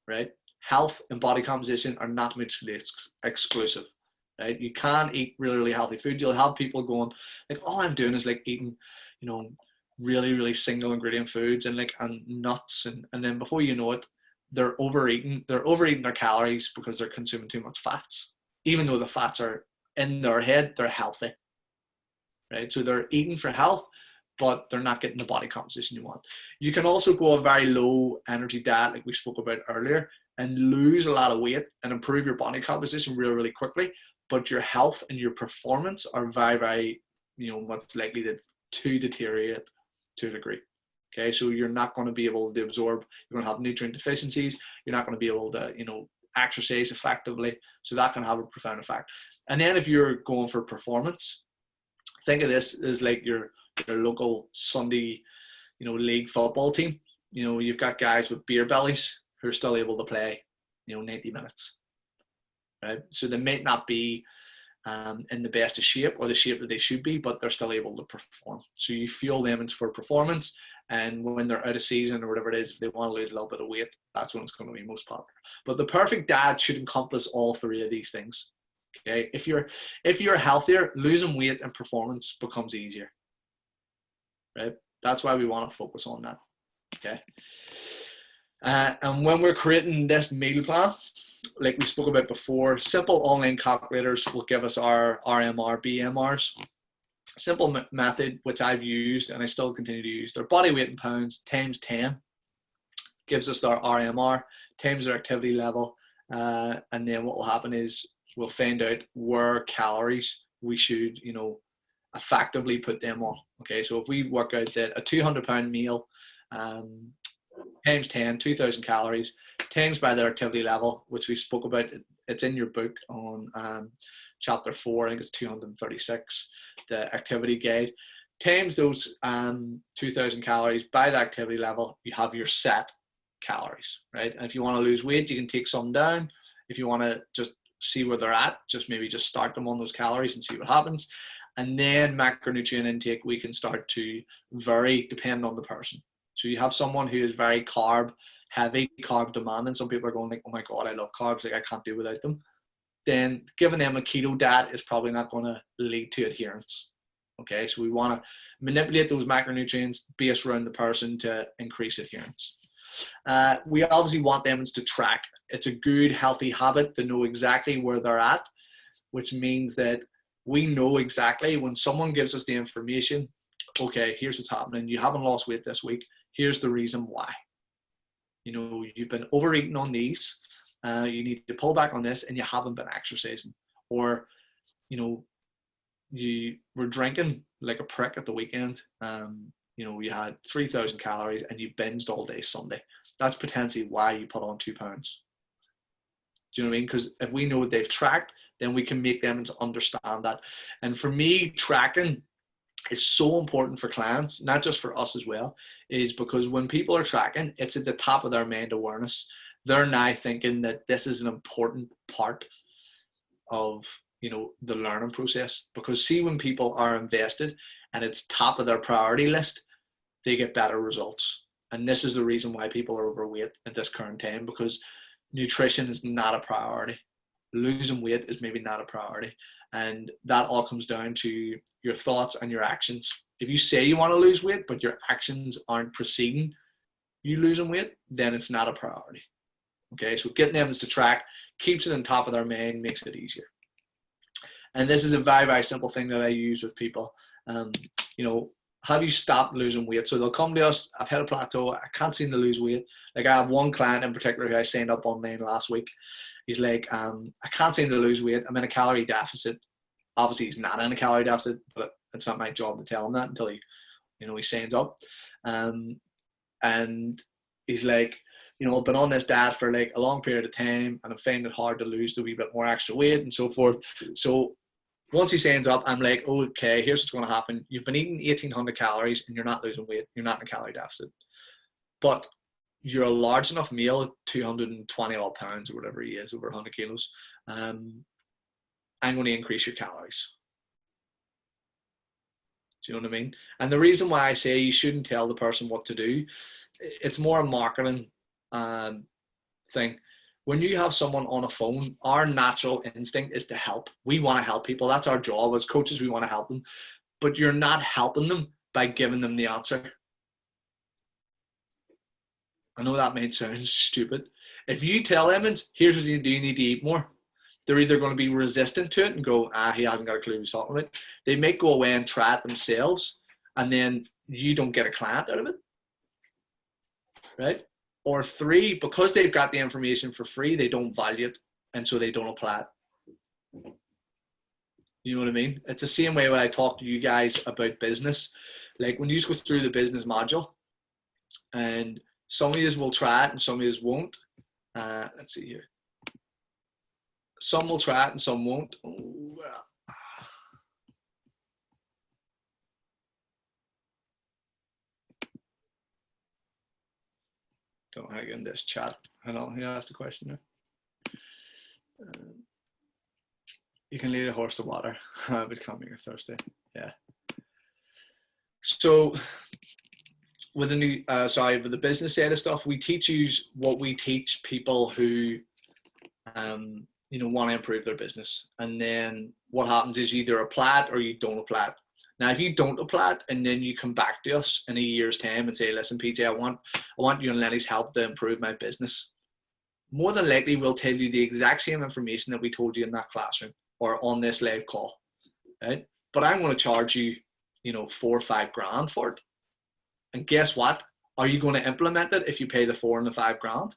Right? Health and body composition are not mutually exclusive, right? You can eat really, really healthy food. You'll have people going like, all I'm doing is like eating, really, really single ingredient foods and nuts. And then before you know it, they're overeating their calories because they're consuming too much fats, even though the fats are in their head, they're healthy, right? So they're eating for health, but they're not getting the body composition you want. You can also go a very low energy diet, like we spoke about earlier, and lose a lot of weight and improve your body composition really, really quickly. But your health and your performance are very, very, much likely to deteriorate to a degree. Okay, so you're not going to be able to absorb, you're going to have nutrient deficiencies, you're not going to be able to, exercise effectively. So that can have a profound effect. And then if you're going for performance, think of this as like your local Sunday, league football team. You've got guys with beer bellies who are still able to play, 90 minutes, right? So they may not be in the best of shape or the shape that they should be, but they're still able to perform. So you fuel them for performance, and when they're out of season or whatever it is, if they want to lose a little bit of weight, that's when it's going to be most popular. But the perfect diet should encompass all three of these things. Okay, if you're healthier, losing weight and performance becomes easier, right? That's why we want to focus on that. Okay. And when we're creating this meal plan, like we spoke about before, simple online calculators will give us our RMR, BMRs. Simple method, which I've used and I still continue to use, their body weight in pounds times 10 gives us our RMR times their activity level. And then what will happen is we'll find out where calories we should, effectively put them on. Okay, so if we work out that a 200-pound meal times 10, 2,000 calories, times by their activity level, which we spoke about, it's in your book on chapter 4, I think it's 236, the activity guide, times those 2,000 calories by the activity level, you have your set calories, right? And if you want to lose weight, you can take some down. If you want to just see where they're at, maybe start them on those calories and see what happens. And then macronutrient intake, we can start to vary depending on the person. So you have someone who is very carb heavy, carb demanding. Some people are going like, oh my God, I love carbs. Like I can't do without them. Then giving them a keto diet is probably not going to lead to adherence. Okay, so we want to manipulate those macronutrients based around the person to increase adherence. We obviously want them to track. It's a good, healthy habit to know exactly where they're at, which means that we know exactly when someone gives us the information, okay, here's what's happening. You haven't lost weight this week. Here's the reason why. You know, you've been overeating on these. You need to pull back on this, and you haven't been exercising. Or, you know, you were drinking like a prick at the weekend. You know, you had 3,000 calories and you binged all day Sunday. That's potentially why you put on 2 pounds. Do you know what I mean? Because if we know what they've tracked, then we can make them to understand that. And for me, tracking is so important for clients, not just for us as well, is because when people are tracking, it's at the top of their mind awareness. They're now thinking that this is an important part of, you know, the learning process. Because see, when people are invested and it's top of their priority list, they get better results. And this is the reason why people are overweight at this current time, because nutrition is not a priority. Losing weight is maybe not a priority. And that all comes down to your thoughts and your actions. If you say you want to lose weight, but your actions aren't preceding you losing weight, then it's not a priority. Okay, so getting them to track keeps it on top of their mind, makes it easier. And this is a very, very simple thing that I use with people. You know, have you stopped losing weight? So they'll come to us, I've hit a plateau, I can't seem to lose weight. Like I have one client in particular who I signed up online last week. He's like, I can't seem to lose weight. I'm in a calorie deficit. Obviously he's not in a calorie deficit, but it's not my job to tell him that until he, you know, he signs up. And he's like, you know, I've been on this diet for like a long period of time and I'm finding it hard to lose the wee bit more extra weight and so forth. So once he signs up, I'm like, okay, here's what's going to happen. You've been eating 1,800 calories and you're not losing weight. You're not in a calorie deficit. But you're a large enough male, 220 odd pounds or whatever he is, over 100 kilos. I'm going to increase your calories. Do you know what I mean? And the reason why I say you shouldn't tell the person what to do, it's more a marketing thing. When you have someone on a phone, our natural instinct is to help. We want to help people. That's our job. As coaches, we want to help them. But you're not helping them by giving them the answer. I know that might sound stupid. If you tell them, here's what you do, you need to eat more, they're either going to be resistant to it and go, he hasn't got a clue what he's talking about. They may go away and try it themselves, and then you don't get a client out of it. Right? Or 3, because they've got the information for free, they don't value it, and so they don't apply it. You know what I mean? It's the same way when I talk to you guys about business. Like when you go through the business module, and some of you will try it and some of you won't. Let's see here. Some will try it and some won't. Oh, don't hang in this chat. Hang on, who asked the question there? You can lead a horse to water, but can't make it thirsty. Yeah. So with the new, with the business side of stuff, we teach you what we teach people who, you know, want to improve their business. And then what happens is you either apply it or you don't apply it. Now, if you don't apply it and then you come back to us in a year's time and say, listen, PJ, I want you and Lenny's help to improve my business, more than likely we'll tell you the exact same information that we told you in that classroom or on this live call, right? But I'm going to charge you, you know, 4 or 5 grand for it. And guess what? Are you going to implement it if you pay the 4 and the 5 grand?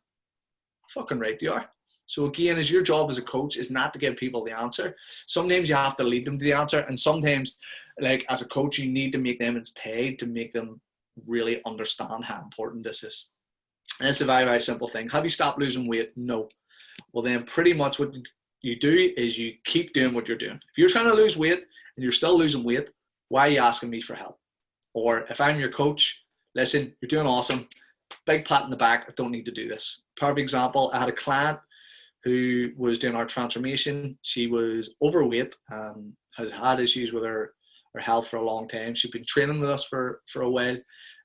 Fucking right you are. So again, as your job as a coach is not to give people the answer. Sometimes you have to lead them to the answer, and sometimes, like as a coach, you need to make them paid to make them really understand how important this is. And it's a very, very simple thing. Have you stopped losing weight? No. Well, then pretty much what you do is you keep doing what you're doing. If you're trying to lose weight and you're still losing weight, why are you asking me for help? Or if I'm your coach, listen, you're doing awesome. Big pat in the back. I don't need to do this. Perfect example. I had a client who was doing our transformation. She was overweight, has had issues with her health for a long time. She'd been training with us for a while.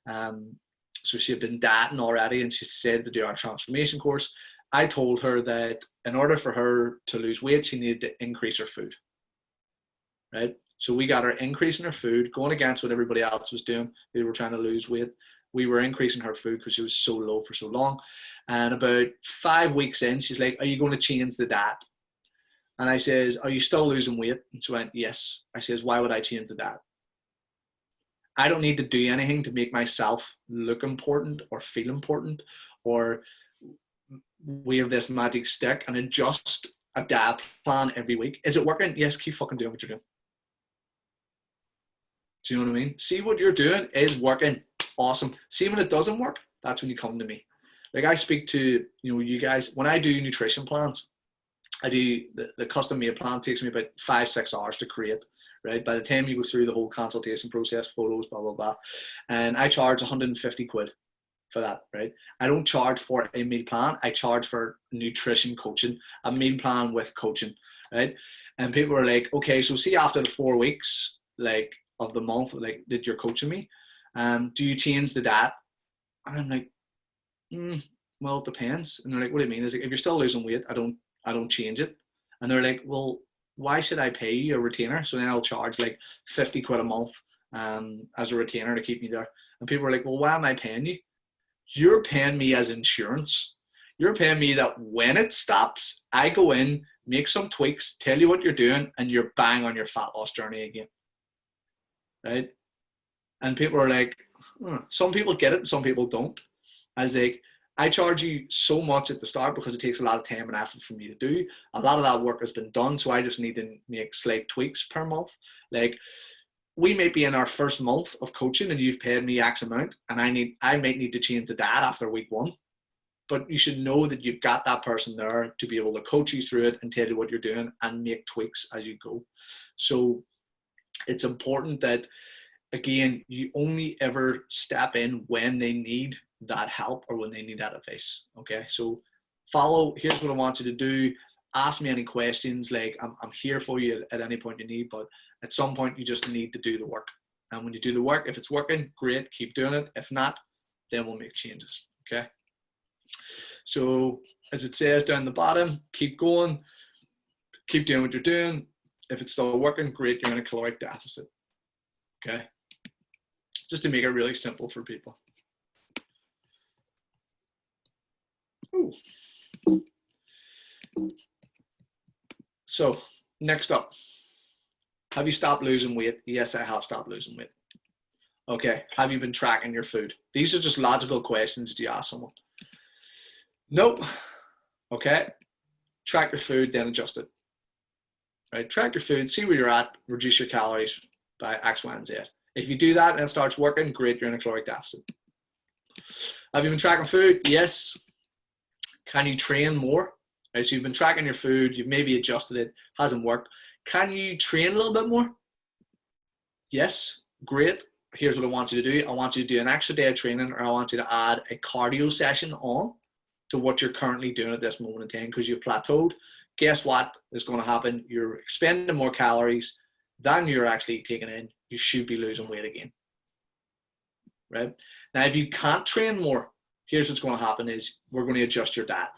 So she had been dieting already, and she said to do our transformation course. I told her that in order for her to lose weight, she needed to increase her food, right? So we got her increasing her food, going against what everybody else was doing. They were trying to lose weight. We were increasing her food because she was so low for so long. And about 5 weeks in, she's like, are you going to change the diet? And I says, are you still losing weight? And she went, yes. I says, why would I change the diet? I don't need to do anything to make myself look important or feel important or wave this magic stick and adjust a diet plan every week. Is it working? Yes, keep fucking doing what you're doing. Do you know what I mean? See what you're doing is working. Awesome. See when it doesn't work, that's when you come to me. Like I speak to, you guys, when I do nutrition plans, I do the custom made plan takes me about 5-6 hours to create, right? By the time you go through the whole consultation process, photos, blah, blah, blah. And I charge 150 quid for that, right? I don't charge for a meal plan. I charge for nutrition coaching, a meal plan with coaching, right? And people are like, okay, so see after the 4 weeks, like of the month, like that you're coaching me, do you change the diet? And I'm like, well, it depends. And they're like, what do you mean? Is like, if you're still losing weight, I don't change it. And they're like, well, why should I pay you a retainer? So then I'll charge like 50 quid a month as a retainer to keep me there. And people are like, well, why am I paying you? You're paying me as insurance. You're paying me that when it stops, I go in, make some tweaks, tell you what you're doing, and you're bang on your fat loss journey again. Right? And people are like, some people get it and some people don't. As like, I charge you so much at the start because it takes a lot of time and effort for me to do. A lot of that work has been done, so I just need to make slight tweaks per month. Like, we may be in our first month of coaching and you've paid me X amount, and I might need to change the diet after week 1. But you should know that you've got that person there to be able to coach you through it and tell you what you're doing and make tweaks as you go. So it's important that, again, you only ever step in when they need that help or when they need that advice. Okay, so here's what I want you to do. Ask me any questions. Like, I'm here for you at any point you need, but at some point you just need to do the work. And when you do the work, if it's working, great, keep doing it. If not, then we'll make changes. Okay, so as it says down the bottom, keep going, keep doing what you're doing. If it's still working, great, you're in a caloric deficit. Okay, just to make it really simple for people. Ooh. So next up, have you stopped losing weight? Yes, I have stopped losing weight. Okay, have you been tracking your food? These are just logical questions that you ask someone. Nope. Okay, track your food, then adjust it. Right, track your food, see where you're at, reduce your calories by X, Y, and Z. If you do that and it starts working, great, you're in a caloric deficit. Have you been tracking food? Yes. Can you train more? Right, so you've been tracking your food, you've maybe adjusted it, hasn't worked. Can you train a little bit more? Yes, great. Here's what I want you to do. I want you to do an extra day of training, or I want you to add a cardio session on to what you're currently doing at this moment in time because you've plateaued. Guess what is going to happen? You're expending more calories than you're actually taking in. You should be losing weight again. Right? Now, if you can't train more, here's what's going to happen is we're going to adjust your diet.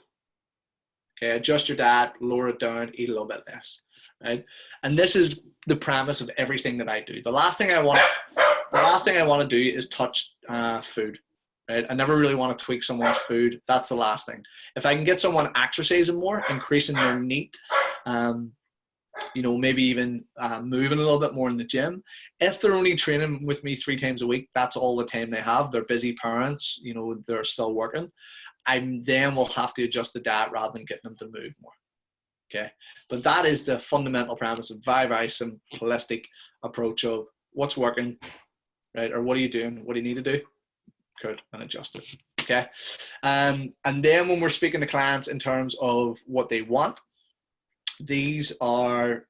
Okay, adjust your diet, lower it down, eat a little bit less. Right? And this is the premise of everything that I do. The last thing I want to do is touch food. Right? I never really want to tweak someone's food. That's the last thing. If I can get someone exercising more, increasing their NEAT, maybe even moving a little bit more in the gym. If they're only training with me 3 times a week, that's all the time they have. They're busy parents, they're still working. I then will have to adjust the diet rather than getting them to move more. Okay, but that is the fundamental premise of very, very simplistic approach of what's working, right? Or what are you doing? What do you need to do? Good, and adjust it. Okay, and then when we're speaking to clients in terms of what they want, these are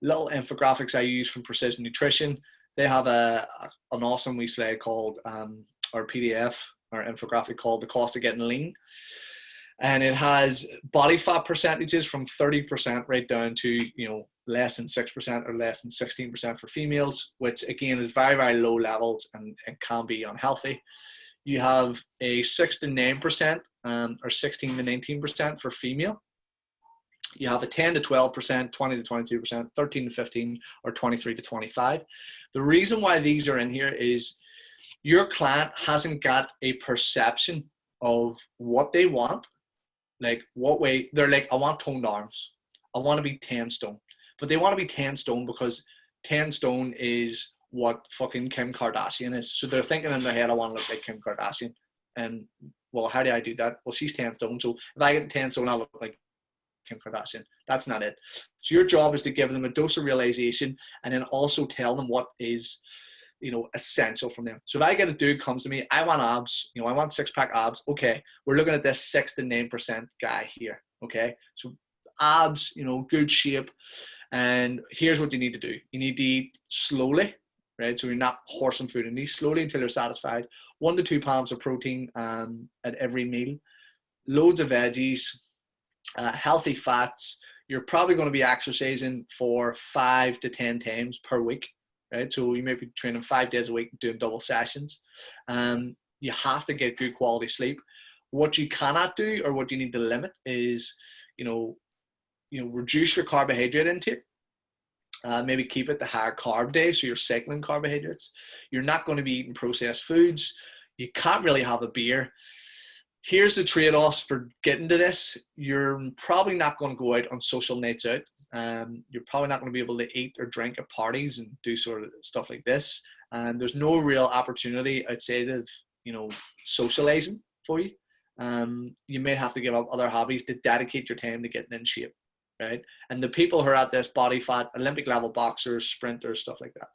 little infographics I use from Precision Nutrition. They have an awesome wee slide called, or PDF or infographic called The Cost of Getting Lean. And it has body fat percentages from 30% right down to, less than 6% or less than 16% for females, which again is very, very low levels and can be unhealthy. You have a 6 to 9% or 16 to 19% for female. You have a 10 to 12%, 20 to 22%, 13 to 15, or 23 to 25. The reason why these are in here is your client hasn't got a perception of what they want, like what way. They're like, I want toned arms. I want to be 10 stone. But they want to be 10 stone because 10 stone is what fucking Kim Kardashian is. So they're thinking in their head, I want to look like Kim Kardashian. And, well, how do I do that? Well, she's 10 stone. So if I get 10 stone, I'll look like Kim Kardashian. That's not it. So your job is to give them a dose of realization and then also tell them what is, you know, essential from them. So if I get a dude comes to me, I want abs, you know, I want 6-pack abs. Okay, we're looking at this 6 to 9% guy here. Okay, so abs, you know, good shape. And here's what you need to do. You need to eat slowly, right? So you're not horsing food and eat slowly until you're satisfied. 1 to 2 pounds of protein at every meal. Loads of veggies, healthy fats. You're probably going to be exercising for 5 to 10 times per week, right? So you may be training 5 days a week, doing double sessions. You have to get good quality sleep. What you cannot do, or what you need to limit, is, you know, reduce your carbohydrate intake. Maybe keep it the higher carb day, so you're cycling carbohydrates. You're not going to be eating processed foods. You can't really have a beer. Here's the trade-offs for getting to this. You're probably not going to go out on social nights out. You're probably not going to be able to eat or drink at parties and do sort of stuff like this. And there's no real opportunity outside of, you know, socializing for you. You may have to give up other hobbies to dedicate your time to getting in shape, right? And the people who are at this body fat, Olympic level boxers, sprinters, stuff like that.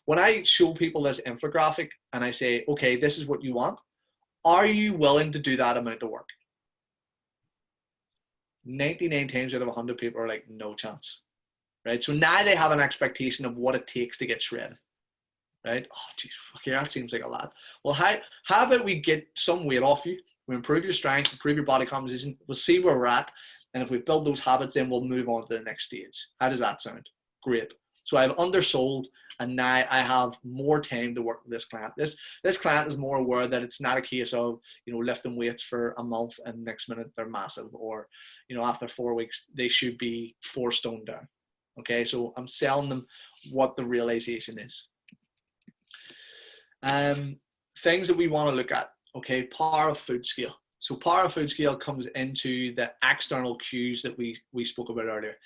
When I show people this infographic and I say, okay, this is what you want, are you willing to do that amount of work? 99 times out of 100 people are like, no chance, right? So now they have an expectation of what it takes to get shredded, right? Oh, geez, fuck yeah, that seems like a lot. Well, how about we get some weight off you? We improve your strength, improve your body composition. We'll see where we're at. And if we build those habits, then we'll move on to the next stage. How does that sound? Great. So I've undersold, and now I have more time to work with this client. This client is more aware that it's not a case of, you know, lifting weights for a month and next minute they're massive, or, you know, after 4 weeks they should be 4 stone down. Okay, so I'm selling them what the realization is. Things that we want to look at. Okay, power of food scale. So power of food scale comes into the external cues that we spoke about earlier.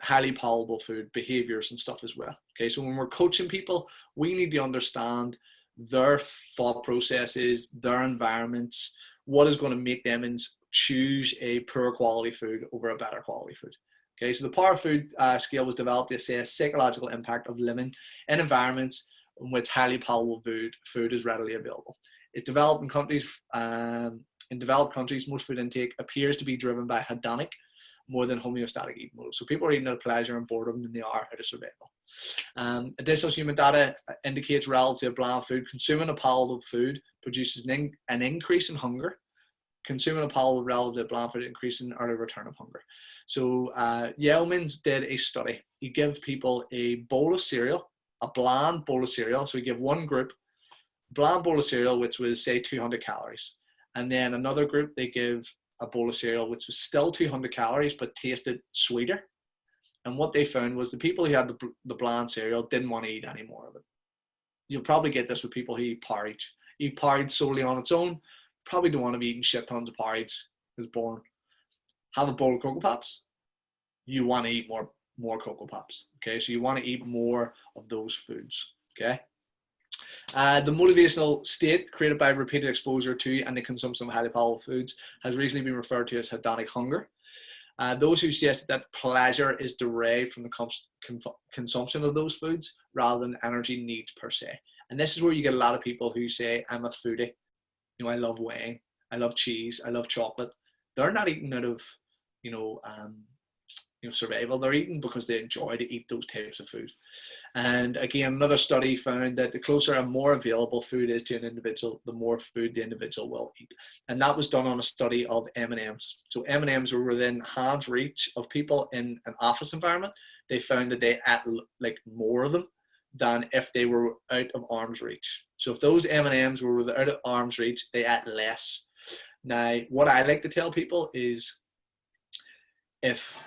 Highly palatable food, behaviors and stuff as well. Okay, so when we're coaching people, we need to understand their thought processes, their environments, what is going to make them choose a poor quality food over a better quality food. Okay, so the power of food scale was developed to assess psychological impact of living in environments in which highly palatable food is readily available. It's developed in countries. In developed countries, most food intake appears to be driven by hedonic more than homeostatic eating motives. So people are eating out of pleasure and boredom than they are out of survival. Additional human data indicates relative bland food. Consuming a palatable food produces an increase in hunger. Consuming a palatable relative bland food increases early return of hunger. So Yeomans did a study. He gave people a bowl of cereal, a bland bowl of cereal. So he gave one group a bland bowl of cereal, which was say 200 calories. And then another group, they give a bowl of cereal, which was still 200 calories, but tasted sweeter. And what they found was the people who had the bland cereal didn't want to eat any more of it. You'll probably get this with people who eat porridge. Eat porridge solely on its own, probably don't want to be eating shit tons of porridge. It's boring. Have a bowl of Cocoa Pops. You want to eat more Cocoa Pops. Okay, so you want to eat more of those foods. Okay. The motivational state created by repeated exposure to and the consumption of highly palatable foods has recently been referred to as hedonic hunger. Those who suggest that pleasure is derived from the consumption of those foods rather than energy needs per se. And this is where you get a lot of people who say, I'm a foodie. You know, I love wine, I love cheese, I love chocolate. They're not eating out of, survival. They're eating because they enjoy to eat those types of food. And again, another study found that the closer and more available food is to an individual, the more food the individual will eat. And that was done on a study of M&Ms. So M&Ms were within hand's reach of people in an office environment. They found that they ate like more of them than if they were out of arm's reach. So if those M&Ms were out of arm's reach, they ate less. Now, what I like to tell people is if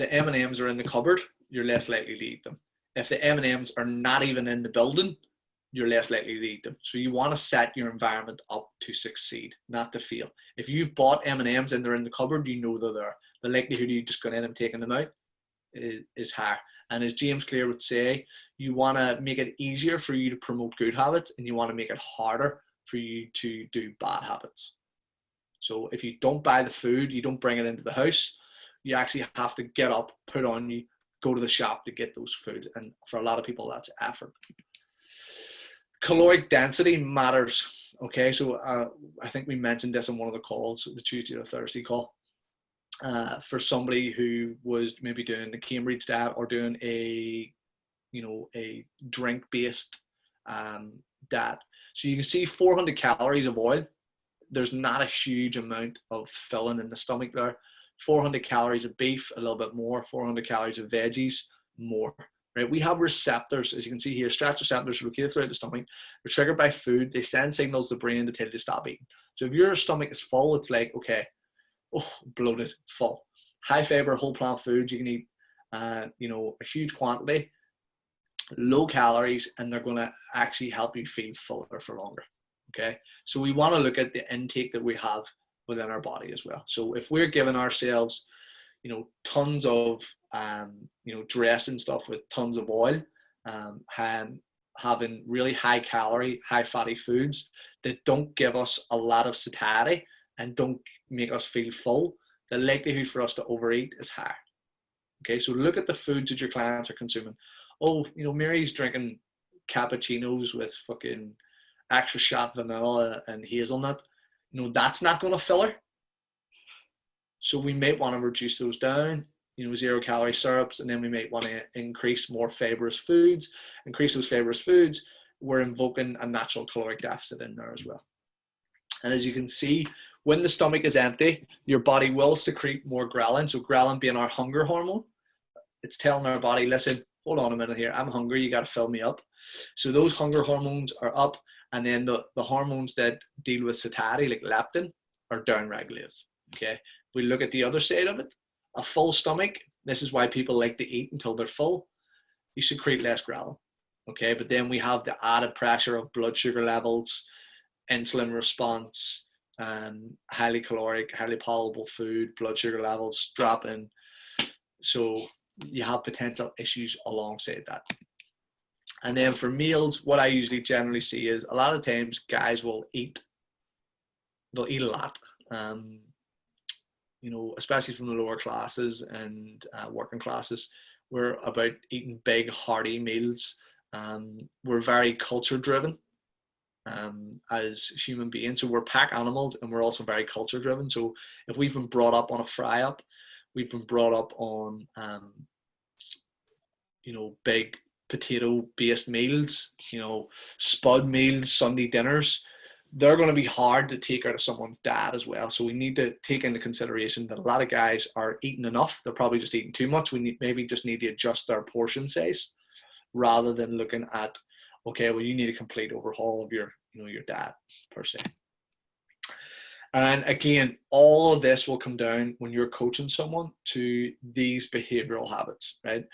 the M&Ms are in the cupboard, you're less likely to eat them. If the M&Ms are not even in the building, you're less likely to eat them. So you want to set your environment up to succeed, not to fail. If you've bought M&Ms and they're in the cupboard, you know they're there. The likelihood of you just going in and taking them out is higher. And as James Clear would say, you want to make it easier for you to promote good habits, and you want to make it harder for you to do bad habits. So if you don't buy the food, you don't bring it into the house, you actually have to get up, put on you, go to the shop to get those foods. And for a lot of people, that's effort. Caloric density matters. Okay, so I think we mentioned this on one of the calls, the Tuesday or Thursday call. For somebody who was maybe doing the Cambridge diet or doing a drink-based diet. So you can see 400 calories of oil. There's not a huge amount of filling in the stomach there. 400 calories of beef, a little bit more. 400 calories of veggies, more. Right? We have receptors, as you can see here, stretch receptors located throughout the stomach. They're triggered by food. They send signals to the brain to tell you to stop eating. So if your stomach is full, it's like, okay, oh, bloated, full. High fiber, whole plant foods, you can eat, a huge quantity, low calories, and they're going to actually help you feel fuller for longer. Okay, so we want to look at the intake that we have within our body as well. So if we're giving ourselves, tons of, dressing stuff with tons of oil, and having really high calorie, high fatty foods that don't give us a lot of satiety and don't make us feel full, the likelihood for us to overeat is high. Okay, so look at the foods that your clients are consuming. Oh, Mary's drinking cappuccinos with fucking extra shot vanilla and hazelnut. That's not going to fill her. So we might want to reduce those down, 0 calorie syrups, and then we might want to increase more fibrous foods. Increase those fibrous foods, we're invoking a natural caloric deficit in there as well. And as you can see, when the stomach is empty, your body will secrete more ghrelin. So ghrelin being our hunger hormone, it's telling our body, listen, hold on a minute here, I'm hungry, you got to fill me up. So those hunger hormones are up, and then the hormones that deal with satiety, like leptin, are downregulated. Okay, we look at the other side of it. A full stomach, this is why people like to eat until they're full. You secrete less ghrelin. Okay, but then we have the added pressure of blood sugar levels, insulin response, highly caloric, highly palatable food, blood sugar levels dropping. So you have potential issues alongside that. And then for meals, what I usually generally see is a lot of times guys will eat. They'll eat a lot, especially from the lower classes and working classes. We're about eating big, hearty meals. We're very culture driven as human beings. So we're pack animals, and we're also very culture driven. So if we've been brought up on a fry up, we've been brought up on, big potato based meals, spud meals, Sunday dinners, they're going to be hard to take out of someone's diet as well. So we need to take into consideration that a lot of guys are eating enough. They're probably just eating too much. We maybe just need to adjust our portion size rather than looking at, okay, well, you need a complete overhaul of your diet per se. And again, all of this will come down when you're coaching someone to these behavioral habits, right?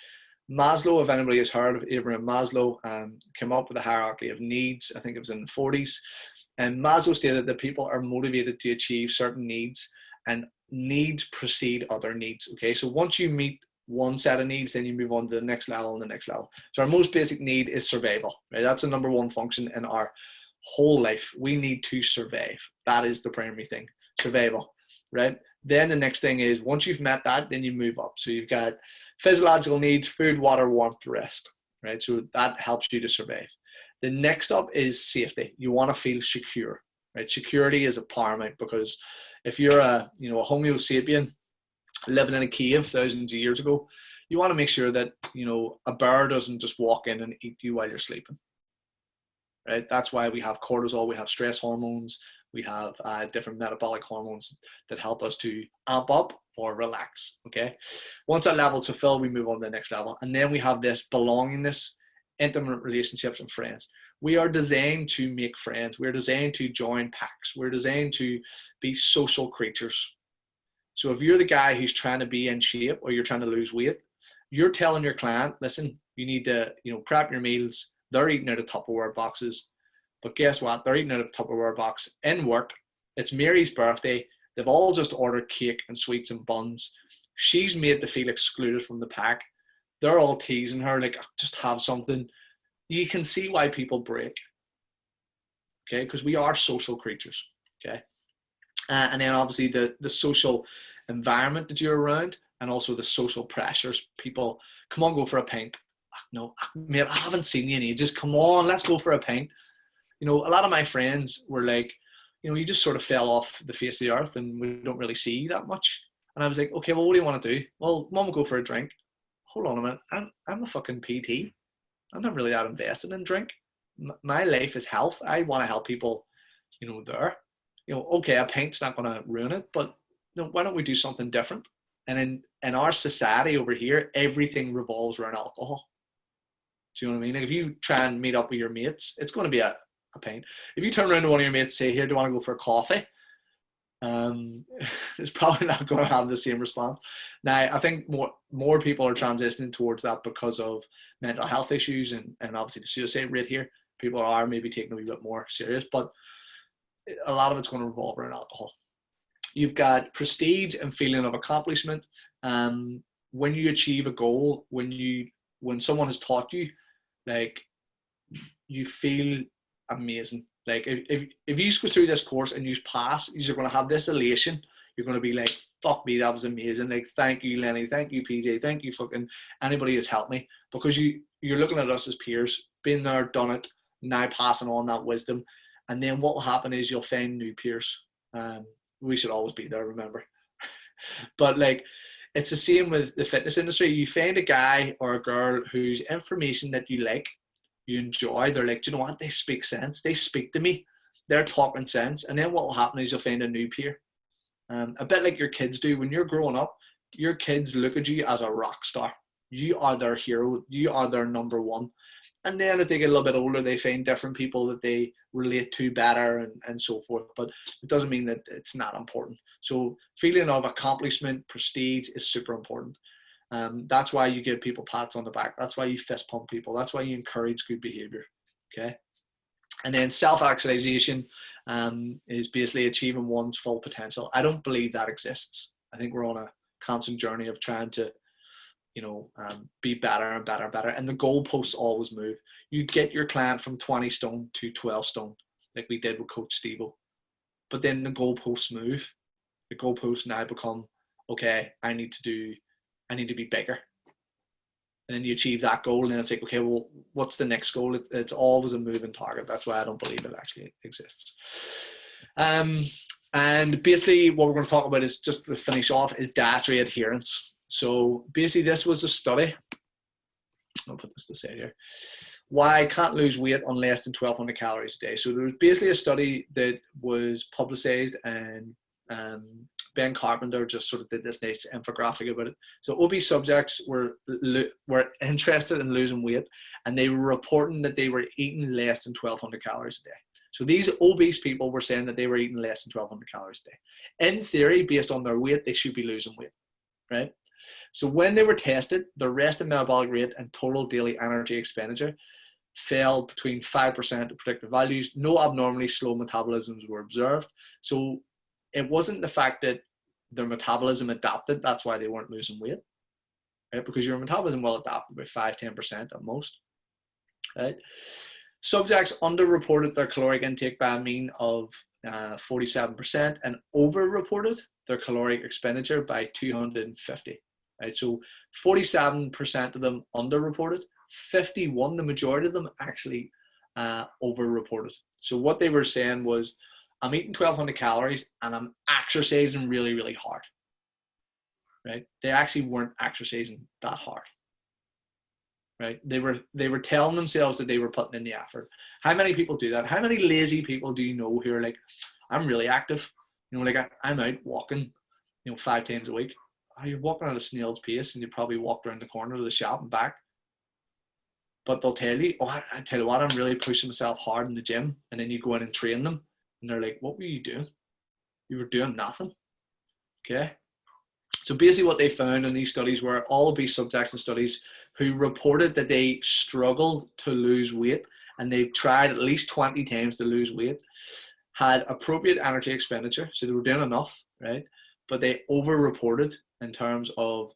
Maslow, if anybody has heard of Abraham Maslow, came up with a hierarchy of needs. I think it was in the 40s. And Maslow stated that people are motivated to achieve certain needs, and needs precede other needs. Okay, so once you meet one set of needs, then you move on to the next level and the next level. So our most basic need is survival, right? That's the number one function in our whole life. We need to survive. That is the primary thing, survival, right? Then the next thing is, once you've met that, then you move up. So you've got physiological needs, food, water, warmth, rest, right? So that helps you to survive. The next up is safety. You want to feel secure, right? Security is a paramount, because if you're a Homo sapien living in a cave thousands of years ago, you want to make sure that, a bear doesn't just walk in and eat you while you're sleeping, right? That's why we have cortisol, we have stress hormones, we have different metabolic hormones that help us to amp up or relax, okay? Once that level is fulfilled, we move on to the next level. And then we have this belongingness, intimate relationships, and friends. We are designed to make friends. We're designed to join packs. We're designed to be social creatures. So if you're the guy who's trying to be in shape or you're trying to lose weight, you're telling your client, listen, you need to, prep your meals. They're eating out of Tupperware boxes. But guess what? They're eating out of a Tupperware box in work. It's Mary's birthday. They've all just ordered cake and sweets and buns. She's made to feel excluded from the pack. They're all teasing her, like, just have something. You can see why people break. Okay, because we are social creatures. Okay. And then obviously the social environment that you're around, and also the social pressures. People, come on, go for a pint. No, mate, I haven't seen you in ages. Come on, let's go for a pint. A lot of my friends were like, you just sort of fell off the face of the earth and we don't really see you that much. And I was like, okay, well, what do you want to do? Well, mum will go for a drink. Hold on a minute. I'm a fucking PT. I'm not really that invested in drink. My life is health. I want to help people, there. Okay, a pint's not going to ruin it, but why don't we do something different? And in our society over here, everything revolves around alcohol. Do you know what I mean? Like if you try and meet up with your mates, it's going to be a pain. If you turn around to one of your mates and say, here, do you want to go for a coffee? It's probably not going to have the same response. Now, I think more people are transitioning towards that because of mental health issues and obviously the suicide rate here. People are maybe taking a wee bit more serious, but a lot of it's going to revolve around alcohol. You've got prestige and feeling of accomplishment. When you achieve a goal, when someone has taught you, like, you feel amazing. Like if you go through this course and you pass, you're going to have this elation. You're going to be like, fuck me, that was amazing. Like, thank you, Lenny. Thank you, PJ. Thank you, fucking anybody who's helped me. Because you're looking at us as peers, been there, done it, now passing on that wisdom. And then what will happen is you'll find new peers. We should always be there, remember. But like, it's the same with the fitness industry. You find a guy or a girl whose information that you like, you enjoy, they're like, do you know what? They speak sense. They speak to me. They're talking sense. And then what will happen is you'll find a new peer. A bit like your kids do. When you're growing up, your kids look at you as a rock star. You are their hero. You are their number one. And then as they get a little bit older, they find different people that they relate to better and so forth. But it doesn't mean that it's not important. So feeling of accomplishment, prestige is super important. That's why you give people pats on the back. That's why you fist pump people. That's why you encourage good behavior. Okay. And then self-actualization is basically achieving one's full potential. I don't believe that exists. I think we're on a constant journey of trying to, be better and better and better. And the goalposts always move. You get your client from 20 stone to 12 stone, like we did with Coach Steve-O. But then the goalposts move. The goalposts now become, okay, I need to be bigger. And then you achieve that goal, and then it's like, okay, well, what's the next goal? It's always a moving target. That's why I don't believe it actually exists. And basically what we're going to talk about is, just to finish off, is dietary adherence. So basically this was a study. I'll put this to say here. Why I can't lose weight on less than 1,200 calories a day. So there was basically a study that was publicized, and Ben Carpenter just sort of did this nice infographic about it. So obese subjects were interested in losing weight, and they were reporting that they were eating less than 1,200 calories a day. So these obese people were saying that they were eating less than 1,200 calories a day. In theory, based on their weight, they should be losing weight, right? So when they were tested, the resting metabolic rate and total daily energy expenditure fell between 5% of predicted values. No abnormally slow metabolisms were observed. So it wasn't the fact that their metabolism adapted, that's why they weren't losing weight, right? Because your metabolism will adapt by 5-10% at most, right? Subjects underreported their caloric intake by a mean of 47% and overreported their caloric expenditure by 250, right? So 47% of them underreported, 51, the majority of them actually overreported. So what they were saying was, I'm eating 1,200 calories and I'm exercising really, really hard, right? They actually weren't exercising that hard, right? They were telling themselves that they were putting in the effort. How many people do that? How many lazy people do you know who are like, I'm really active? Like I'm out walking, 5 times a week. You're walking at a snail's pace and you probably walked around the corner of the shop and back. But they'll tell you, I tell you what, I'm really pushing myself hard in the gym. And then you go in and train them. And they're like, what were you doing? You were doing nothing. Okay. So basically what they found in these studies were all obese subjects in studies who reported that they struggled to lose weight, and they've tried at least 20 times to lose weight, had appropriate energy expenditure, so they were doing enough, right? But they over-reported in terms of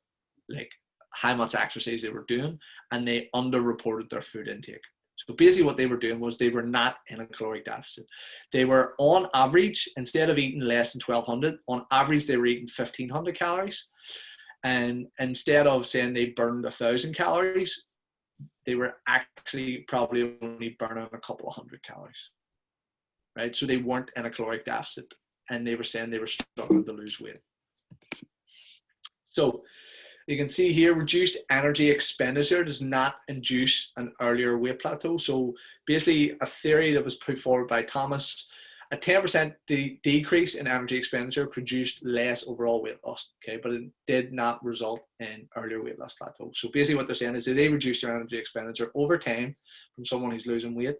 like how much exercise they were doing, and they under-reported their food intake. So basically what they were doing was they were not in a caloric deficit. They were on average, instead of eating less than 1,200, on average they were eating 1,500 calories. And instead of saying they burned 1,000 calories, they were actually probably only burning a couple of hundred calories, right? So they weren't in a caloric deficit, and they were saying they were struggling to lose weight. So you can see here, reduced energy expenditure does not induce an earlier weight plateau. So basically a theory that was put forward by Thomas, a 10% decrease in energy expenditure produced less overall weight loss, okay? But it did not result in earlier weight loss plateau. So basically what they're saying is that they reduced their energy expenditure over time from someone who's losing weight.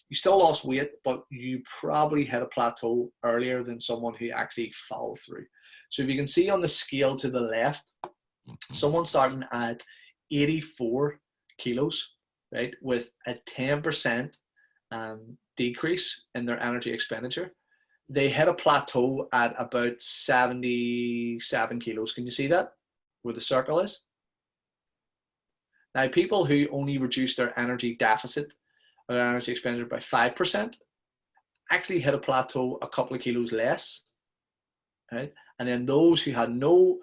You still lost weight, but you probably hit a plateau earlier than someone who actually followed through. So if you can see on the scale to the left, someone starting at 84 kilos, right, with a 10% decrease in their energy expenditure, they hit a plateau at about 77 kilos. Can you see that where the circle is? Now, people who only reduce their energy deficit or their energy expenditure by 5% actually hit a plateau a couple of kilos less, right? And then those who had no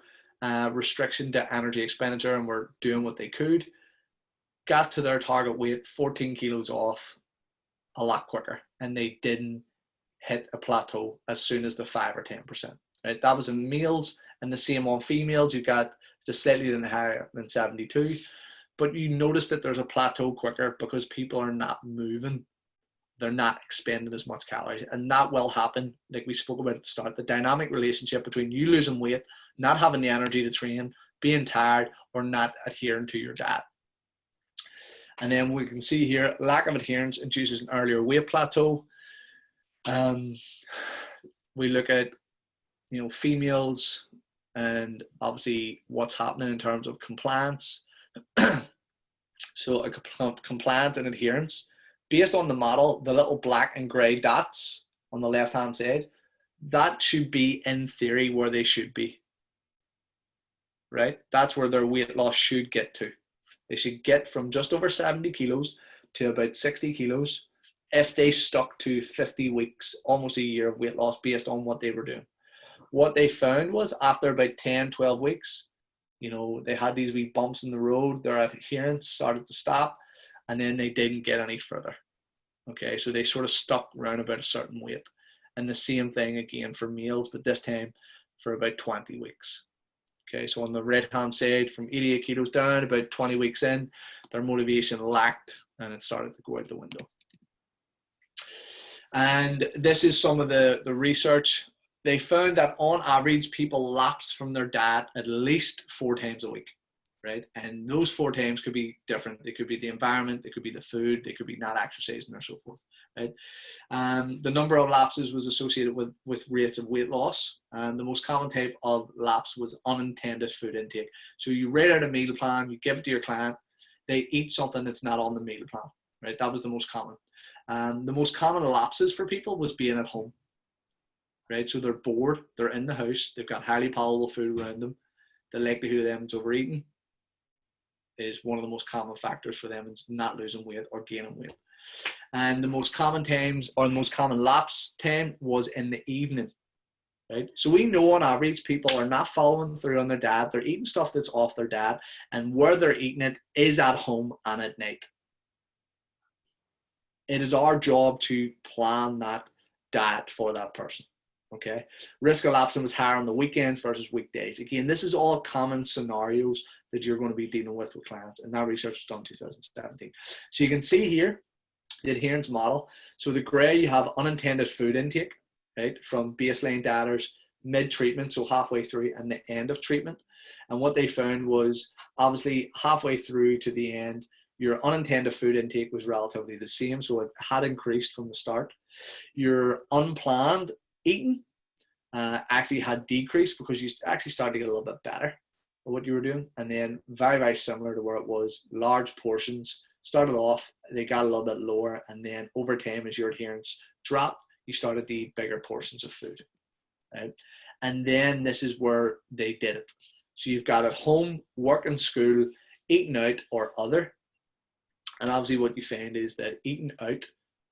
restriction to energy expenditure and were doing what they could got to their target weight 14 kilos off a lot quicker, and they didn't hit a plateau as soon as the 5 or 10%. Right? That was in males, and the same on females. You got just slightly higher than 72, but you notice that there's a plateau quicker because people are not moving. They're not expending as much calories, and that will happen, like we spoke about at the start, the dynamic relationship between you losing weight, not having the energy to train, being tired, or not adhering to your diet. And then we can see here, lack of adherence induces an earlier weight plateau. We look at, females and obviously what's happening in terms of compliance. So compliance and adherence. Based on the model, the little black and gray dots on the left-hand side, that should be, in theory, where they should be, right? That's where their weight loss should get to. They should get from just over 70 kilos to about 60 kilos if they stuck to 50 weeks, almost a year of weight loss based on what they were doing. What they found was after about 10, 12 weeks, they had these wee bumps in the road, their adherence started to stop, and then they didn't get any further. Okay, so they sort of stuck around about a certain weight. And the same thing again for males, but this time for about 20 weeks. Okay, so on the right-hand side, from 88 kilos down, about 20 weeks in, their motivation lacked and it started to go out the window. And this is some of the research. They found that on average, people lapsed from their diet at least 4 times a week, right? And those 4 times could be different. They could be the environment, they could be the food, they could be not exercising or so forth, right? The number of lapses was associated with rates of weight loss. And the most common type of lapse was unintended food intake. So you write out a meal plan, you give it to your client, they eat something that's not on the meal plan, right? That was the most common. The most common lapses for people was being at home, right? So they're bored, they're in the house, they've got highly palatable food around them. The likelihood of them overeating is one of the most common factors for them in not losing weight or gaining weight. And the most common times, or the most common lapse time, was in the evening, right? So we know on average people are not following through on their diet. They're eating stuff that's off their diet, and where they're eating it is at home and at night. It is our job to plan that diet for that person, okay? Risk of lapsing was higher on the weekends versus weekdays. Again, this is all common scenarios that you're going to be dealing with clients, and that research was done in 2017. So you can see here the adherence model. So the gray, you have unintended food intake, right, from baseline dieters, mid-treatment, so halfway through, and the end of treatment. And what they found was obviously halfway through to the end, your unintended food intake was relatively the same, so it had increased from the start. Your unplanned eating actually had decreased because you actually started to get a little bit better at what you were doing. And then very, very similar to where it was, large portions started off, they got a little bit lower, and then over time as your adherence dropped, you started to eat bigger portions of food, right? And then this is where they did it. So you've got at home, work and school, eating out or other. And obviously what you find is that eating out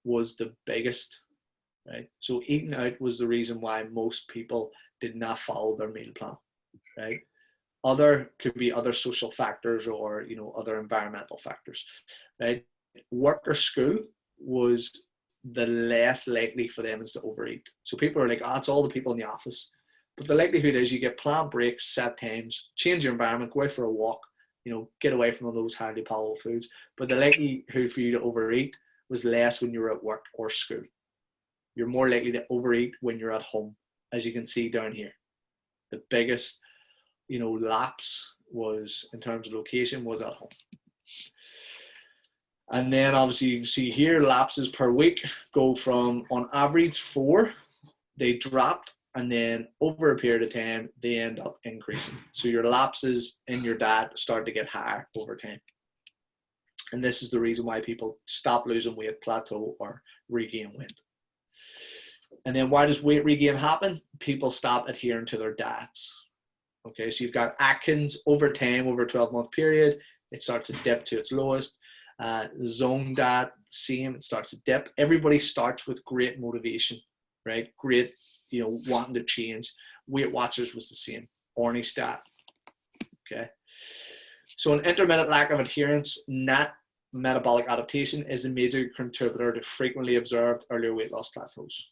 was the biggest, right? So eating out was the reason why most people did not follow their meal plan, right? Other could be other social factors or, you know, other environmental factors, right? Work or school was the less likely for them is to overeat. So people are like, oh, it's all the people in the office. But the likelihood is you get planned breaks, set times, change your environment, go out for a walk, you know, get away from all those highly palatable foods. But the likelihood for you to overeat was less when you're at work or school. You're more likely to overeat when you're at home, as you can see down here. The biggest, you know, lapse was, in terms of location, was at home. And then obviously you can see here, lapses per week go from, on average, 4, they dropped, and then over a period of time, they end up increasing. So your lapses in your diet start to get higher over time. And this is the reason why people stop losing weight, plateau, or regain weight. And then why does weight regain happen? People stop adhering to their diets. Okay, so you've got Atkins over time, over a 12-month period, it starts to dip to its lowest. Zone diet, same, it starts to dip. Everybody starts with great motivation, right? Great, you know, wanting to change. Weight Watchers was the same. Ornish diet. Okay. So an intermittent lack of adherence, not metabolic adaptation, is a major contributor to frequently observed earlier weight loss plateaus.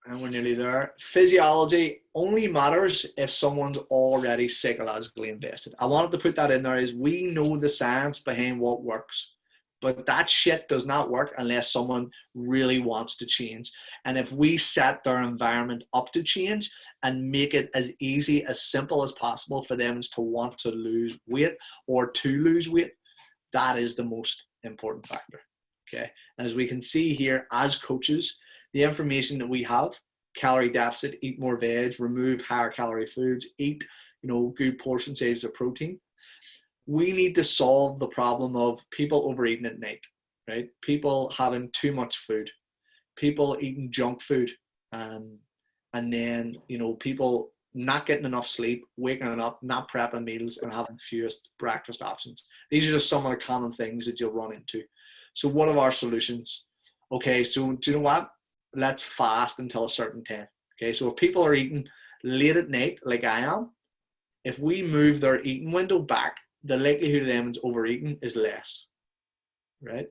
And we're nearly there. Physiology only matters if someone's already psychologically invested. I wanted to put that in there, is we know the science behind what works, but that shit does not work unless someone really wants to change. And if we set their environment up to change and make it as easy, as simple as possible for them to want to lose weight or to lose weight, that is the most important factor. Okay. And as we can see here, as coaches, the information that we have, calorie deficit, eat more veg, remove higher calorie foods, eat, you know, good portion sizes of protein. We need to solve the problem of people overeating at night, right? People having too much food, people eating junk food, and then, you know, people not getting enough sleep, waking up, not prepping meals, and having fewest breakfast options. These are just some of the common things that you'll run into. So what are our solutions? Okay, so do you know what? Let's fast until a certain time. Okay, so if people are eating late at night, like I am, if we move their eating window back, the likelihood of them overeating is less, right?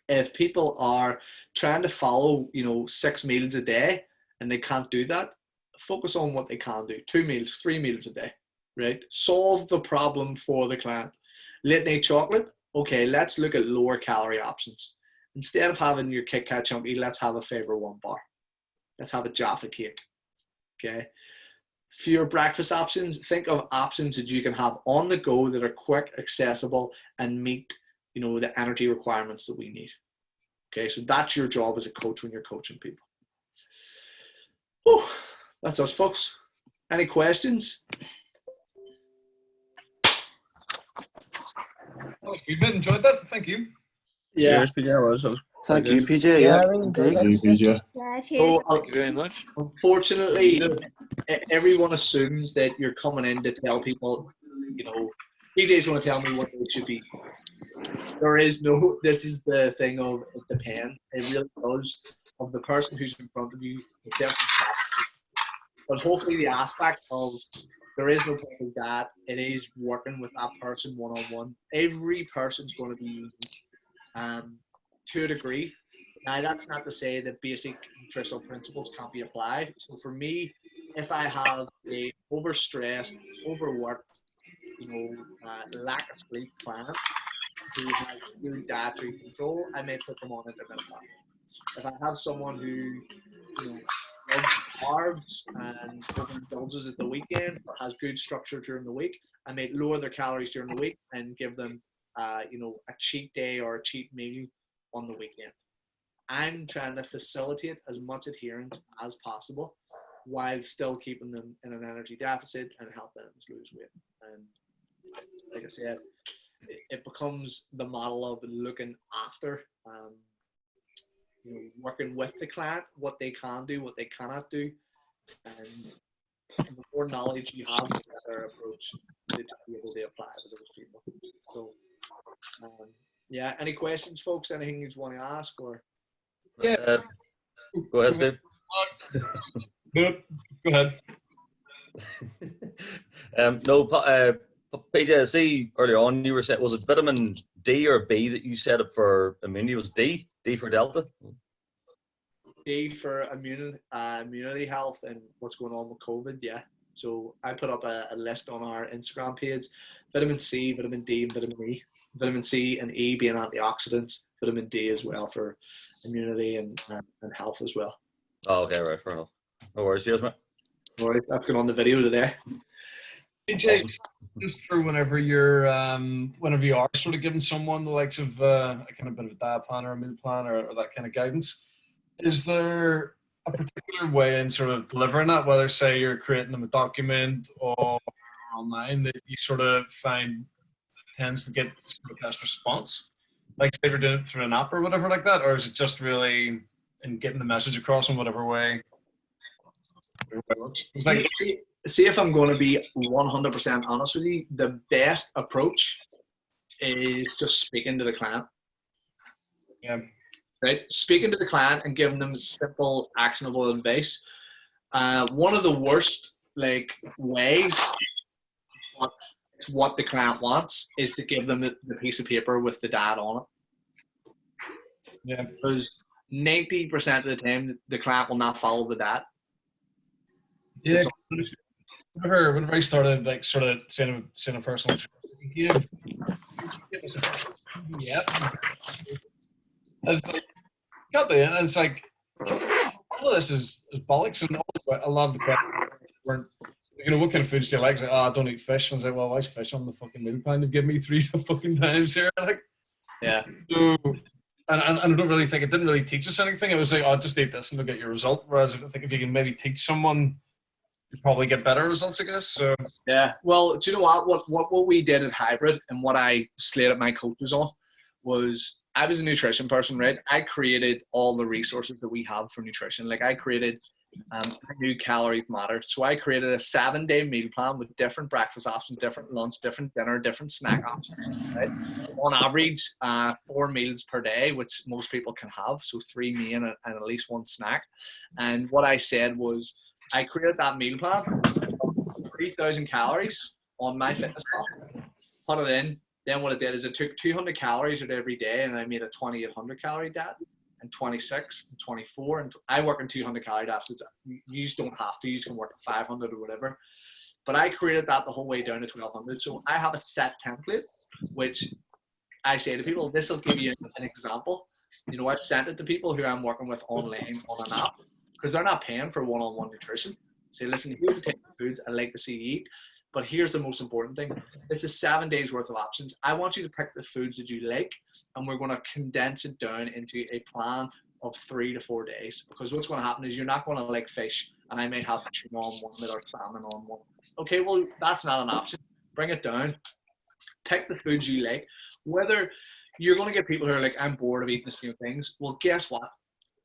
If people are trying to follow, you know, 6 meals a day and they can't do that, focus on what they can do. 2 meals, 3 meals a day, right? Solve the problem for the client. Late night chocolate, okay, let's look at lower calorie options. Instead of having your Kit Kat Chunky, let's have a Favor One bar. Let's have a Jaffa cake, okay? Fewer breakfast options, think of options that you can have on the go that are quick, accessible, and meet, you know, the energy requirements that we need. Okay, so that's your job as a coach when you're coaching people. Whew, that's us, folks. Any questions? That was good, mate. Enjoyed that. Thank you. Yeah. Cheers, PJ. That was Thank you, good. PJ. Yeah, Yeah, I really enjoyed indeed. that. PJ. Yeah, cheers. So, Thank you very much. unfortunately, everyone assumes that you're coming in to tell people, you know, PJ's going to tell me what they should be. There is no, this is the thing of it depends. It really does, of the person who's in front of you. But hopefully the aspect of there is no perfect that, it is working with that person one-on-one. Every person's going to be unique to a degree. Now, that's not to say that basic nutritional principles can't be applied. So for me, if I have a overstressed, overworked, you know, lack of sleep client who has good dietary control, I may put them on intermittent fasting. If I have someone who, you know, loves carbs and overindulges at the weekend but has good structure during the week, I may lower their calories during the week and give them a cheat day or a cheat meal on the weekend. I'm trying to facilitate as much adherence as possible while still keeping them in an energy deficit and helping them lose weight. And like I said, it becomes the model of looking after, working with the client, what they can do, what they cannot do, and the more knowledge you have, the better approach to be able to apply to those people. So, yeah, any questions, folks? Anything you want to ask? Or Yeah. Go ahead, Steve. Go ahead. No, PJ, I see earlier on you were saying, was it vitamin D or B that you set up for immunity? It was D for Delta? D for immunity health and what's going on with COVID, yeah. So I put up a list on our Instagram page: vitamin C, vitamin D, and vitamin E. Vitamin C and E being antioxidants, vitamin D as well for immunity and health as well. Oh, okay, right, fair enough. No worries, cheers, mate. All right, that's going on the video today. AJ, just for whenever you are sort of giving someone the likes of a kind of bit of a diet plan or a meal plan or that kind of guidance, is there a particular way in sort of delivering that, whether say you're creating them a document or online, that you sort of find tends to get sort of best response? Like say you're doing it through an app or whatever like that, or is it just really in getting the message across in whatever way it works? Like, see, if I'm going to be 100% honest with you, the best approach is just speaking to the client. Yeah. Right? Speaking to the client and giving them simple, actionable advice. One of the worst ways, it's what the client wants, is to give them the piece of paper with the data on it. Yeah. Because 90% of the time, the client will not follow the data. Yeah. Whenever I started sort of saying a personal yeah. It's like got there, and it's like all of this is bollocks, and a lot of the questions weren't, what kind of foods do you like? It's like, I don't eat fish. And I was like, well, why's fish on the fucking meal plan? They've given me 3 fucking times here. Yeah. So, and I don't really think it didn't really teach us anything. It was like, just eat this and you'll get your result. Whereas I think if you can maybe teach someone, you probably get better results, I guess. So yeah. Well, do you know what we did at Hybrid and what I slated my coaches on was, I was a nutrition person, right? I created all the resources that we have for nutrition. I created, I knew calories matter. So I created a 7-day meal plan with different breakfast options, different lunch, different dinner, different snack options, right? On average, 4 meals per day, which most people can have. So 3 main and at least 1 snack. And what I said was, I created that meal plan, 3,000 calories on MyFitnessPal, put it in. Then what it did is it took 200 calories out every day, and I made a 2,800 calorie diet, and 26, and 24, and I work in 200 calorie deficits. You just don't have to. You just can work at 500 or whatever. But I created that the whole way down to 1,200. So I have a set template, which I say to people, this will give you an example. I've sent it to people who I'm working with online on an app, because they're not paying for one-on-one nutrition. Say, listen, here's the type of foods I'd like to see you eat. But here's the most important thing. This is 7 days worth of options. I want you to pick the foods that you like, and we're going to condense it down into a plan of 3 to 4 days. Because what's going to happen is you're not going to like fish, and I might have tuna on one or salmon on one. Okay, well, that's not an option. Bring it down. Pick the foods you like. Whether you're going to get people who are like, I'm bored of eating the same things. Well, guess what?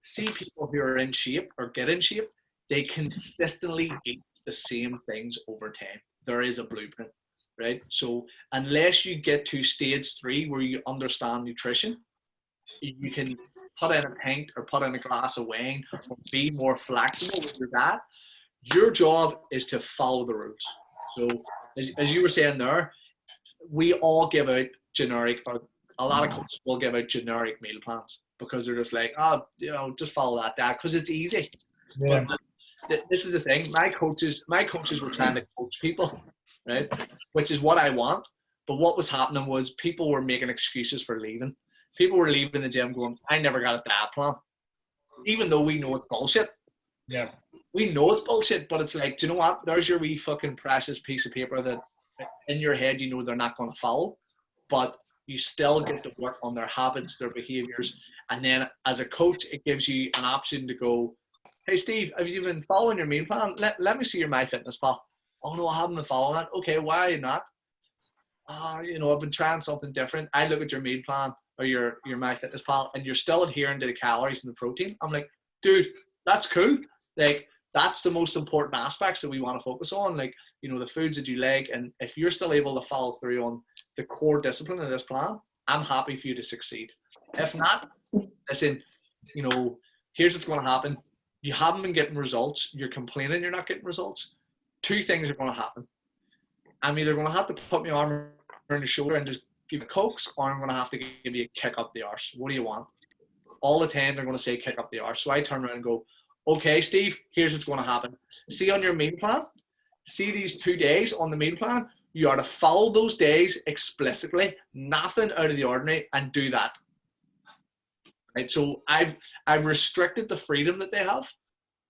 See people who are in shape or get in shape, they consistently eat the same things over time. There is a blueprint, right? So unless you get to stage 3 where you understand nutrition, you can put in a pint or put in a glass of wine or be more flexible with your diet. Your job is to follow the rules. So as you were saying there, we all give out generic, or a lot of coaches will give out generic meal plans because they're just like, just follow that diet because it's easy. Yeah. But this is the thing. My coaches were trying to coach people, right? Which is what I want. But what was happening was people were making excuses for leaving. People were leaving the gym going, I never got a diet plan. Even though we know it's bullshit. Yeah. We know it's bullshit, but it's like, do you know what? There's your wee fucking precious piece of paper that in your head you know they're not going to follow. But You still get to work on their habits, their behaviors. And then as a coach, it gives you an option to go, hey, Steve, have you been following your meal plan? Let me see your MyFitnessPal. Oh, no, I haven't been following that. Okay, why are you not? You know, I've been trying something different. I look at your meal plan or your MyFitnessPal, and you're still adhering to the calories and the protein. I'm like, dude, that's cool. Like, that's the most important aspects that we want to focus on. Like, you know, the foods that you like. And if you're still able to follow through on the core discipline of this plan, I'm happy for you to succeed. If not, listen, you know, here's what's going to happen. You haven't been getting results. You're complaining you're not getting results. Two things are going to happen. I'm either going to have to put my arm around your shoulder and just give you a coax, or I'm going to have to give you a kick up the arse. What do you want? All the time they're going to say kick up the arse. So I turn around and go, okay, Steve, here's what's going to happen. See on your meal plan, see these 2 days on the meal plan, you are to follow those days explicitly, nothing out of the ordinary, and do that. Right? So I've restricted the freedom that they have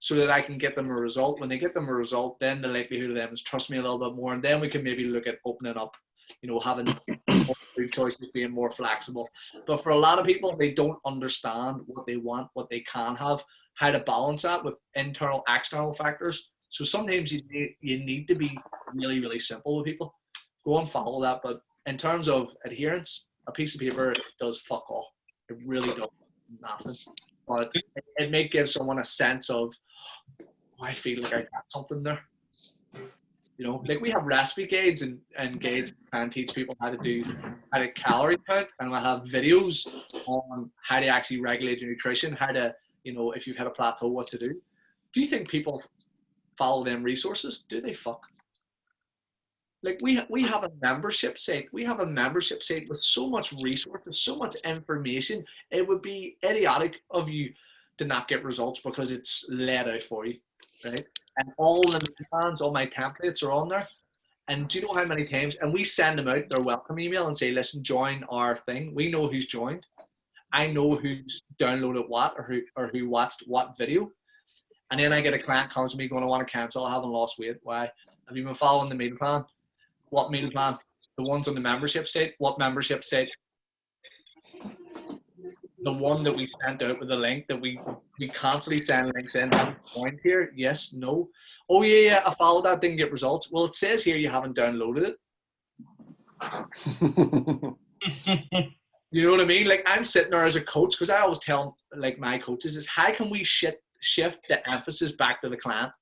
so that I can get them a result. When they get them a result, then the likelihood of them is trust me a little bit more, and then we can maybe look at opening up, you know, having more food choices, being more flexible. But for a lot of people, they don't understand what they want, what they can have, how to balance that with internal, external factors. So sometimes you need to be really, really simple with people. Go and follow that. But in terms of adherence, a piece of paper does fuck all. It really does nothing. But it may give someone a sense of, oh, I feel like I got something there. You know, like we have recipe guides and guides and teach people how to calorie count, and we'll have videos on how to actually regulate your nutrition, how to, you know, if you've had a plateau, what to do. Do you think people follow them resources? Do they fuck? Like we have a membership site. We have a membership site with so much resources, so much information. It would be idiotic of you to not get results because it's laid out for you, right? And all the plans, all my templates are on there. And do you know how many times? And we send them out their welcome email and say, listen, join our thing. We know who's joined. I know who's downloaded what or who watched what video. And then I get a client comes to me going, I want to cancel. I haven't lost weight. Why? Have you been following the meal plan? What meal plan? The ones on the membership site. What membership site? The one that we sent out with the link that we constantly send links in. Have you joined here? Yes, no. Oh yeah, I followed that, didn't get results. Well, it says here you haven't downloaded it. You know what I mean? Like I'm sitting there as a coach because I always tell like my coaches is how can we shift the emphasis back to the client?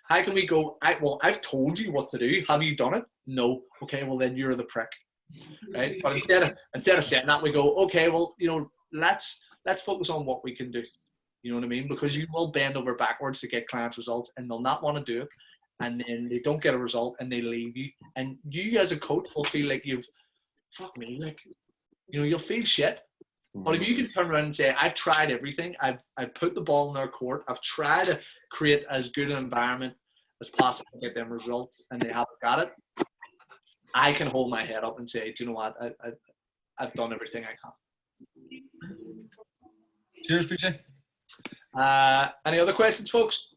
How can we go, I've told you what to do. Have you done it? No. Okay, well then you're the prick. Right? But instead of saying that, we go, okay, well, you know, let's focus on what we can do. You know what I mean? Because you will bend over backwards to get clients results and they'll not want to do it. And then they don't get a result and they leave you. And you as a coach will feel like fuck me, like, you know, you'll feel shit. But if you can turn around and say, I've tried everything, I've put the ball in their court, I've tried to create as good an environment as possible to get them results, and they haven't got it, I can hold my head up and say, do you know what, I've done everything I can. Cheers, PJ. Any other questions, folks?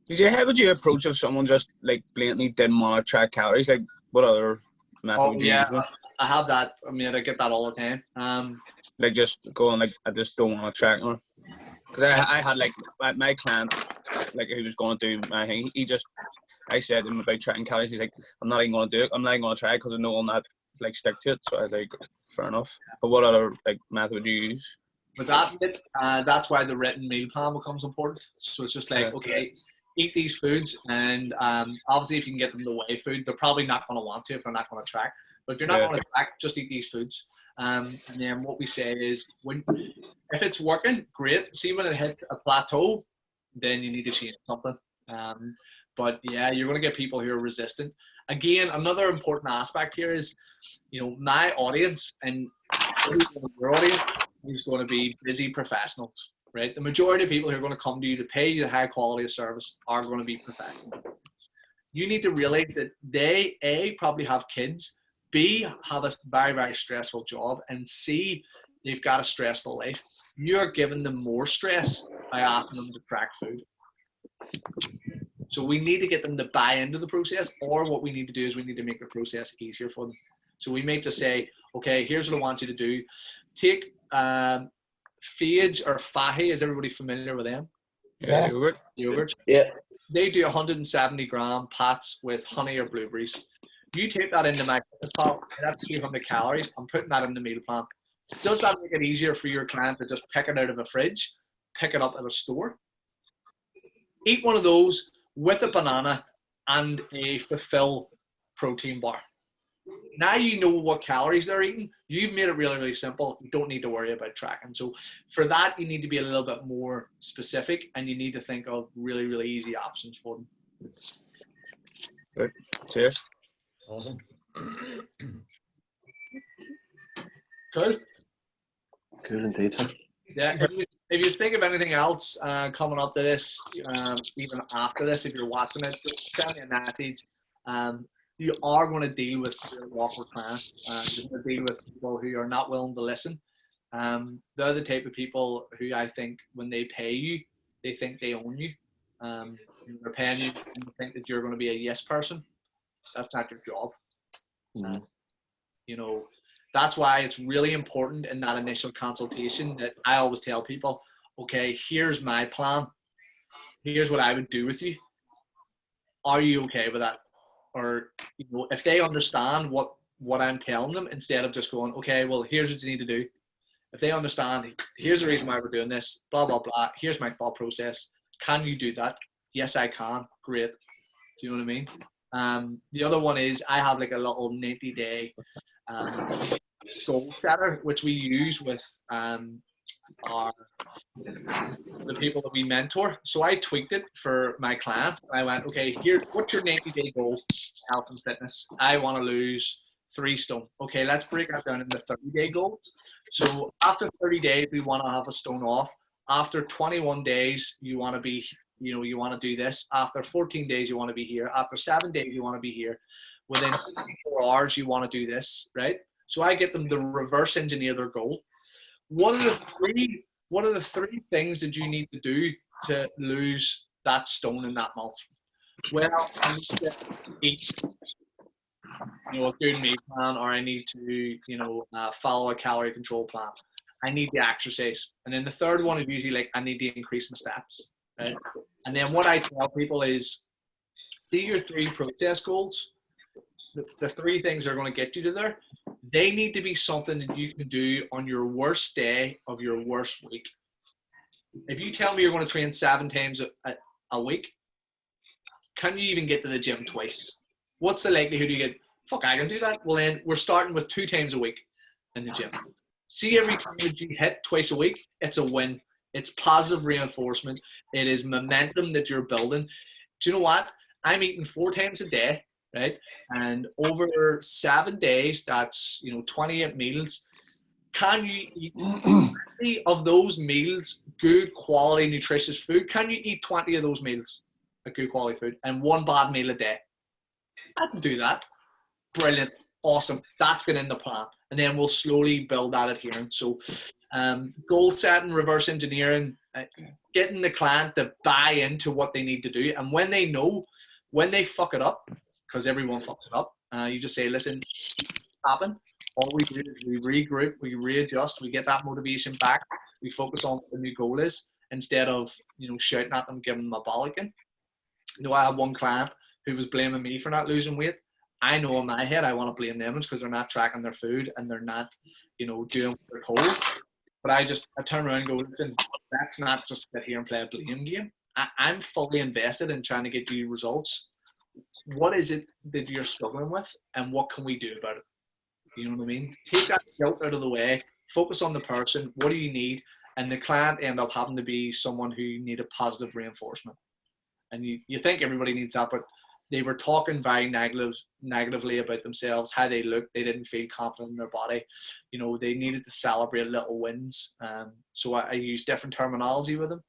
PJ, how would you approach if someone just like blatantly didn't want to track calories? Like, what other method would you use? I have that. I mean, I get that all the time. Like just going like, I just don't want to track them. Because I had like my client, like who was going to do my thing. I said to him about tracking calories. He's like, I'm not even going to do it. I'm not even going to try it because I know I'm not like stick to it. So I was like, fair enough. But what other like method would you use? With that, that's why the written meal plan becomes important. So it's just like, okay, eat these foods, and obviously if you can get them the whey food, they're probably not going to want to if they're not going to track. But if you're not going to track, just eat these foods. And then what we say is, if it's working, great. See when it hits a plateau, then you need to change something. But yeah, you're going to get people who are resistant. Again, another important aspect here is, you know, my audience and your audience is going to be busy professionals, right? The majority of people who are going to come to you to pay you the high quality of service are going to be professionals. You need to realize that they, A, probably have kids, B, have a very, very stressful job, and C, they've got a stressful life. You are giving them more stress by asking them to track food. So we need to get them to buy into the process, or what we need to do is we need to make the process easier for them. So we may just say, okay, here's what I want you to do. Take Phage or Fahi, is everybody familiar with them? Yeah, yogurt. Yogurt. Yeah. They do 170 gram pats with honey or blueberries. You take that into my pot, that's 300 calories. I'm putting that in the meal plan. Does that make it easier for your client to just pick it out of a fridge, pick it up at a store? Eat one of those with a banana and a Fulfill protein bar. Now you know what calories they're eating. You've made it really, really simple. You don't need to worry about tracking. So for that, you need to be a little bit more specific, and you need to think of really, really easy options for them. Good. Cheers. Awesome. Good. Cool indeed. Yeah. If you think of anything else coming up to this, even after this, if you're watching it, just send me a message. You are going to deal with really awkward clients. You're going to deal with people who are not willing to listen. They're the type of people who I think when they pay you, they think they own you. They're paying you and they think that you're going to be a yes person. That's not your job. You know, that's why it's really important in that initial consultation that I always tell people, okay, here's my plan. Here's what I would do with you. Are you okay with that? Or, you know, if they understand what I'm telling them, instead of just going, okay, well, here's what you need to do. If they understand, here's the reason why we're doing this, blah, blah, blah. Here's my thought process. Can you do that? Yes, I can. Great. Do you know what I mean? The other one is I have like a little 90-day goal setter, which we use with the people that we mentor. So I tweaked it for my clients. I went, okay, here, what's your 90-day goal? Health and fitness. I want to lose 3 stone. Okay, let's break that down into 30-day goals. So after 30 days, we want to have a stone off. After 21 days, you want to be, you know, you want to do this. After 14 days, you want to be here. After 7 days, you want to be here. Within 24 hours, you want to do this, right? So I get them to reverse engineer their goal. One of the three things that you need to do to lose that stone in that month? Well, I need to eat, you know, a good meal plan, or I need to, you know, follow a calorie control plan. I need the exercise. And then the third one is usually like, I need to increase my steps, right? And then what I tell people is, see your 3 process goals. The 3 things that are going to get you to there. They need to be something that you can do on your worst day of your worst week. If you tell me you're going to train 7 times a week, can you even get to the gym twice? What's the likelihood you get, fuck, I can do that? Well, then we're starting with 2 times a week in the gym. See, every time that you hit twice a week, it's a win. It's positive reinforcement. It is momentum that you're building. Do you know what? I'm eating 4 times a day, right? And over 7 days, that's, you know, 28 meals. Can you eat 20 of those meals, good quality, nutritious food? Can you eat 20 of those meals, a good quality food, and 1 bad meal a day? I can do that. Brilliant. Awesome. That's been in the plan. And then we'll slowly build that adherence. So goal setting, reverse engineering, getting the client to buy into what they need to do. And when they know, when they fuck it up, because everyone fucks it up, you just say, listen, happen. All we do is we regroup, we readjust, we get that motivation back, we focus on what the new goal is, instead of, you know, shouting at them, giving them a bollocking. You know, I had one client who was blaming me for not losing weight. I know in my head I want to blame them because they're not tracking their food and they're not, you know, doing what they're told. But I turn around and go, listen, that's not just sit here and play a blame game. I'm fully invested in trying to get you results. What is it that you're struggling with, and what can we do about it? You know what I mean? Take that guilt out of the way, focus on the person, what do you need? And the client end up having to be someone who needed positive reinforcement. And you think everybody needs that, but they were talking very negatively about themselves, how they looked. They didn't feel confident in their body. You know, they needed to celebrate little wins. So I use different terminology with them.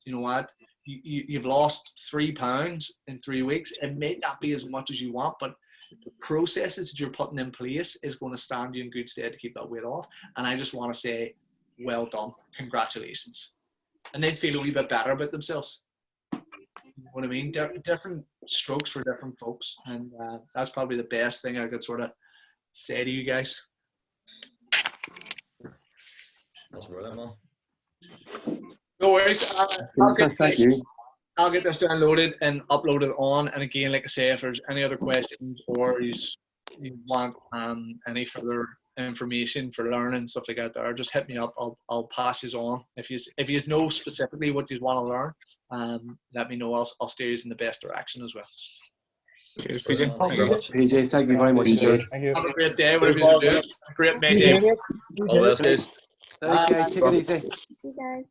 You know what? You've lost 3 pounds in 3 weeks. It may not be as much as you want, but the processes that you're putting in place is going to stand you in good stead to keep that weight off. And I just want to say, well done. Congratulations. And they feel a wee bit better about themselves. You know what I mean? Different strokes for different folks, and that's probably the best thing I could sort of say to you guys. That's brilliant, man. No worries. Thank you. I'll get this downloaded and uploaded on. And again, like I say, if there's any other questions or you want any further information for learning stuff like that, there, just hit me up. I'll pass you on. If you know specifically what you want to learn, let me know. I'll steer you in the best direction as well. Cheers, PJ. Thank you very much. PJ, thank you very much indeed. Thank you. Have a great day, whatever you're doing. Great May Day. All the best, guys. Thank you guys, take it easy. You guys.